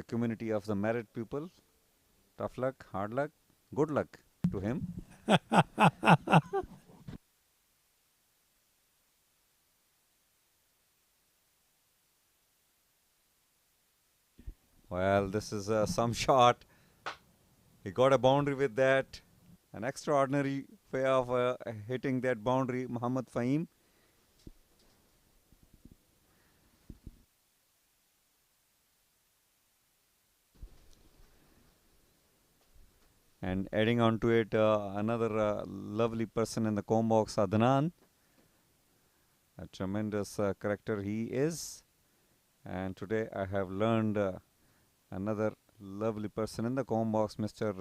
community of the merit people. Tough luck, hard luck, good luck to him. Well, this is some shot. He got a boundary with that. An extraordinary way of hitting that boundary, Muhammad Fahim. And adding on to it, another lovely person in the comb box, Adnan. A tremendous character he is. And today I have learned another lovely person in the comb box, Mr.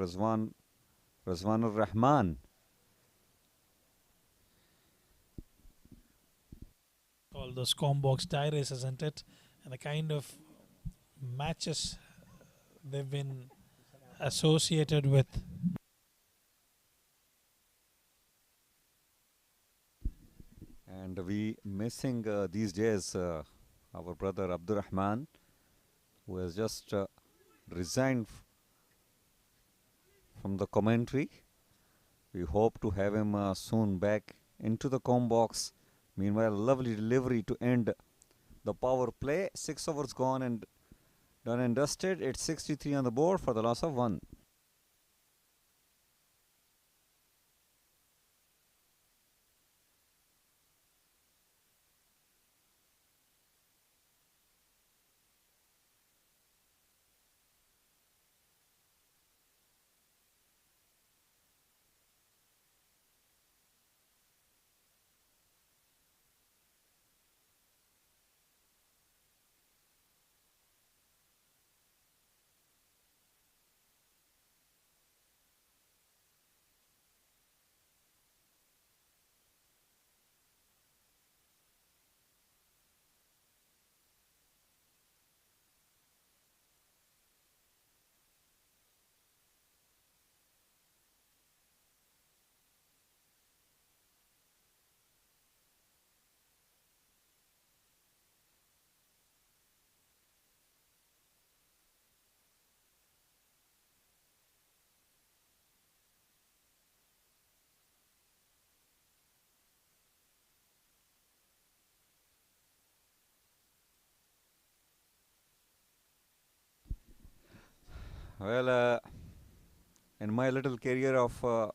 Rizwanur Rahman. All those combox diaries, isn't it? And the kind of matches they've been associated with. And we missing these days our brother Abdurrahman, who has just resigned from the commentary. We hope to have him soon back into the comb box. Meanwhile, lovely delivery to end the power play. 6 overs gone and done and dusted. It's 63 on the board for the loss of 1. Well, in my little career of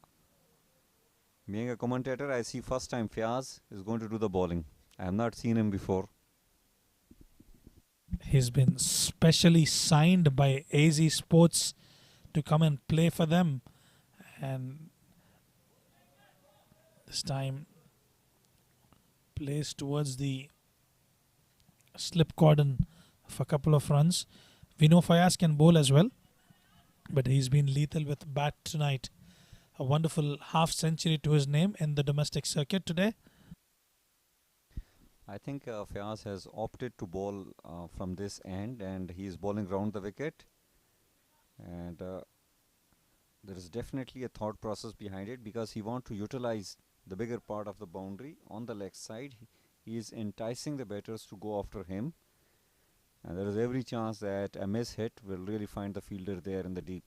being a commentator, I see first time Fiaz is going to do the bowling. I have not seen him before. He's been specially signed by AZ Sports to come and play for them, and this time plays towards the slip cordon for a couple of runs. We know Fayaz can bowl as well, but he's been lethal with bat tonight. A wonderful half century to his name in the domestic circuit today. I think Fiaz has opted to bowl from this end, and he is bowling round the wicket. And there is definitely a thought process behind it, because he wants to utilize the bigger part of the boundary on the leg side. He is enticing the batters to go after him, and there is every chance that a miss hit will really find the fielder there in the deep.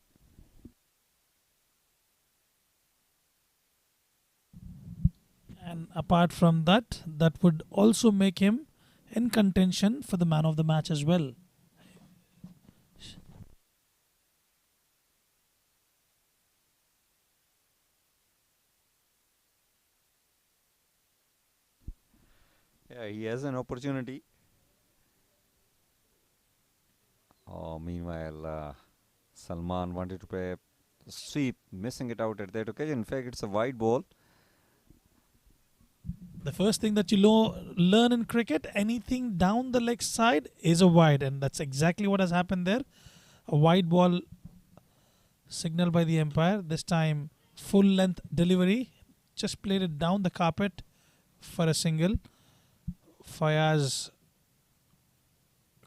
And apart from that, that would also make him in contention for the man of the match as well. Yeah, he has an opportunity. Oh, meanwhile, Salman wanted to play a sweep, missing it out at that occasion. In fact, it's a wide ball. The first thing that you learn in cricket, anything down the leg side is a wide, and that's exactly what has happened there. A wide ball signaled by the umpire. This time, full length delivery. Just played it down the carpet for a single. Fayaz,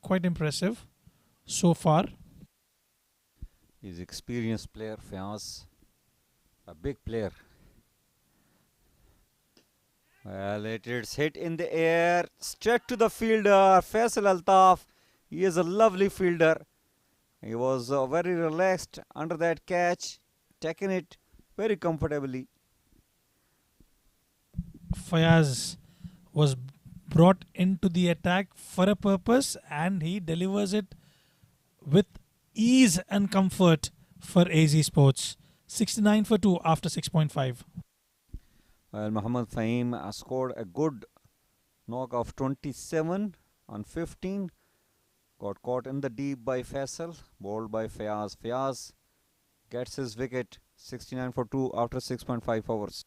quite impressive so far. He's experienced player, Fiaz, a big player. Well, it is hit in the air, straight to the fielder, Faisal Altaf. He is a lovely fielder. He was very relaxed under that catch, taking it very comfortably. Fayaz was brought into the attack for a purpose, and he delivers it with ease and comfort for AZ Sports. 69 for 2 after 6.5. Well, Muhammad Fahim scored a good knock of 27 on 15. Got caught in the deep by Faisal, bowled by Fayaz. Fayaz gets his wicket, 69 for 2 after 6.5 overs.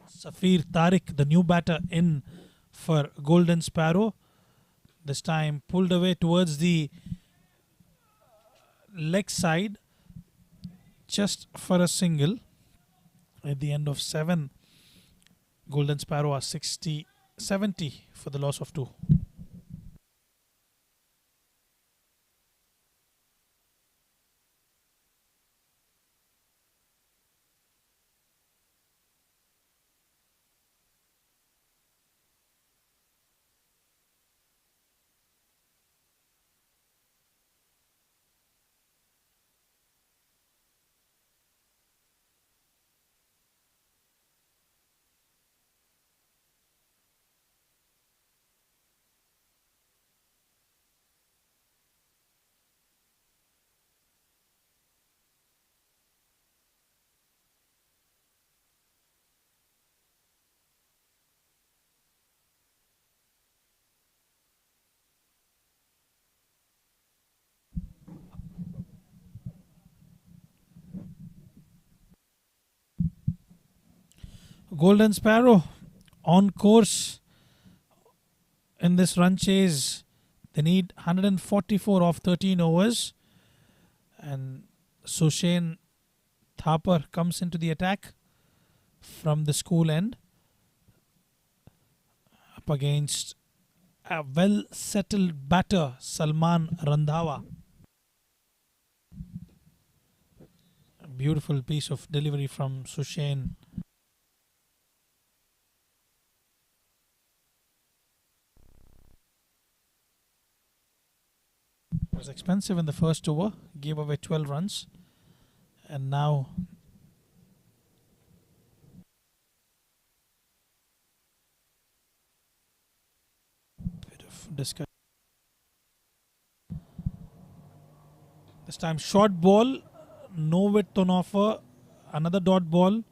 Safir Tariq, the new batter, in for Golden Sparrow. This time pulled away towards the leg side just for a single. At the end of 7, Golden Sparrow are 70 for the loss of 2. Golden Sparrow on course in this run chase. They need 144 off 13 overs. And Sushain Thapar comes into the attack from the school end up against a well settled batter, Salman Randhawa. A beautiful piece of delivery from Sushain. It was expensive in the first over, gave away 12 runs, and now bit of discussion. This time short ball, no width on offer, another dot ball.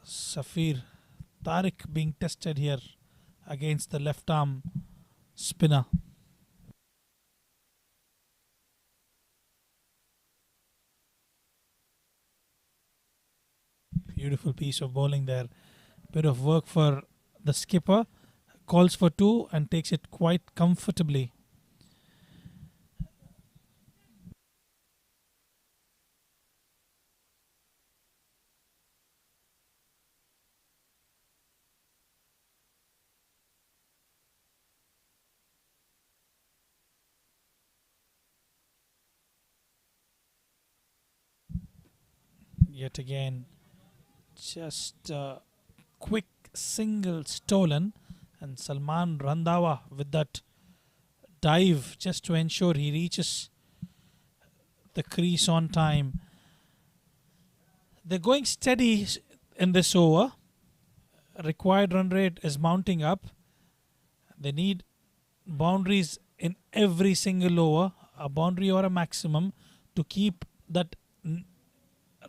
Safir Tariq being tested here against the left arm spinner. Beautiful piece of bowling there. Bit of work for the skipper. Calls for two and takes it quite comfortably. Yet again, just a quick single stolen, and Salman Randhawa with that dive just to ensure he reaches the crease on time. They're going steady in this over. Required run rate is mounting up. They need boundaries in every single over, a boundary or a maximum, to keep that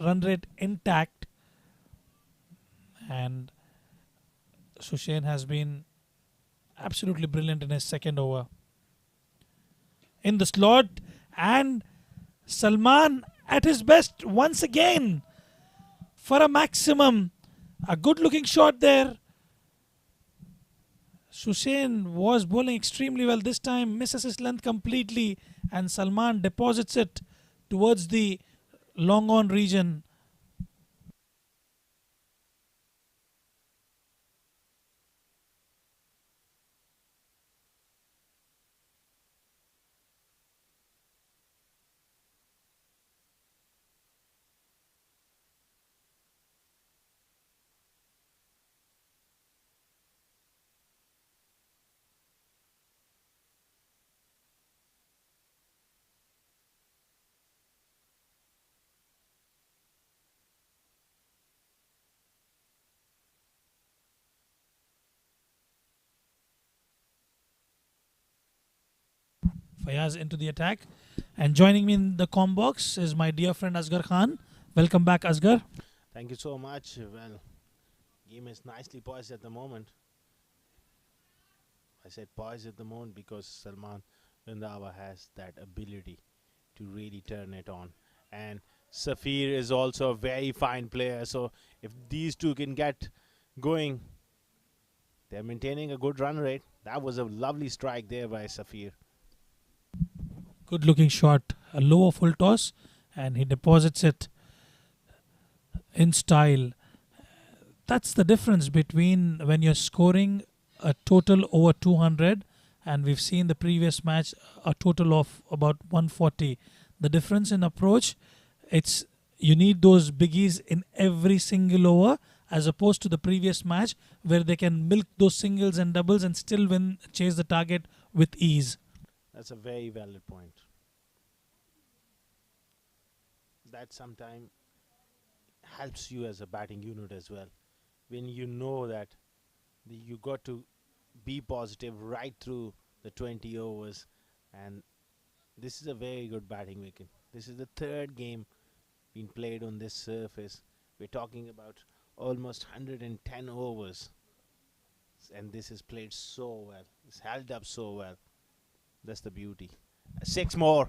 run rate intact. And Sushain has been absolutely brilliant in his second over. In the slot, and Salman at his best once again for a maximum. A good looking shot there. Sushain was bowling extremely well this time, misses his length completely, and Salman deposits it towards the long on region. Fayaz into the attack, and joining me in the comm box is my dear friend Asghar Khan. Welcome back, Asghar. Thank you so much. Well, game is nicely poised at the moment. I said poised at the moment because Salman Randhawa has that ability to really turn it on. And Safir is also a very fine player. So if these two can get going, they're maintaining a good run rate. That was a lovely strike there by Safir. Good looking shot, a lower full toss, and he deposits it in style. That's the difference between when you're scoring a total over 200, and we've seen the previous match a total of about 140. The difference in approach, it's you need those biggies in every single over, as opposed to the previous match where they can milk those singles and doubles and still win, chase the target with ease. That's a very valid point. That sometimes helps you as a batting unit as well. When you know that you got to be positive right through the 20 overs, and this is a very good batting wicket. This is the third game being played on this surface. We're talking about almost 110 overs, and this is played so well. It's held up so well. That's the beauty. Six more.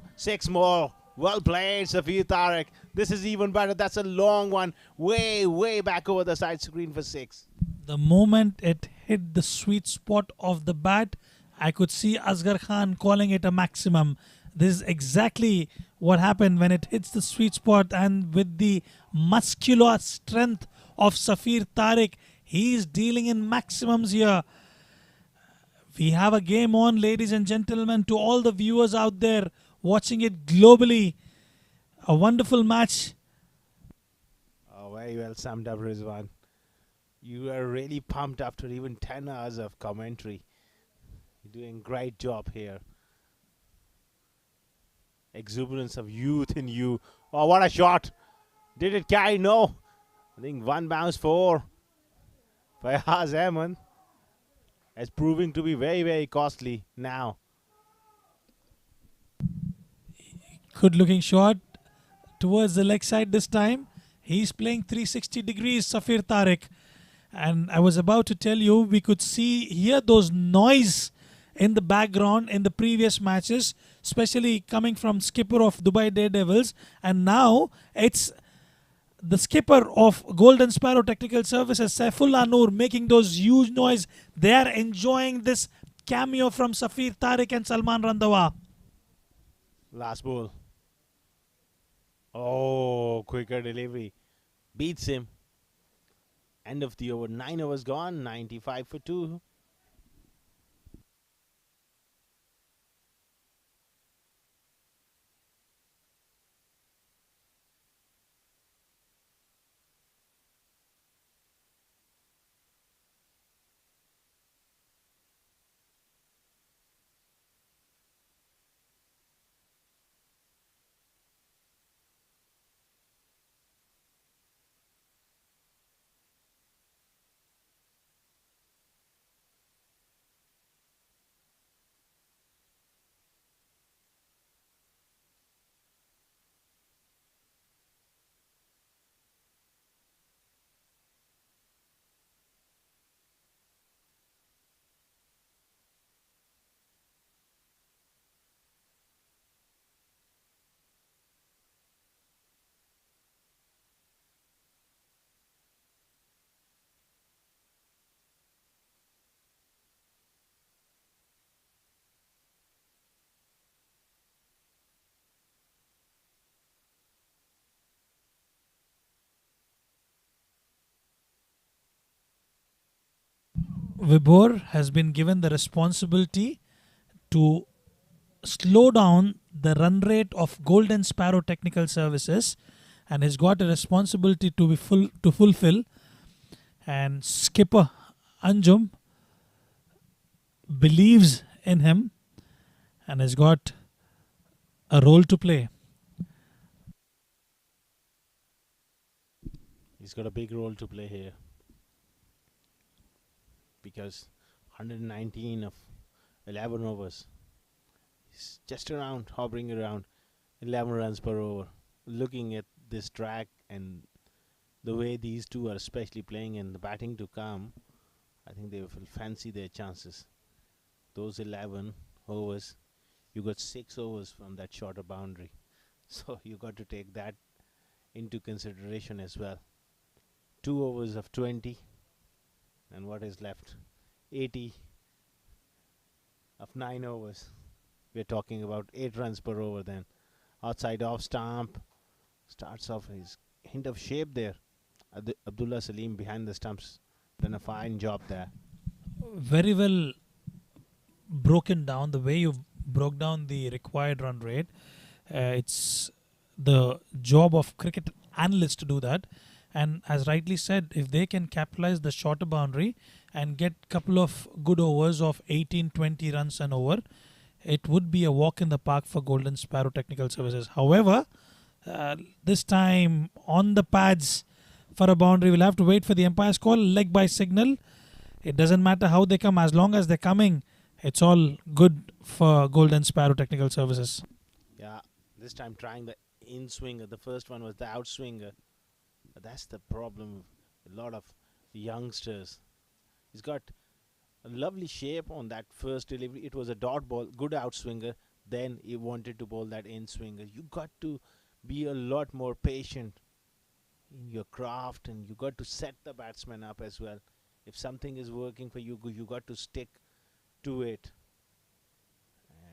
Well played, Safir Tariq. This is even better. That's a long one. Way, way back over the side screen for 6. The moment it hit the sweet spot of the bat, I could see Asghar Khan calling it a maximum. This is exactly what happened when it hits the sweet spot, and with the muscular strength of Safir Tariq, he is dealing in maximums here. We have a game on, ladies and gentlemen, to all the viewers out there watching it globally. A wonderful match. Oh, very well summed up, Rizwan. You are really pumped after even 10 hours of commentary. You're doing a great job here. Exuberance of youth in you. Oh, what a shot. Did it carry? No. I think one bounce for Fayaz Ahmed. It's proving to be very, very costly now. Good looking shot towards the leg side this time. He's playing 360 degrees, Safir Tariq. And I was about to tell you, we could hear those noise in the background in the previous matches, especially coming from skipper of Dubai Daredevils. And now it's the skipper of Golden Sparrow Technical Services, Saifullah Noor, making those huge noise. They are enjoying this cameo from Safir Tariq and Salman Randawa. Last ball. Oh, quicker delivery. Beats him. End of the over. 9 overs gone. 95 for 2. Vibhor has been given the responsibility to slow down the run rate of Golden Sparrow Technical Services, and has got a responsibility to fulfill. And skipper Anjum believes in him and has got a role to play. He's got a big role to play here. Because 119 of 11 overs. He's just around, hovering around 11 runs per over. Looking at this track and the way these two are especially playing and the batting to come, I think they will fancy their chances. Those 11 overs, you got 6 overs from that shorter boundary. So you got to take that into consideration as well. 2 overs of 20. And what is left? 80 of 9 overs. We're talking about 8 runs per over then. Outside off stump. Starts off his hint of shape there. Abdullah Salim behind the stumps. Done a fine job there. Very well broken down. The way you broke down the required run rate. It's the job of cricket analysts to do that. And as rightly said, if they can capitalize the shorter boundary and get a couple of good overs of 18-20 runs and over, it would be a walk in the park for Golden Sparrow Technical Services. However, this time on the pads for a boundary, we'll have to wait for the umpire's call. Leg by signal. It doesn't matter how they come, as long as they're coming, it's all good for Golden Sparrow Technical Services. Yeah, this time trying the in swinger. The first one was the out swinger. But that's the problem with a lot of youngsters. He's got a lovely shape on that first delivery. It was a dot ball, good outswinger, then he wanted to bowl that in swinger. You got to be a lot more patient in your craft, and you got to set the batsman up as well. If something is working for you, you got to stick to it.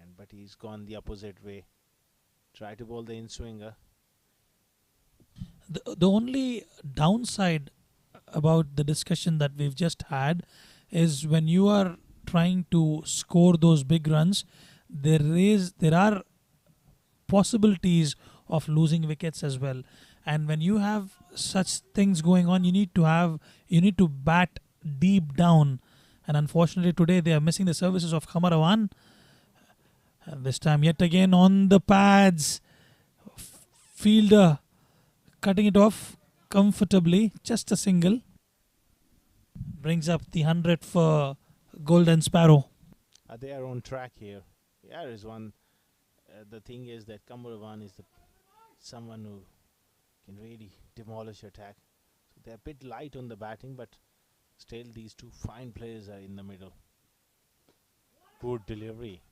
And but he's gone the opposite way. Try to bowl the in swinger. The only downside about the discussion that we've just had is when you are trying to score those big runs, there are possibilities of losing wickets as well. And when you have such things going on, you need to bat deep down. And unfortunately today they are missing the services of Kamarawan. And this time yet again on the pads, fielder cutting it off comfortably, just a single. Brings up the 100 for Golden Sparrow. They are on track here. Yeah, there is one. The thing is that Kamarawan is someone who can really demolish attack. So they're a bit light on the batting, but still these two fine players are in the middle. Good delivery.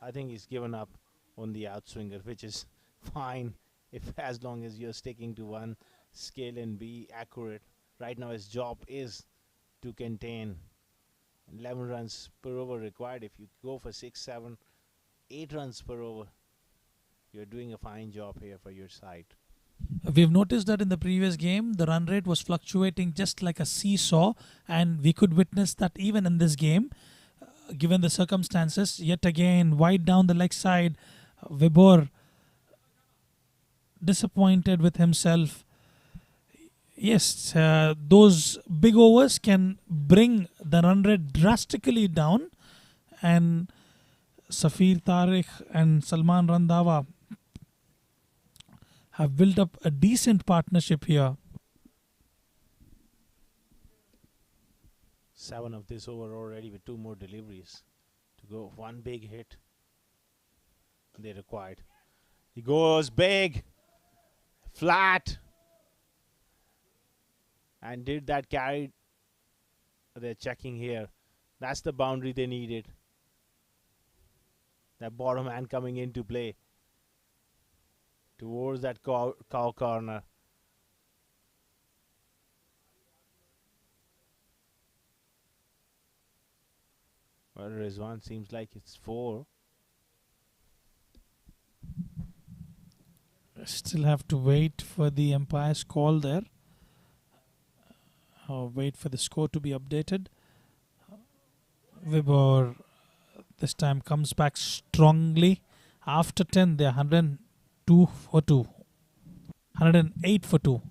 I think he's given up on the outswinger, which is fine if as long as you're sticking to one skill and be accurate. Right now his job is to contain 11 runs per over required. If you go for 6, 7, 8 runs per over, you're doing a fine job here for your side. We've noticed that in the previous game, the run rate was fluctuating just like a seesaw, and we could witness that even in this game, given the circumstances. Yet again, wide down the leg side, Vibor disappointed with himself. Yes, those big overs can bring the run rate drastically down, and Safir Tariq and Salman Randhawa have built up a decent partnership here. 7 of this over already with 2 more deliveries to go. 1 big hit they required. He goes big, flat, and did that carry. They're checking here. That's the boundary they needed. That bottom hand coming into play towards that cow corner. Well, Rizwan seems like it's 4. Still have to wait for the umpire's call there. Wait for the score to be updated. Vibor this time comes back strongly. After 10, they're 102 for 2. 108 for 2.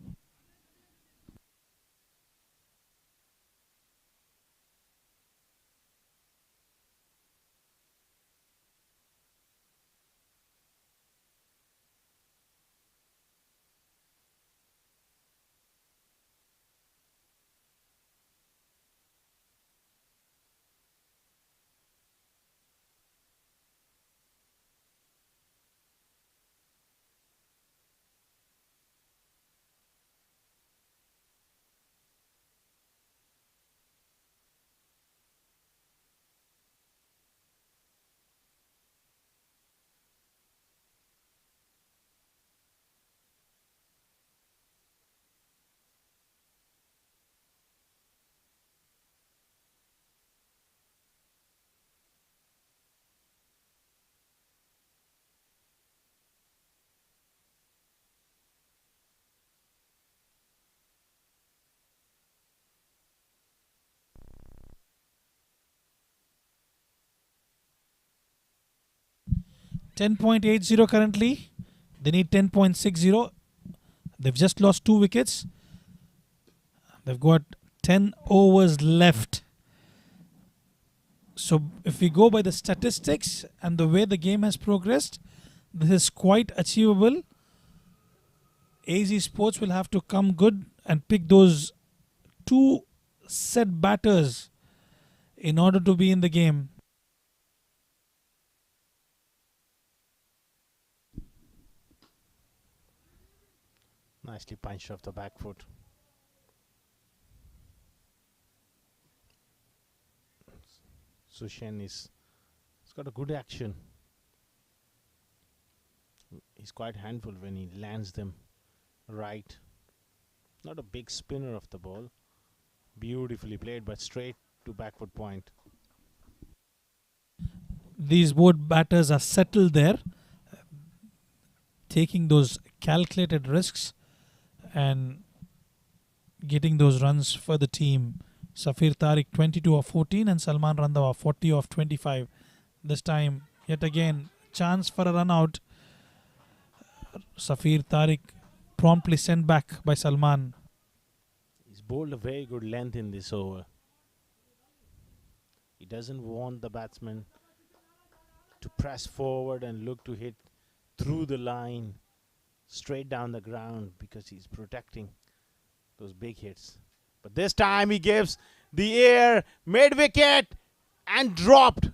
.80 currently. They need 10.60. They've just lost 2 wickets. They've got 10 overs left. So if we go by the statistics and the way the game has progressed, this is quite achievable. AZ Sports will have to come good and pick those 2 set batters in order to be in the game. Nicely punched off the back foot. Sushen he's got a good action. He's quite handful when he lands them right. Not a big spinner of the ball. Beautifully played, but straight to backfoot point. These both batters are settled there, taking those calculated risks and getting those runs for the team. Safir Tariq 22 of 14 and Salman Randhawa 40 of 25. This time, yet again, chance for a run out. Safir Tariq promptly sent back by Salman. He's bowled a very good length in this over. He doesn't want the batsman to press forward and look to hit through the line, straight down the ground, because he's protecting those big hits. But this time he gives the air, mid-wicket, and dropped.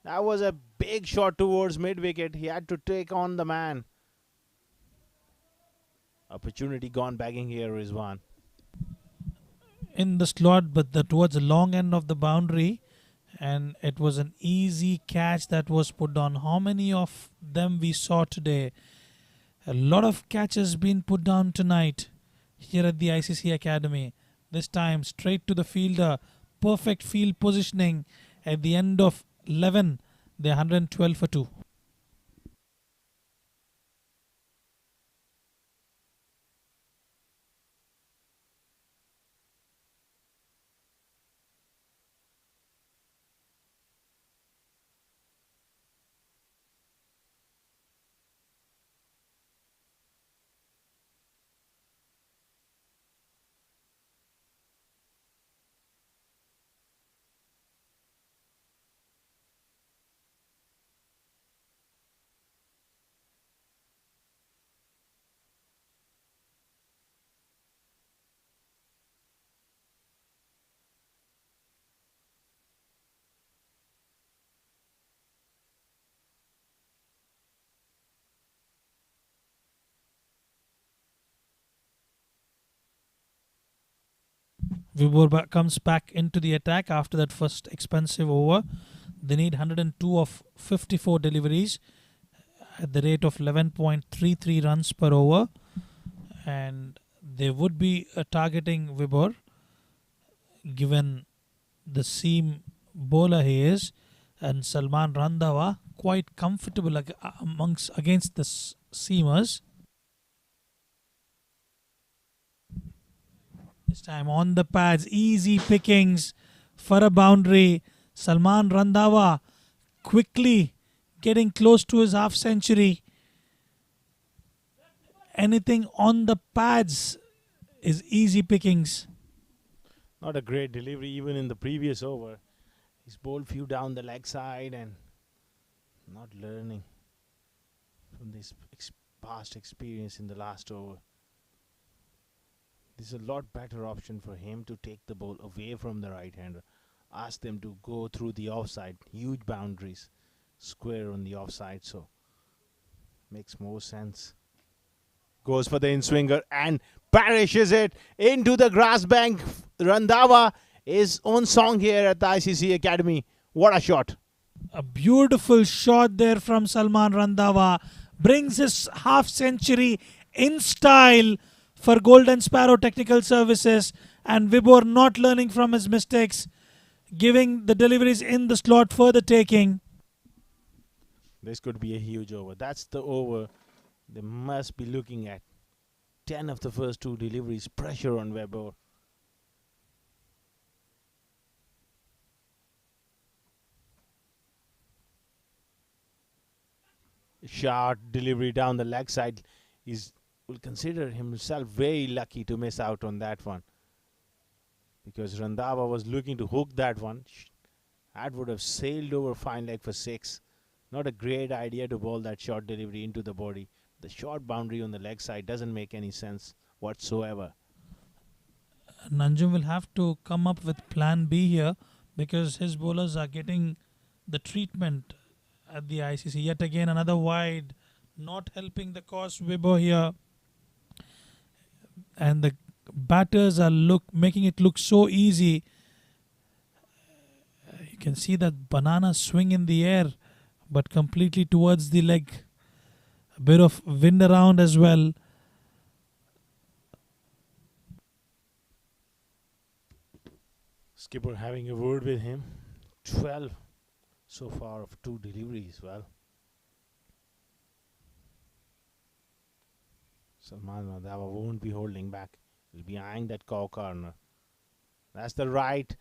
That was a big shot towards mid-wicket. He had to take on the man. Opportunity gone begging here, Rizwan. In the slot, but towards the long end of the boundary, and it was an easy catch that was put on. How many of them we saw today? A lot of catches been put down tonight here at the ICC Academy. This time straight to the fielder, perfect field positioning. At the end of 11, they're 112 for 2. Vibor comes back into the attack after that first expensive over. They need 102 of 54 deliveries at the rate of 11.33 runs per over. And they would be targeting Vibor, given the seam bowler he is. And Salman Randhawa quite comfortable against the seamers. This time on the pads, easy pickings for a boundary. Salman Randhawa quickly getting close to his half century. Anything on the pads is easy pickings. Not a great delivery even in the previous over. He's bowled few down the leg side and not learning from this past experience in the last over. This is a lot better option for him to take the ball away from the right-hander. Ask them to go through the offside. Huge boundaries. Square on the offside, so makes more sense. Goes for the in-swinger and parishes it into the grass bank. Randhawa is on song here at the ICC Academy. What a shot. A beautiful shot there from Salman Randhawa. Brings his half century in style for Golden Sparrow Technical Services, and Vibor not learning from his mistakes, giving the deliveries in the slot for the taking. This could be a huge over. That's the over they must be looking at. 10 of the first 2 deliveries, pressure on Vibor. Short delivery down the leg side. Will consider himself very lucky to miss out on that one, because Randhawa was looking to hook that one. That would have sailed over fine leg for 6. Not a great idea to bowl that short delivery into the body. The short boundary on the leg side doesn't make any sense whatsoever. Nanjum will have to come up with plan B here, because his bowlers are getting the treatment at the ICC. Yet again another wide, not helping the cause. Vibor here, and the batters are making it look so easy. You can see that banana swing in the air, but completely towards the leg. A bit of wind around as well. Skipper having a word with him. 12 so far of 2 deliveries. Well, Salman Randhawa won't be holding back. He'll be eyeing that corner. That's the right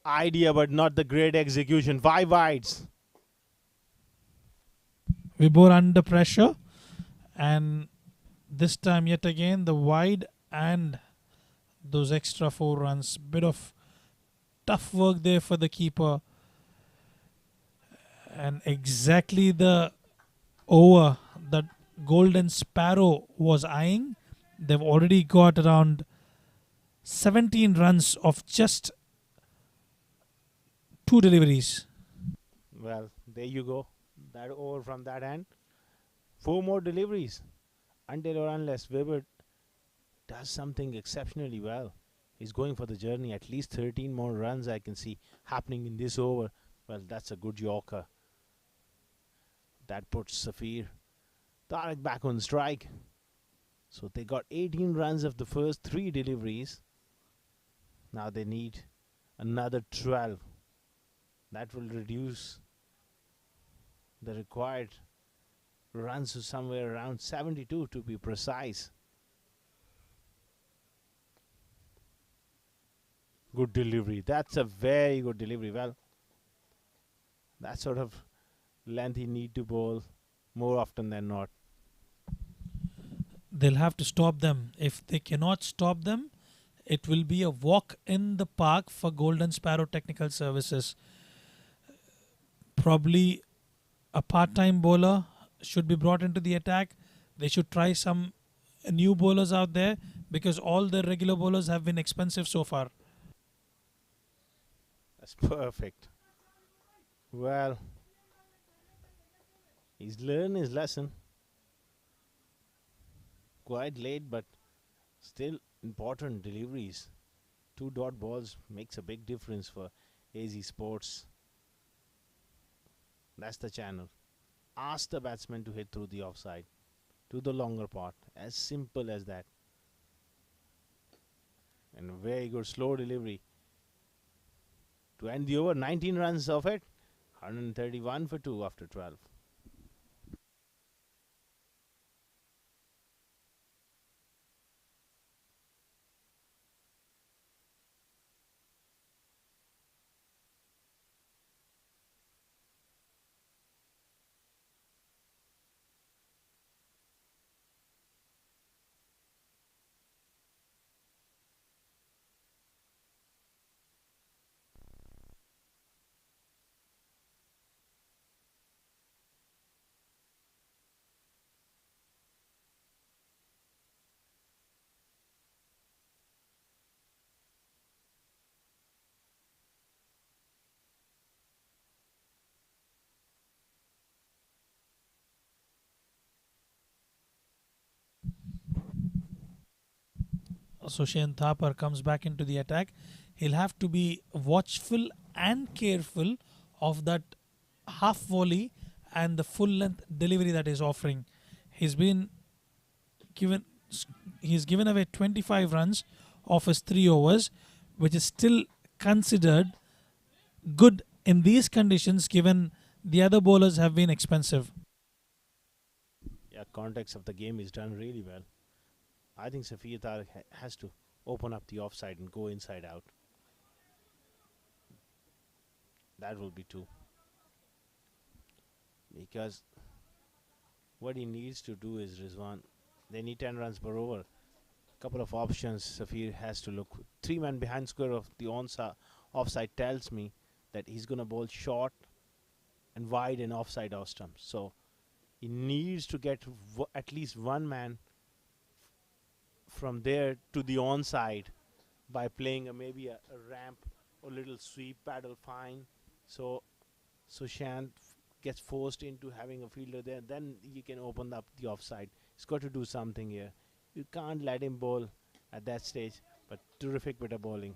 idea, but not the great execution. 5 wides. Vibor under pressure, and this time yet again the wide and those extra 4 runs. Bit of tough work there for the keeper, and exactly the over that Golden Sparrow was eyeing. They've already got around 17 runs of just 2 deliveries. Well, there you go. That over from that end. 4 more deliveries. Until or unless Weber does something exceptionally well. He's going for the journey. At least 13 more runs I can see happening in this over. Well, that's a good Yorker. That puts Safir Tariq back on strike. So they got 18 runs of the first 3 deliveries. Now they need another 12. That will reduce the required runs to somewhere around 72 to be precise. Good delivery. That's a very good delivery. Well, that sort of length he need to bowl more often than not. They'll have to stop them. If they cannot stop them, it will be a walk in the park for Golden Sparrow Technical Services. Probably a part-time bowler should be brought into the attack. They should try some new bowlers out there, because all the regular bowlers have been expensive so far. That's perfect. Well, he's learned his lesson. Quite late, but still important deliveries. 2 dot balls makes a big difference for AZ Sports. That's the channel. Ask the batsman to hit through the offside to the longer part. As simple as that. And a very good slow delivery. To end the over, 19 runs of it. 131 for 2 after 12. So Shane Thapar comes back into the attack. He'll have to be watchful and careful of that half volley and the full length delivery that he's offering. He's been given he's given away 25 runs of his 3 overs, which is still considered good in these conditions given the other bowlers have been expensive. Yeah, context of the game is done really well. I think Safir Tariq has to open up the offside and go inside out. That will be 2. Because what he needs to do is, Rizwan, they need 10 runs per over. Couple of options Safir has to look. 3 men behind square of the offside tells me that he's going to bowl short and wide and offside off stumps. So he needs to get at least 1 man from there to the onside by playing maybe a ramp or little sweep paddle fine. So Shant gets forced into having a fielder there. Then you can open up the offside. He's got to do something here. You can't let him bowl at that stage. But terrific bit of bowling.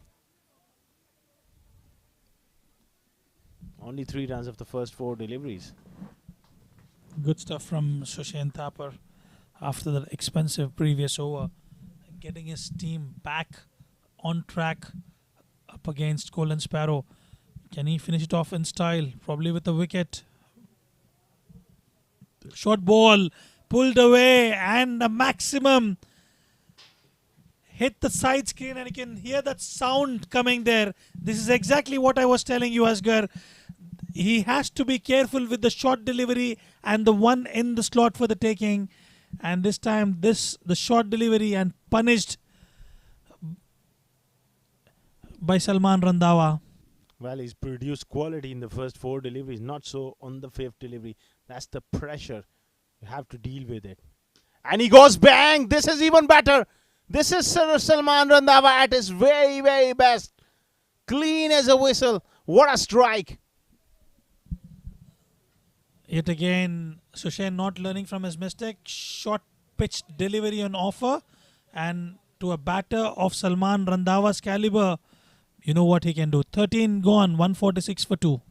Only 3 runs of the first 4 deliveries. Good stuff from Sushen Thapar after the expensive previous over, getting his team back on track up against Golden Sparrow. Can he finish it off in style? Probably with a wicket. Short ball pulled away and a maximum hit the side screen, and you can hear that sound coming there. This is exactly what I was telling you, Asgar. He has to be careful with the short delivery and the one in the slot for the taking. And this time, the short delivery and punished by Salman Randhawa. Well, he's produced quality in the first 4 deliveries, not so on the 5th delivery. That's the pressure. You have to deal with it. And he goes bang! This is even better. This is Sir Salman Randhawa at his very, very best. Clean as a whistle. What a strike. Yet again, Sushen not learning from his mistake. Short pitch delivery on offer. And to a batter of Salman Randhawa's caliber, you know what he can do. 13 gone, 146 for 2.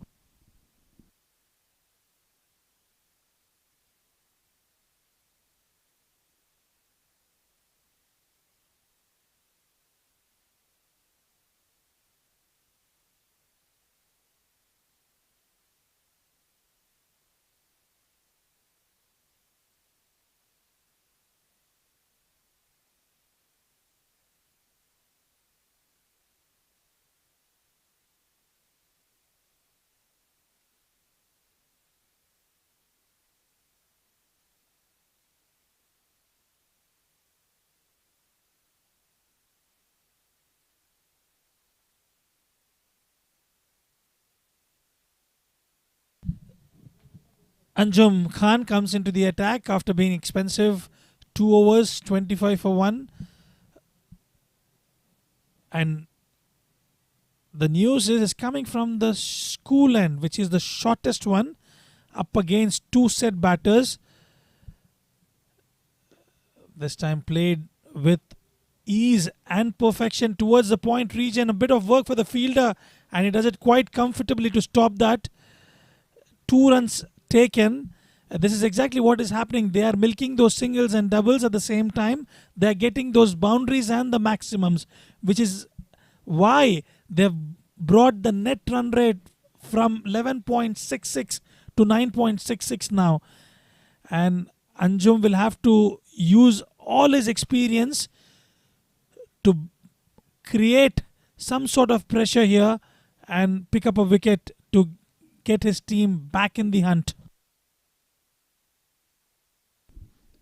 Anjum Khan comes into the attack after being expensive. 2 overs, 25 for 1. And the news is coming from the school end, which is the shortest one, up against 2 set batters. This time played with ease and perfection towards the point region. A bit of work for the fielder, and he does it quite comfortably to stop that. 2 runs taken. This is exactly what is happening. They are milking those singles and doubles at the same time. They are getting those boundaries and the maximums, which is why they've brought the net run rate from 11.66 to 9.66 now. And Anjum will have to use all his experience to create some sort of pressure here and pick up a wicket to get his team back in the hunt.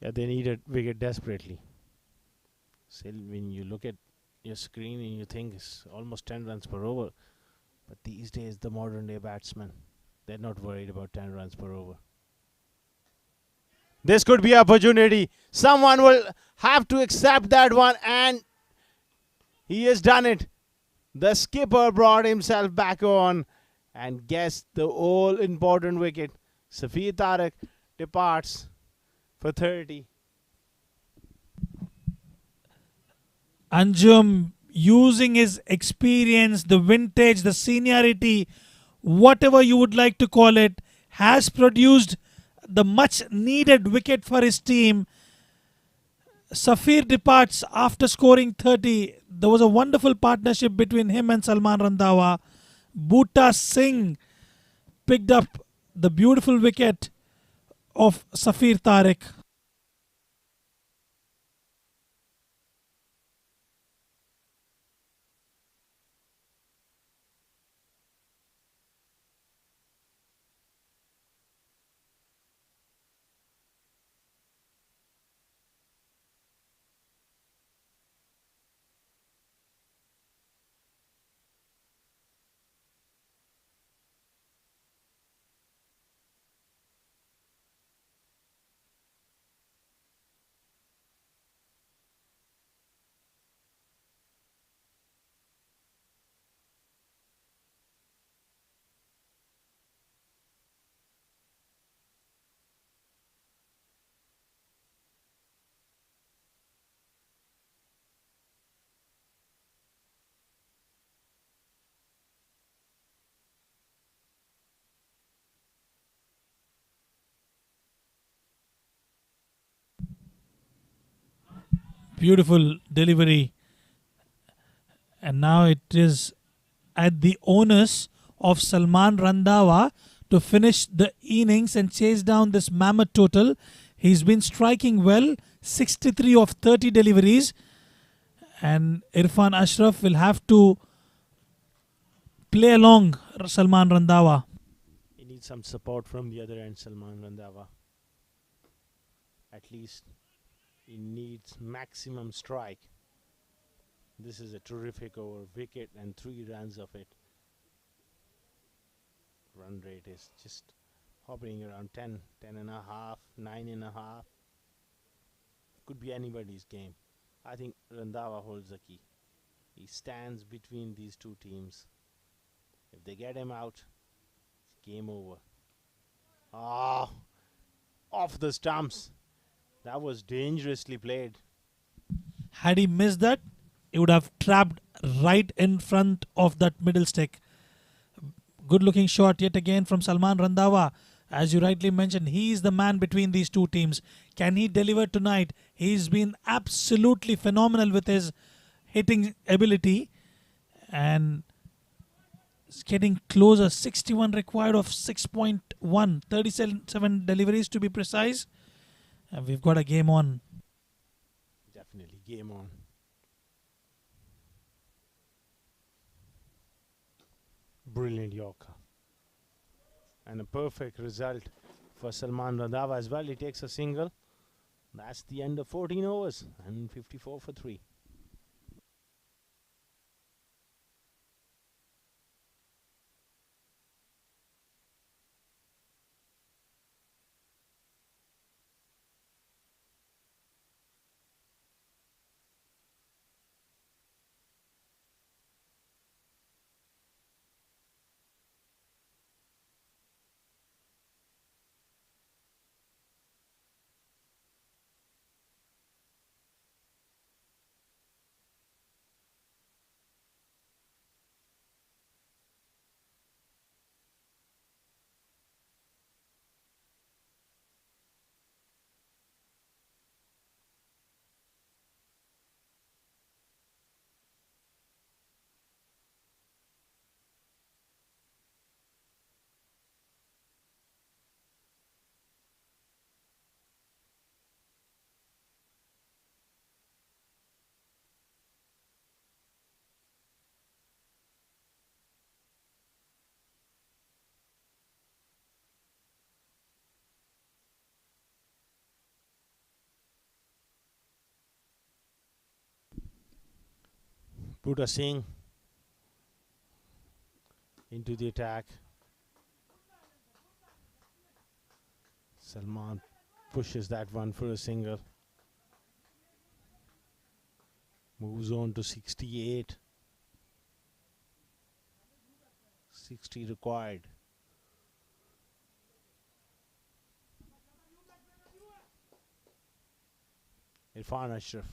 Yeah, they need a wicket desperately. Still, when you look at your screen and you think it's almost 10 runs per over. But these days, the modern day batsmen, they're not worried about 10 runs per over. This could be opportunity. Someone will have to accept that one, and he has done it. The skipper brought himself back on and guessed the all-important wicket. Safir Tariq departs for 30. Anjum using his experience, the vintage, the seniority, whatever you would like to call it, has produced the much needed wicket for his team. Safir departs after scoring 30. There was a wonderful partnership between him and Salman Randhawa. Bhutta Singh picked up the beautiful wicket of Safir Tariq. Beautiful delivery. And now it is at the onus of Salman Randhawa to finish the innings and chase down this mammoth total. He's been striking well, 63 of 30 deliveries. And Irfan Ashraf will have to play along Salman Randhawa. He needs some support from the other end, Salman Randhawa. At least he needs maximum strike. This is a terrific over, wicket and 3 runs of it. Run rate is just hovering around 10, 10 and a half, 9 and a half. Could be anybody's game. I think Randhawa holds the key. He stands between these two teams. If they get him out, it's game over. Ah, off the stumps. That was dangerously played. Had he missed that, he would have trapped right in front of that middle stick. Good looking shot yet again from Salman Randhawa. As you rightly mentioned, he is the man between these two teams. Can he deliver tonight? He's been absolutely phenomenal with his hitting ability. And it's getting closer. 61 required of 6.1. 37 deliveries to be precise. And we've got a game on. Definitely game on. Brilliant Yorker. And a perfect result for Salman Randhawa as well. He takes a single. That's the end of 14 overs and 54 for 3. Bhuta Singh into the attack. Salman pushes that one for a single. Moves on to 68. 60 required. Irfan Ashraf.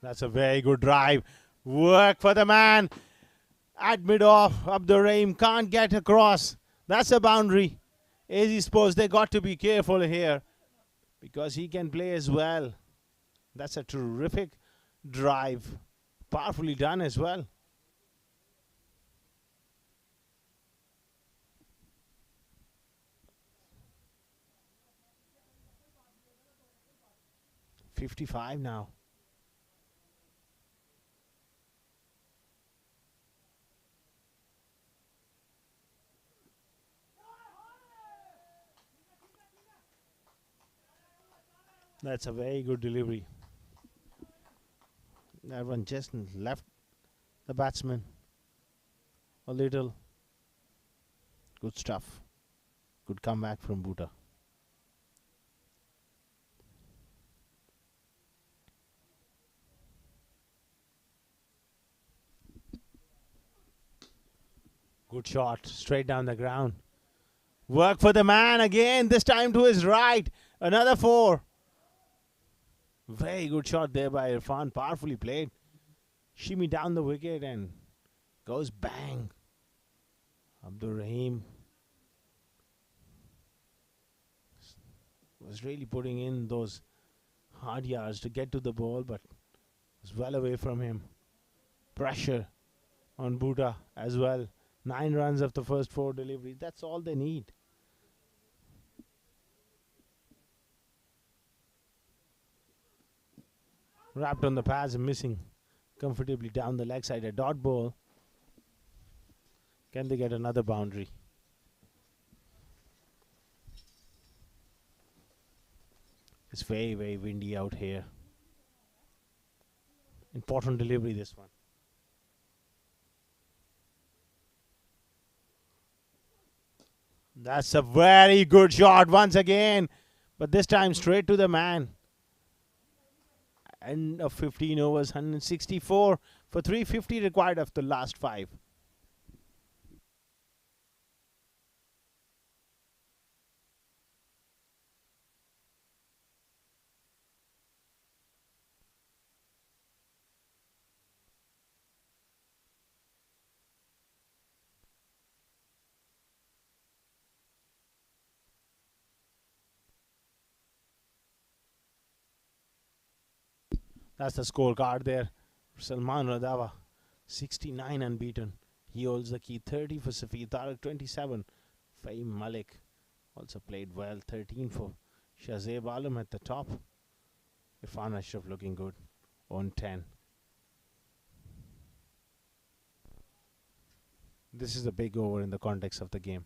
That's a very good drive. Work for the man. At mid-off, Abdurrahim can't get across. That's a boundary. AZ Sports, they got to be careful here because he can play as well. That's a terrific drive. Powerfully done as well. .55 now. That's a very good delivery. That one just left the batsman a little. Good stuff. Good comeback from Bhuta. Good shot, straight down the ground. Work for the man again, this time to his right. Another 4. Very good shot there by Irfan, powerfully played. Shimmy down the wicket and goes bang. Abdurrahim was really putting in those hard yards to get to the ball, but was well away from him. Pressure on Buddha as well. 9 runs of the first 4 deliveries. That's all they need. Wrapped on the pads and missing comfortably down the leg side. A dot ball. Can they get another boundary? It's very, very windy out here. Important delivery, this one. That's a very good shot once again. But this time straight to the man. End of 15 overs, 164 for 350 required of the last 5. That's the scorecard there. Salman Randhawa, 69 unbeaten. He holds the key. 30 for Safi Tariq, 27. Fahim Malik also played well. 13 for Shazeb Alam at the top. Irfan Ashraf looking good on 10. This is a big over in the context of the game.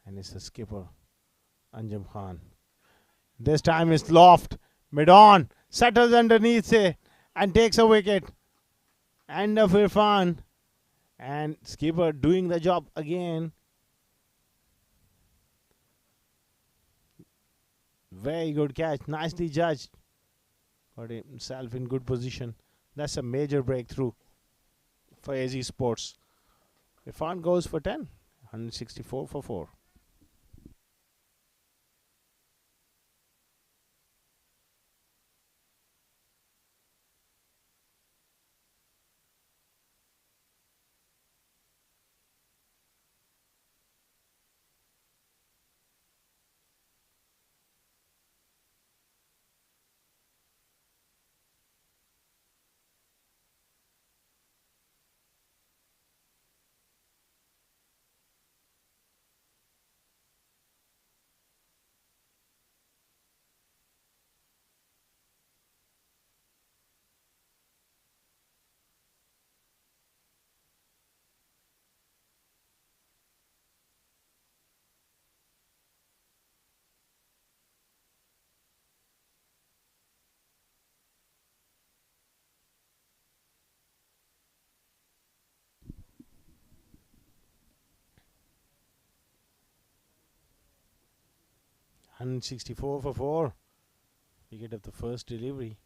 And it's the skipper, Anjum Khan. This time it's loft. Mid-on. Settles underneath it and takes a wicket. End of Irfan. And skipper doing the job again. Very good catch. Nicely judged. Got himself in good position. That's a major breakthrough for AZ Sports. Irfan goes for 10. 164 for 4. And 64 for 4. Wicket of the first delivery.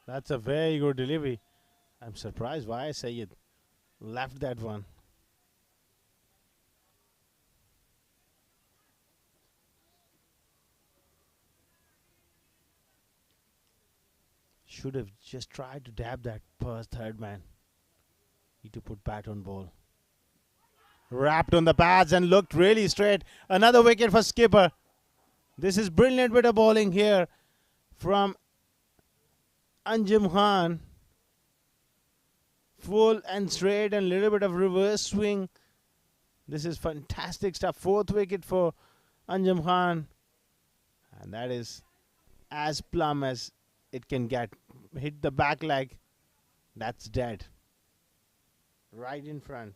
That's a very good delivery. I'm surprised why Sayed left that one. Should have just tried to dab that first third man. Need to put bat on ball. Wrapped on the pads and looked really straight. Another wicket for skipper. This is brilliant bit of bowling here from Anjum Khan. Full and straight and little bit of reverse swing. This is fantastic stuff. 4th wicket for Anjum Khan. And that is as plumb as it can get. Hit the back leg. That's dead. Right in front.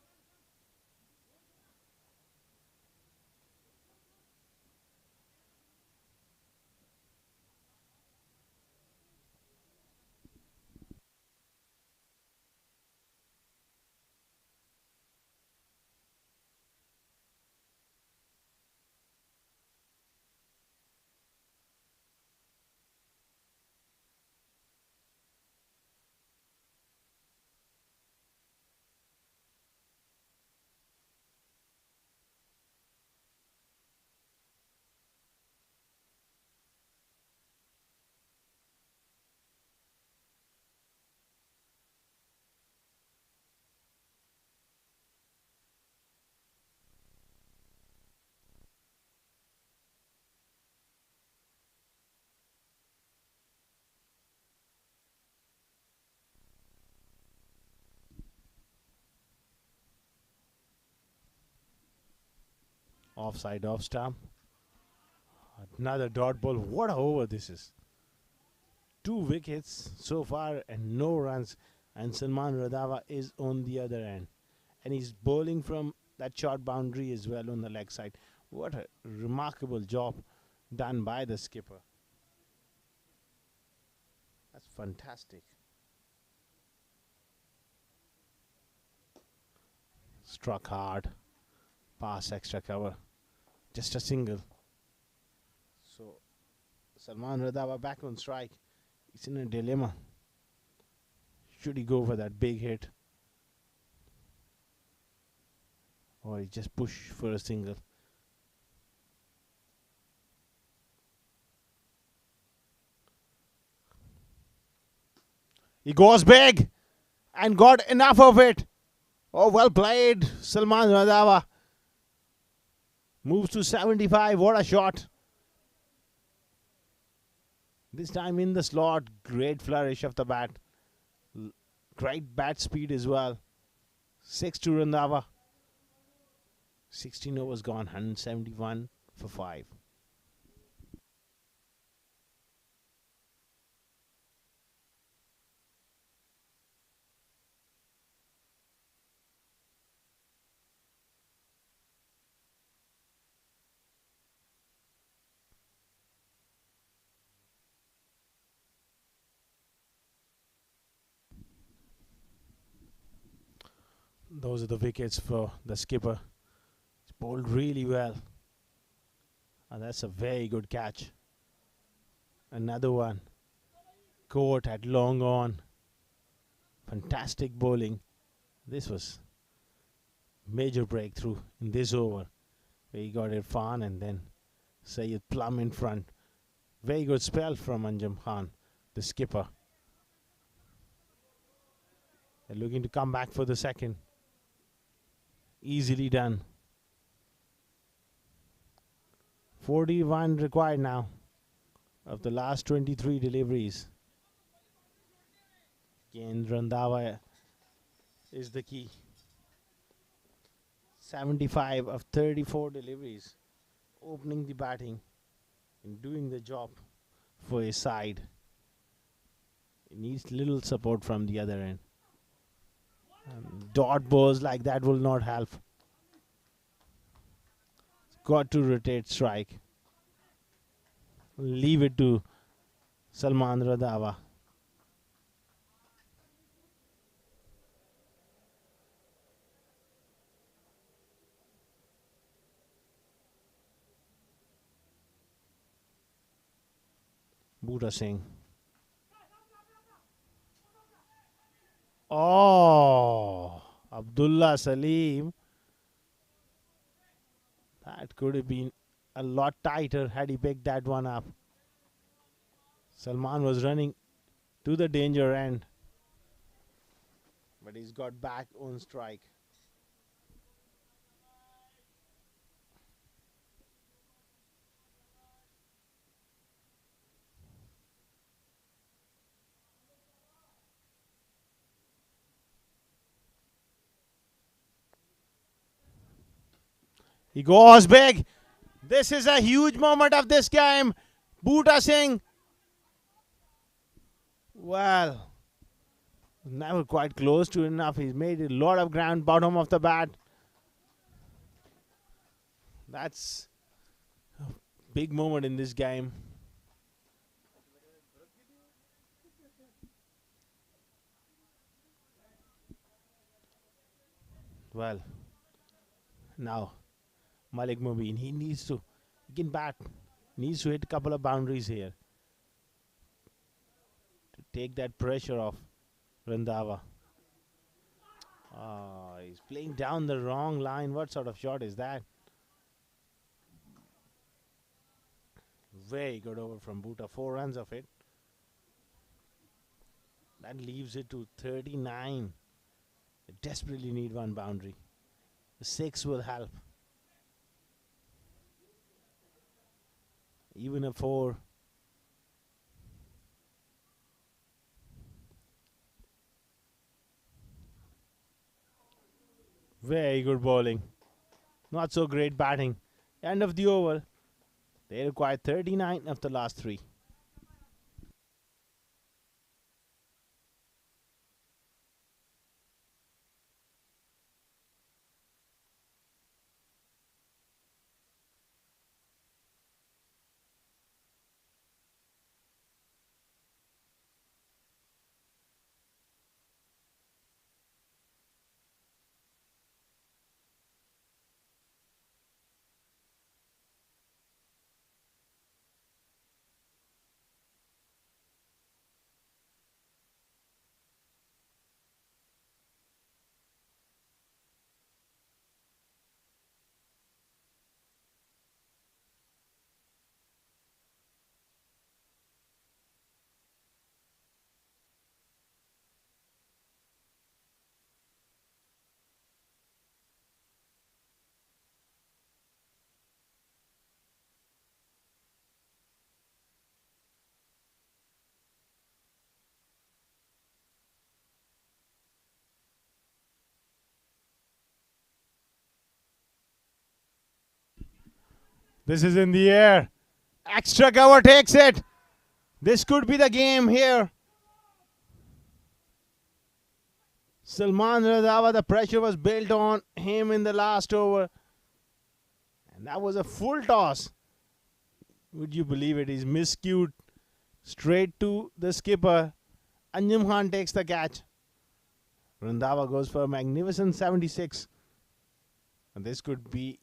Offside off stump. Another dot ball. What a over this is. 2 wickets so far and no runs. And Salman Randhawa is on the other end. And he's bowling from that short boundary as well on the leg side. What a remarkable job done by the skipper. That's fantastic. Struck hard. Pass extra cover. Just a single. So Salman Randhawa back on strike. He's in a dilemma. Should he go for that big hit? Or he just push for a single? He goes big and got enough of it. Oh, well played, Salman Randhawa. Moves to 75. What a shot. This time in the slot. Great flourish of the bat. Great bat speed as well. 6 to Randhawa. 16 overs gone. 171 for 5. Those are the wickets for the skipper. He's bowled really well. And that's a very good catch. Another one. Caught at long on. Fantastic bowling. This was major breakthrough in this over. Where he got Irfan and then Syed plumb in front. Very good spell from Anjum Khan, the skipper. They're looking to come back for the second. Easily done. 41 required now of the last 23 deliveries. Again, Randhawa is the key. 75 of 34 deliveries. Opening the batting and doing the job for his side. He needs little support from the other end. Dot balls like that will not help. Got to rotate strike. Leave it to Salman Randhawa. Bhuta Singh. Oh, Abdullah Salim. That could have been a lot tighter had he picked that one up. Salman was running to the danger end. But he's got back on strike. He goes big. This is a huge moment of this game. Bhuta Singh. Well, never quite close to enough. He's made a lot of ground bottom of the bat. That's a big moment in this game. Well, now Malik Mubin, he can bat, needs to hit a couple of boundaries here to take that pressure off Randhawa. He's playing down the wrong line. What sort of shot is that? Very good over from Bhuta. 4 runs of it. That leaves it to 39. They desperately need one boundary. The 6 will help. Even a 4. Very good bowling. Not so great batting. End of the over. They required 39 of the last 3. This is in the air. Extra cover takes it. This could be the game here. Salman Randhawa, the pressure was built on him in the last over. And that was a full toss. Would you believe it? He's miscued straight to the skipper. Anjum Khan takes the catch. Randhawa goes for a magnificent 76. And this could be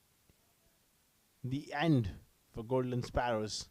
the end for Golden Sparrows.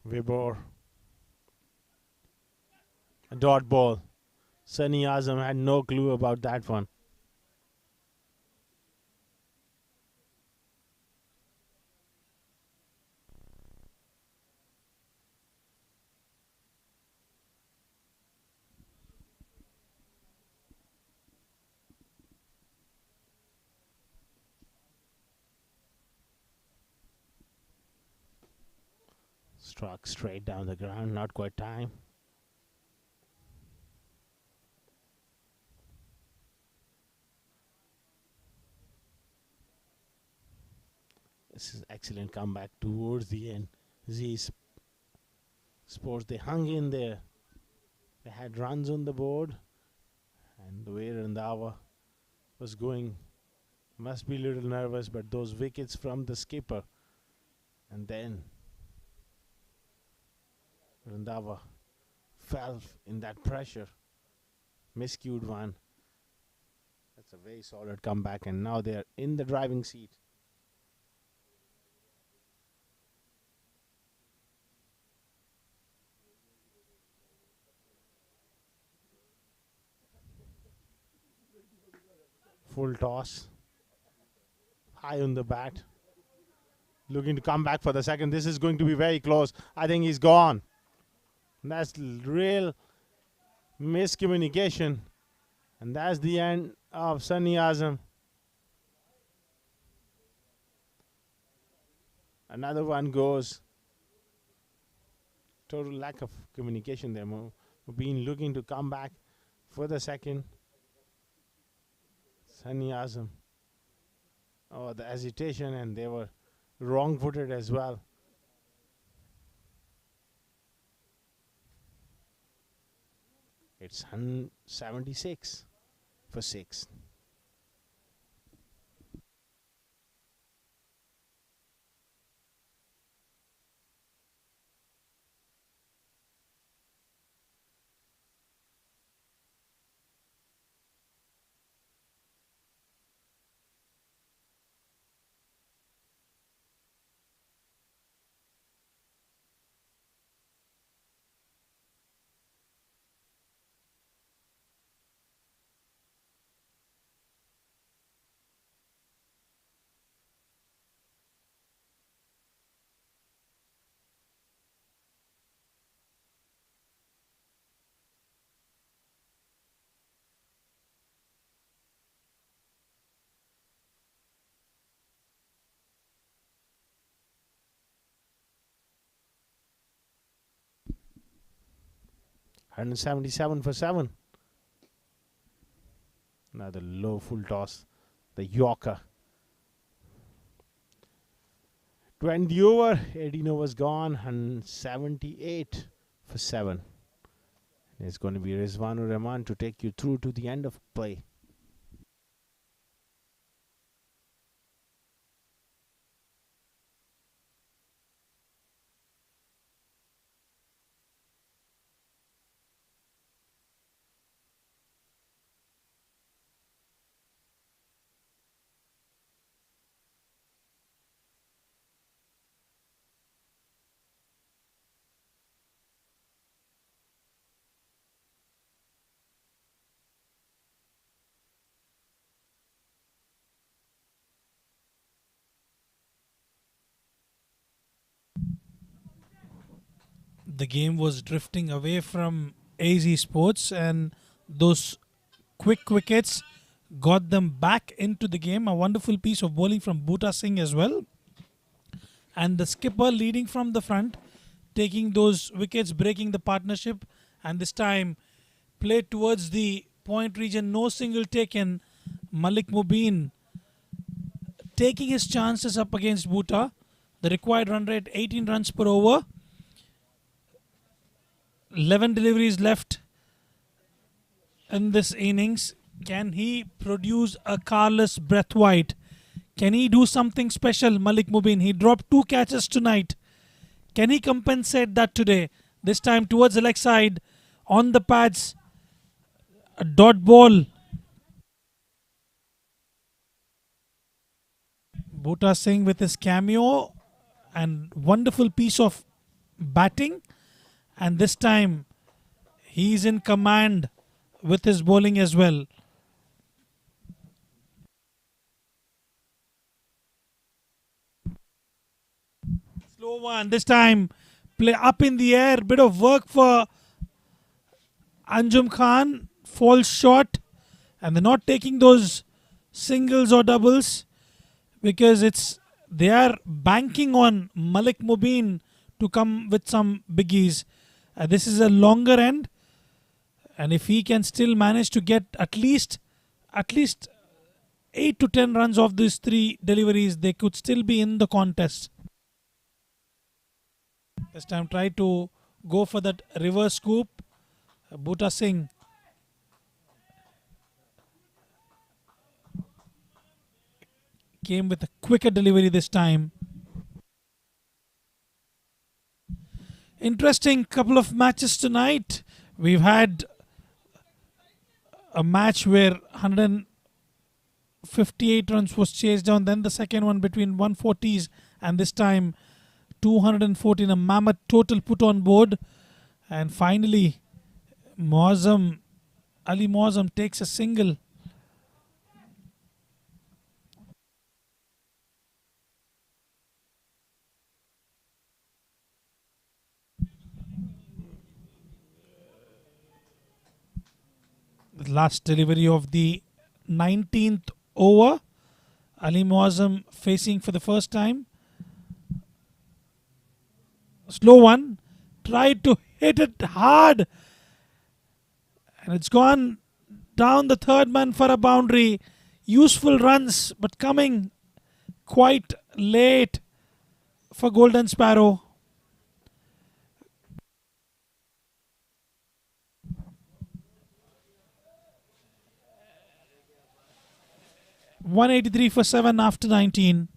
Vibor. A dot ball. Sunny Azam had no clue about that one. Struck straight down the ground, not quite time. This is excellent comeback towards the end. Z Sports, they hung in there. They had runs on the board. And the way Randhawa was going, must be a little nervous, but those wickets from the skipper. And then Randhawa fell in that pressure. Miscued one. That's a very solid comeback, and now they are in the driving seat. Full toss. High on the bat. Looking to come back for the second. This is going to be very close. I think he's gone. That's real miscommunication. And that's the end of Sunny Azam. Another one goes. Total lack of communication there. Been looking to come back for the second. Sunny Azam. Oh, the hesitation, and they were wrong-footed as well. It's 176 for 6. 177 for 7. Another low full toss. The Yorker. 20 over. 18 overs gone. 178 for 7. It's going to be Rizwanur Rahman to take you through to the end of play. The game was drifting away from AZ Sports, and those quick wickets got them back into the game. A wonderful piece of bowling from Bhuta Singh as well. And the skipper leading from the front, taking those wickets, breaking the partnership, and this time played towards the point region. No single taken. Malik Mubin taking his chances up against Bhuta. The required run rate 18 runs per over. 11 deliveries left in this innings. Can he produce a Carlos Brathwaite? Can he do something special, Malik Mubin? He dropped 2 catches tonight. Can he compensate that today? This time towards the leg side, on the pads, a dot ball. Bhuta Singh with his cameo and wonderful piece of batting. And this time, he's in command with his bowling as well. Slow one. This time, play up in the air. Bit of work for Anjum Khan. Falls short. And they're not taking those singles or doubles because they are banking on Malik Mubin to come with some biggies. This is a longer end, and if he can still manage to get at least 8 to 10 runs off these 3 deliveries, they could still be in the contest. This time try to go for that reverse scoop. Bhuta Singh came with a quicker delivery this time. Interesting couple of matches tonight. We've had a match where 158 runs was chased down, then the second one between 140s, and this time 214, a mammoth total put on board. And finally, Ali Muazzam takes a single. Last delivery of the 19th over. Ali Muazzam facing for the first time. Slow one. Tried to hit it hard. And it's gone down the third man for a boundary. Useful runs, but coming quite late for Golden Sparrow. .183 for 7 after 19.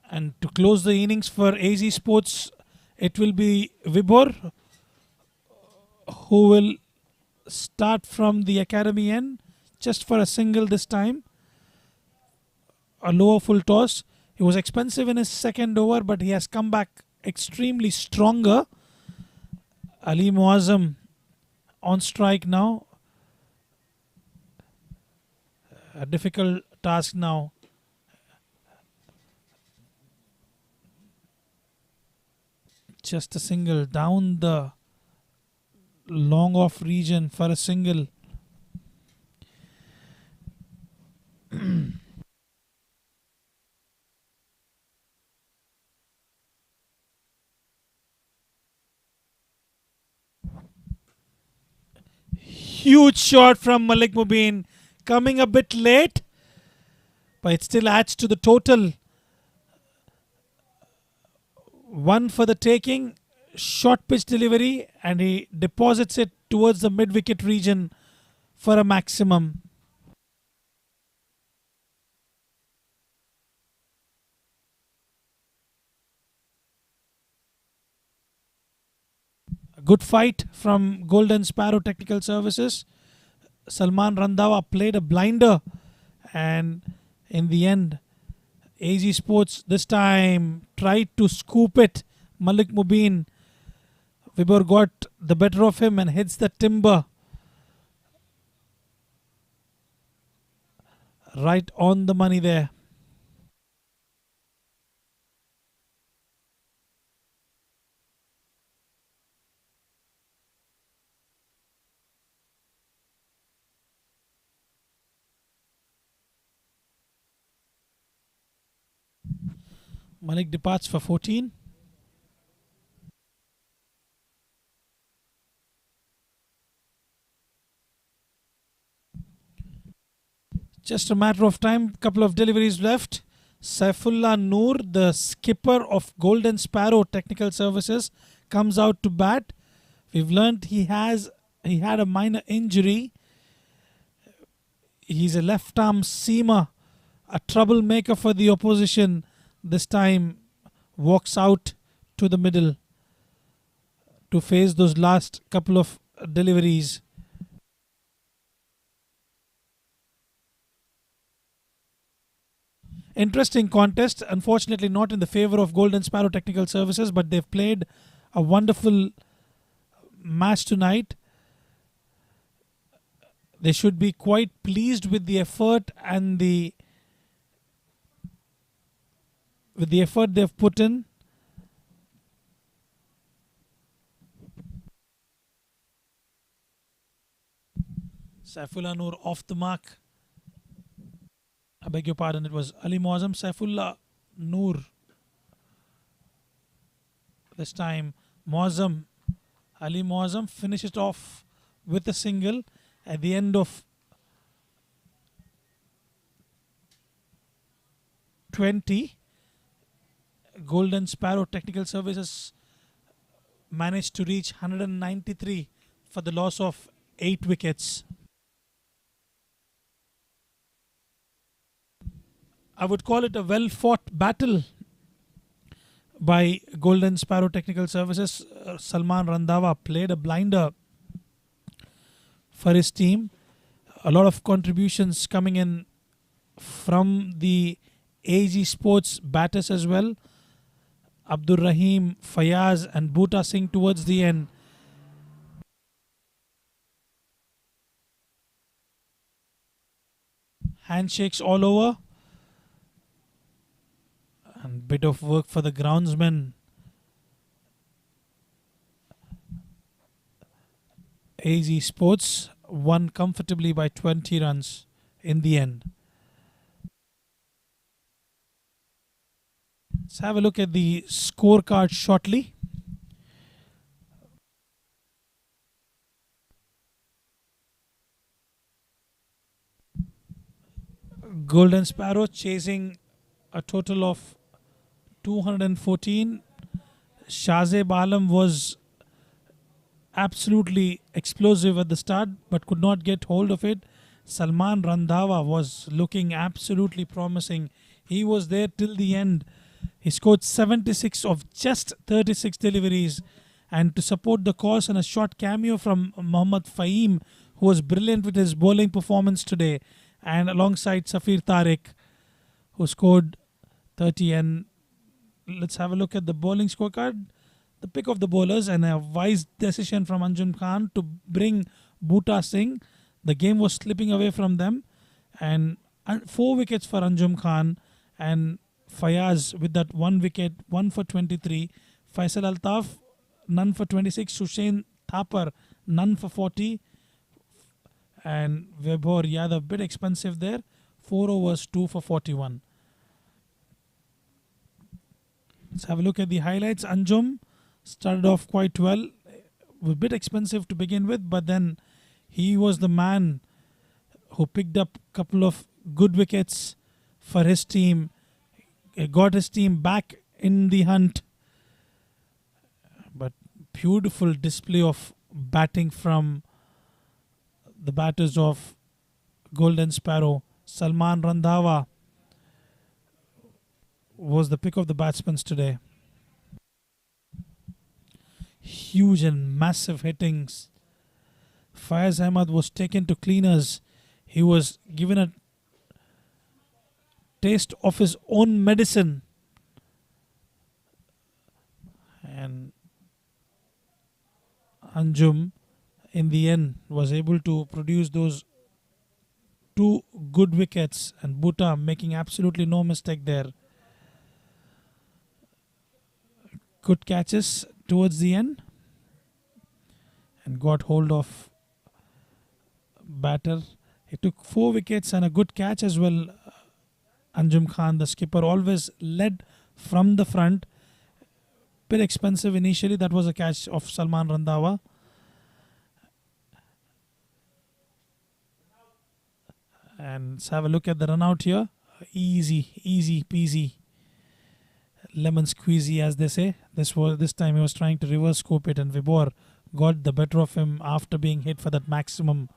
And to close the innings for AZ Sports, it will be Vibhor, who will start from the academy end just for a single this time. A lower full toss. He was expensive in his second over, but he has come back extremely stronger. Ali Muazzam on strike now. A difficult task now. Just a single down the long off region for a single. Huge shot from Malik Mubin, coming a bit late, but it still adds to the total. One for the taking, short pitch delivery, and he deposits it towards the mid wicket region for a maximum. A good fight from Golden Sparrow Technical Services. Salman Randhawa played a blinder, and in the end, AG Sports this time tried to scoop it. Malik Mubin, Vibor got the better of him and hits the timber right on the money there. Malik departs for 14. Just a matter of time, couple of deliveries left. Saifullah Noor, the skipper of Golden Sparrow Technical Services, comes out to bat. We've learned he had a minor injury. He's a left arm seamer, a troublemaker for the opposition. This time walks out to the middle to face those last couple of deliveries. Interesting contest. Unfortunately not in the favour of Golden Sparrow Technical Services, but they've played a wonderful match tonight. They should be quite pleased with the effort and the effort they've put in. Saifullah Noor off the mark. I beg your pardon, it was Ali Muazzam. Saifullah Noor. This time Muazzam, Ali Muazzam finishes off with a single at the end of 20. Golden Sparrow Technical Services managed to reach 193 for the loss of 8 wickets. I would call it a well fought battle by Golden Sparrow Technical Services. Salman Randhawa played a blinder for his team. A lot of contributions coming in from the AG Sports batters as well. Abdur Rahim, Fayaz and Bhuta Singh towards the end. Handshakes all over. And bit of work for the groundsman. AG Sports won comfortably by 20 runs in the end. Let's have a look at the scorecard shortly. Golden Sparrow chasing a total of 214. Shazeb Alam was absolutely explosive at the start but could not get hold of it. Salman Randhawa was looking absolutely promising. He was there till the end. He scored 76 of just 36 deliveries. And to support the cause, and a short cameo from Mohammad Faeem, who was brilliant with his bowling performance today, and alongside Safir Tariq, who scored 30. And let's have a look at the bowling scorecard. The pick of the bowlers and a wise decision from Anjum Khan to bring Bhuta Singh. The game was slipping away from them, and 4 wickets for Anjum Khan, and Fayaz with that 1 wicket, 1 for 23 Faisal Altaf, none for 26. Hussein Thapar, none for 40. And Vibhor Yadav, a bit expensive there. 4 overs, 2 for 41. Let's have a look at the highlights. Anjum started off quite well. A bit expensive to begin with, but then he was the man who picked up a couple of good wickets for his team. He got his team back in the hunt. But beautiful display of batting from the batters of Golden Sparrow. Salman Randhawa was the pick of the batsmen today. Huge and massive hittings. Faiz Ahmad was taken to cleaners. He was given a taste of his own medicine. And Anjum in the end was able to produce those 2 good wickets, and Bhuta making absolutely no mistake there. Good catches towards the end and got hold of batter. He took 4 wickets and a good catch as well. Anjum Khan, the skipper, always led from the front. Bit expensive initially. That was a catch of Salman Randhawa. And let's have a look at the run out here. Easy peasy. Lemon squeezy, as they say. This time he was trying to reverse scope it, and Vibhor got the better of him after being hit for that maximum.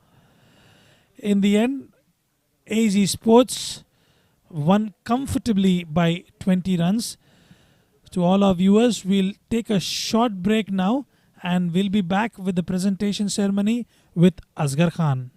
In the end, AZ Sports won comfortably by 20 runs. To all our viewers, we'll take a short break now, and we'll be back with the presentation ceremony with Asghar Khan.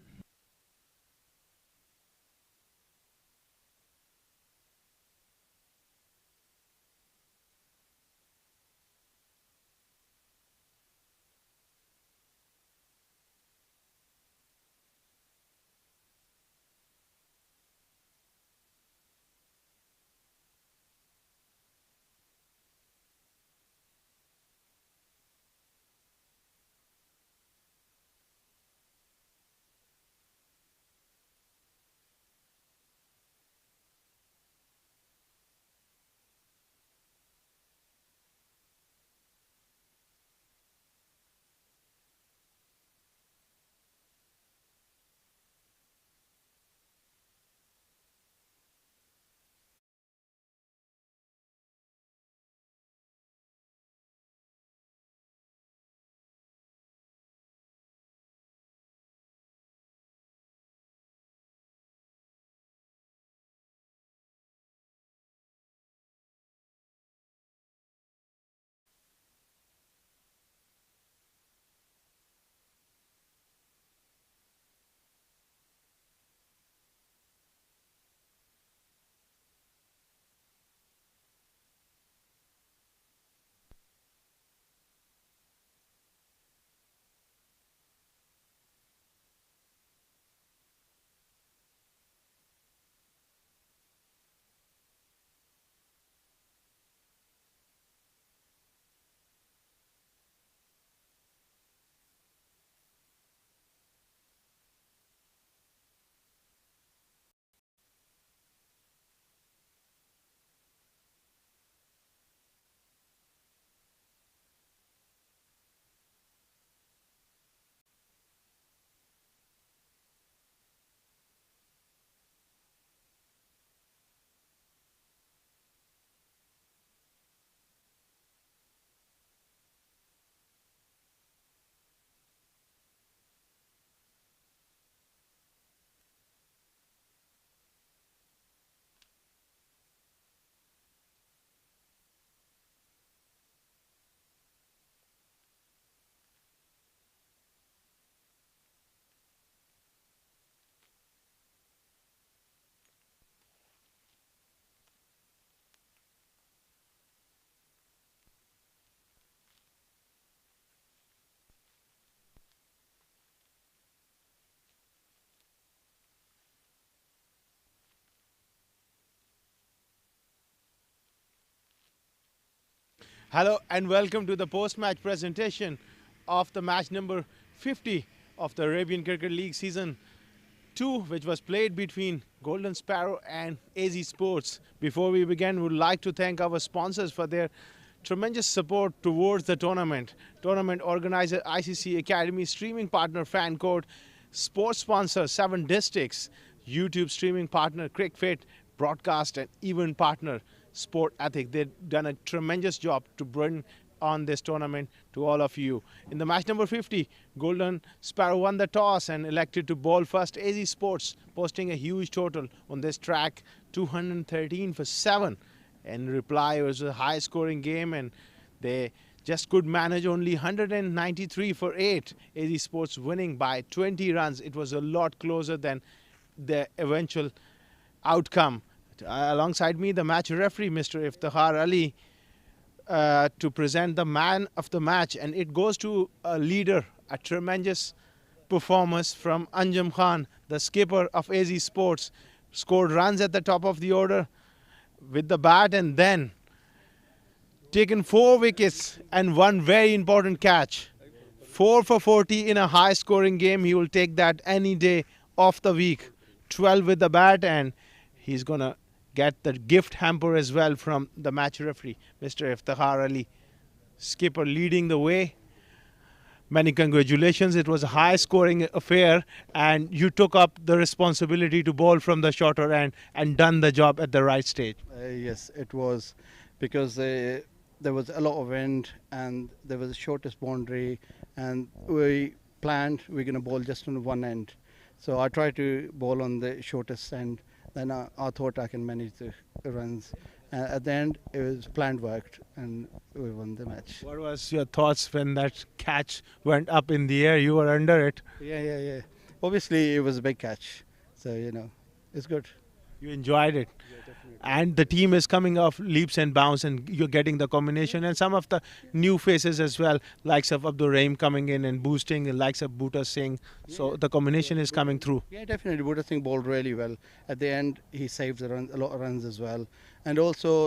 Hello and welcome to the post-match presentation of the match number 50 of the Arabian Cricket League Season 2, which was played between Golden Sparrow and AZ Sports. Before we begin, we would like to thank our sponsors for their tremendous support towards the tournament. Tournament organizer ICCA Academy, streaming partner Fan Code, sports sponsor 7 Districts, YouTube streaming partner Cricfit, broadcast and event partner Sport Ethic. They've done a tremendous job to bring on this tournament to all of you. In the match number 50, Golden Sparrow won the toss and elected to bowl first. AZ Sports posting a huge total on this track, 213 for 7. In reply, it was a high-scoring game and they just could manage only 193 for 8. AZ Sports winning by 20 runs. It was a lot closer than the eventual outcome. Alongside me, the match referee, Mr. Iftikhar Ali, to present the man of the match, and it goes to a leader, a tremendous performance from Anjum Khan, the skipper of AZ Sports. Scored runs at the top of the order with the bat and then taken 4 wickets and one very important catch. 4 for 40 in a high scoring game. He will take that any day of the week. 12 with the bat, and he's gonna get the gift hamper as well from the match referee, Mr. Iftikhar Ali. Skipper leading the way. Many congratulations. It was a high scoring affair and you took up the responsibility to bowl from the shorter end and done the job at the right stage. Yes, it was, because there was a lot of wind and there was the shortest boundary, and we planned we're going to bowl just on one end. So I tried to bowl on the shortest end. Then I thought I can manage the runs. At the end, it was planned worked, and we won the match. What was your thoughts when that catch went up in the air? You were under it. Yeah. Obviously, it was a big catch. So, it's good. You enjoyed it. And the team is coming off leaps and bounds, and you're getting the combination, and some of the new faces as well, likes of Abdur Rahim coming in and boosting, the likes of Bhuta Singh. So the combination is coming through. Yeah, definitely. Bhuta Singh bowled really well. At the end, he saved a lot of runs as well. And also,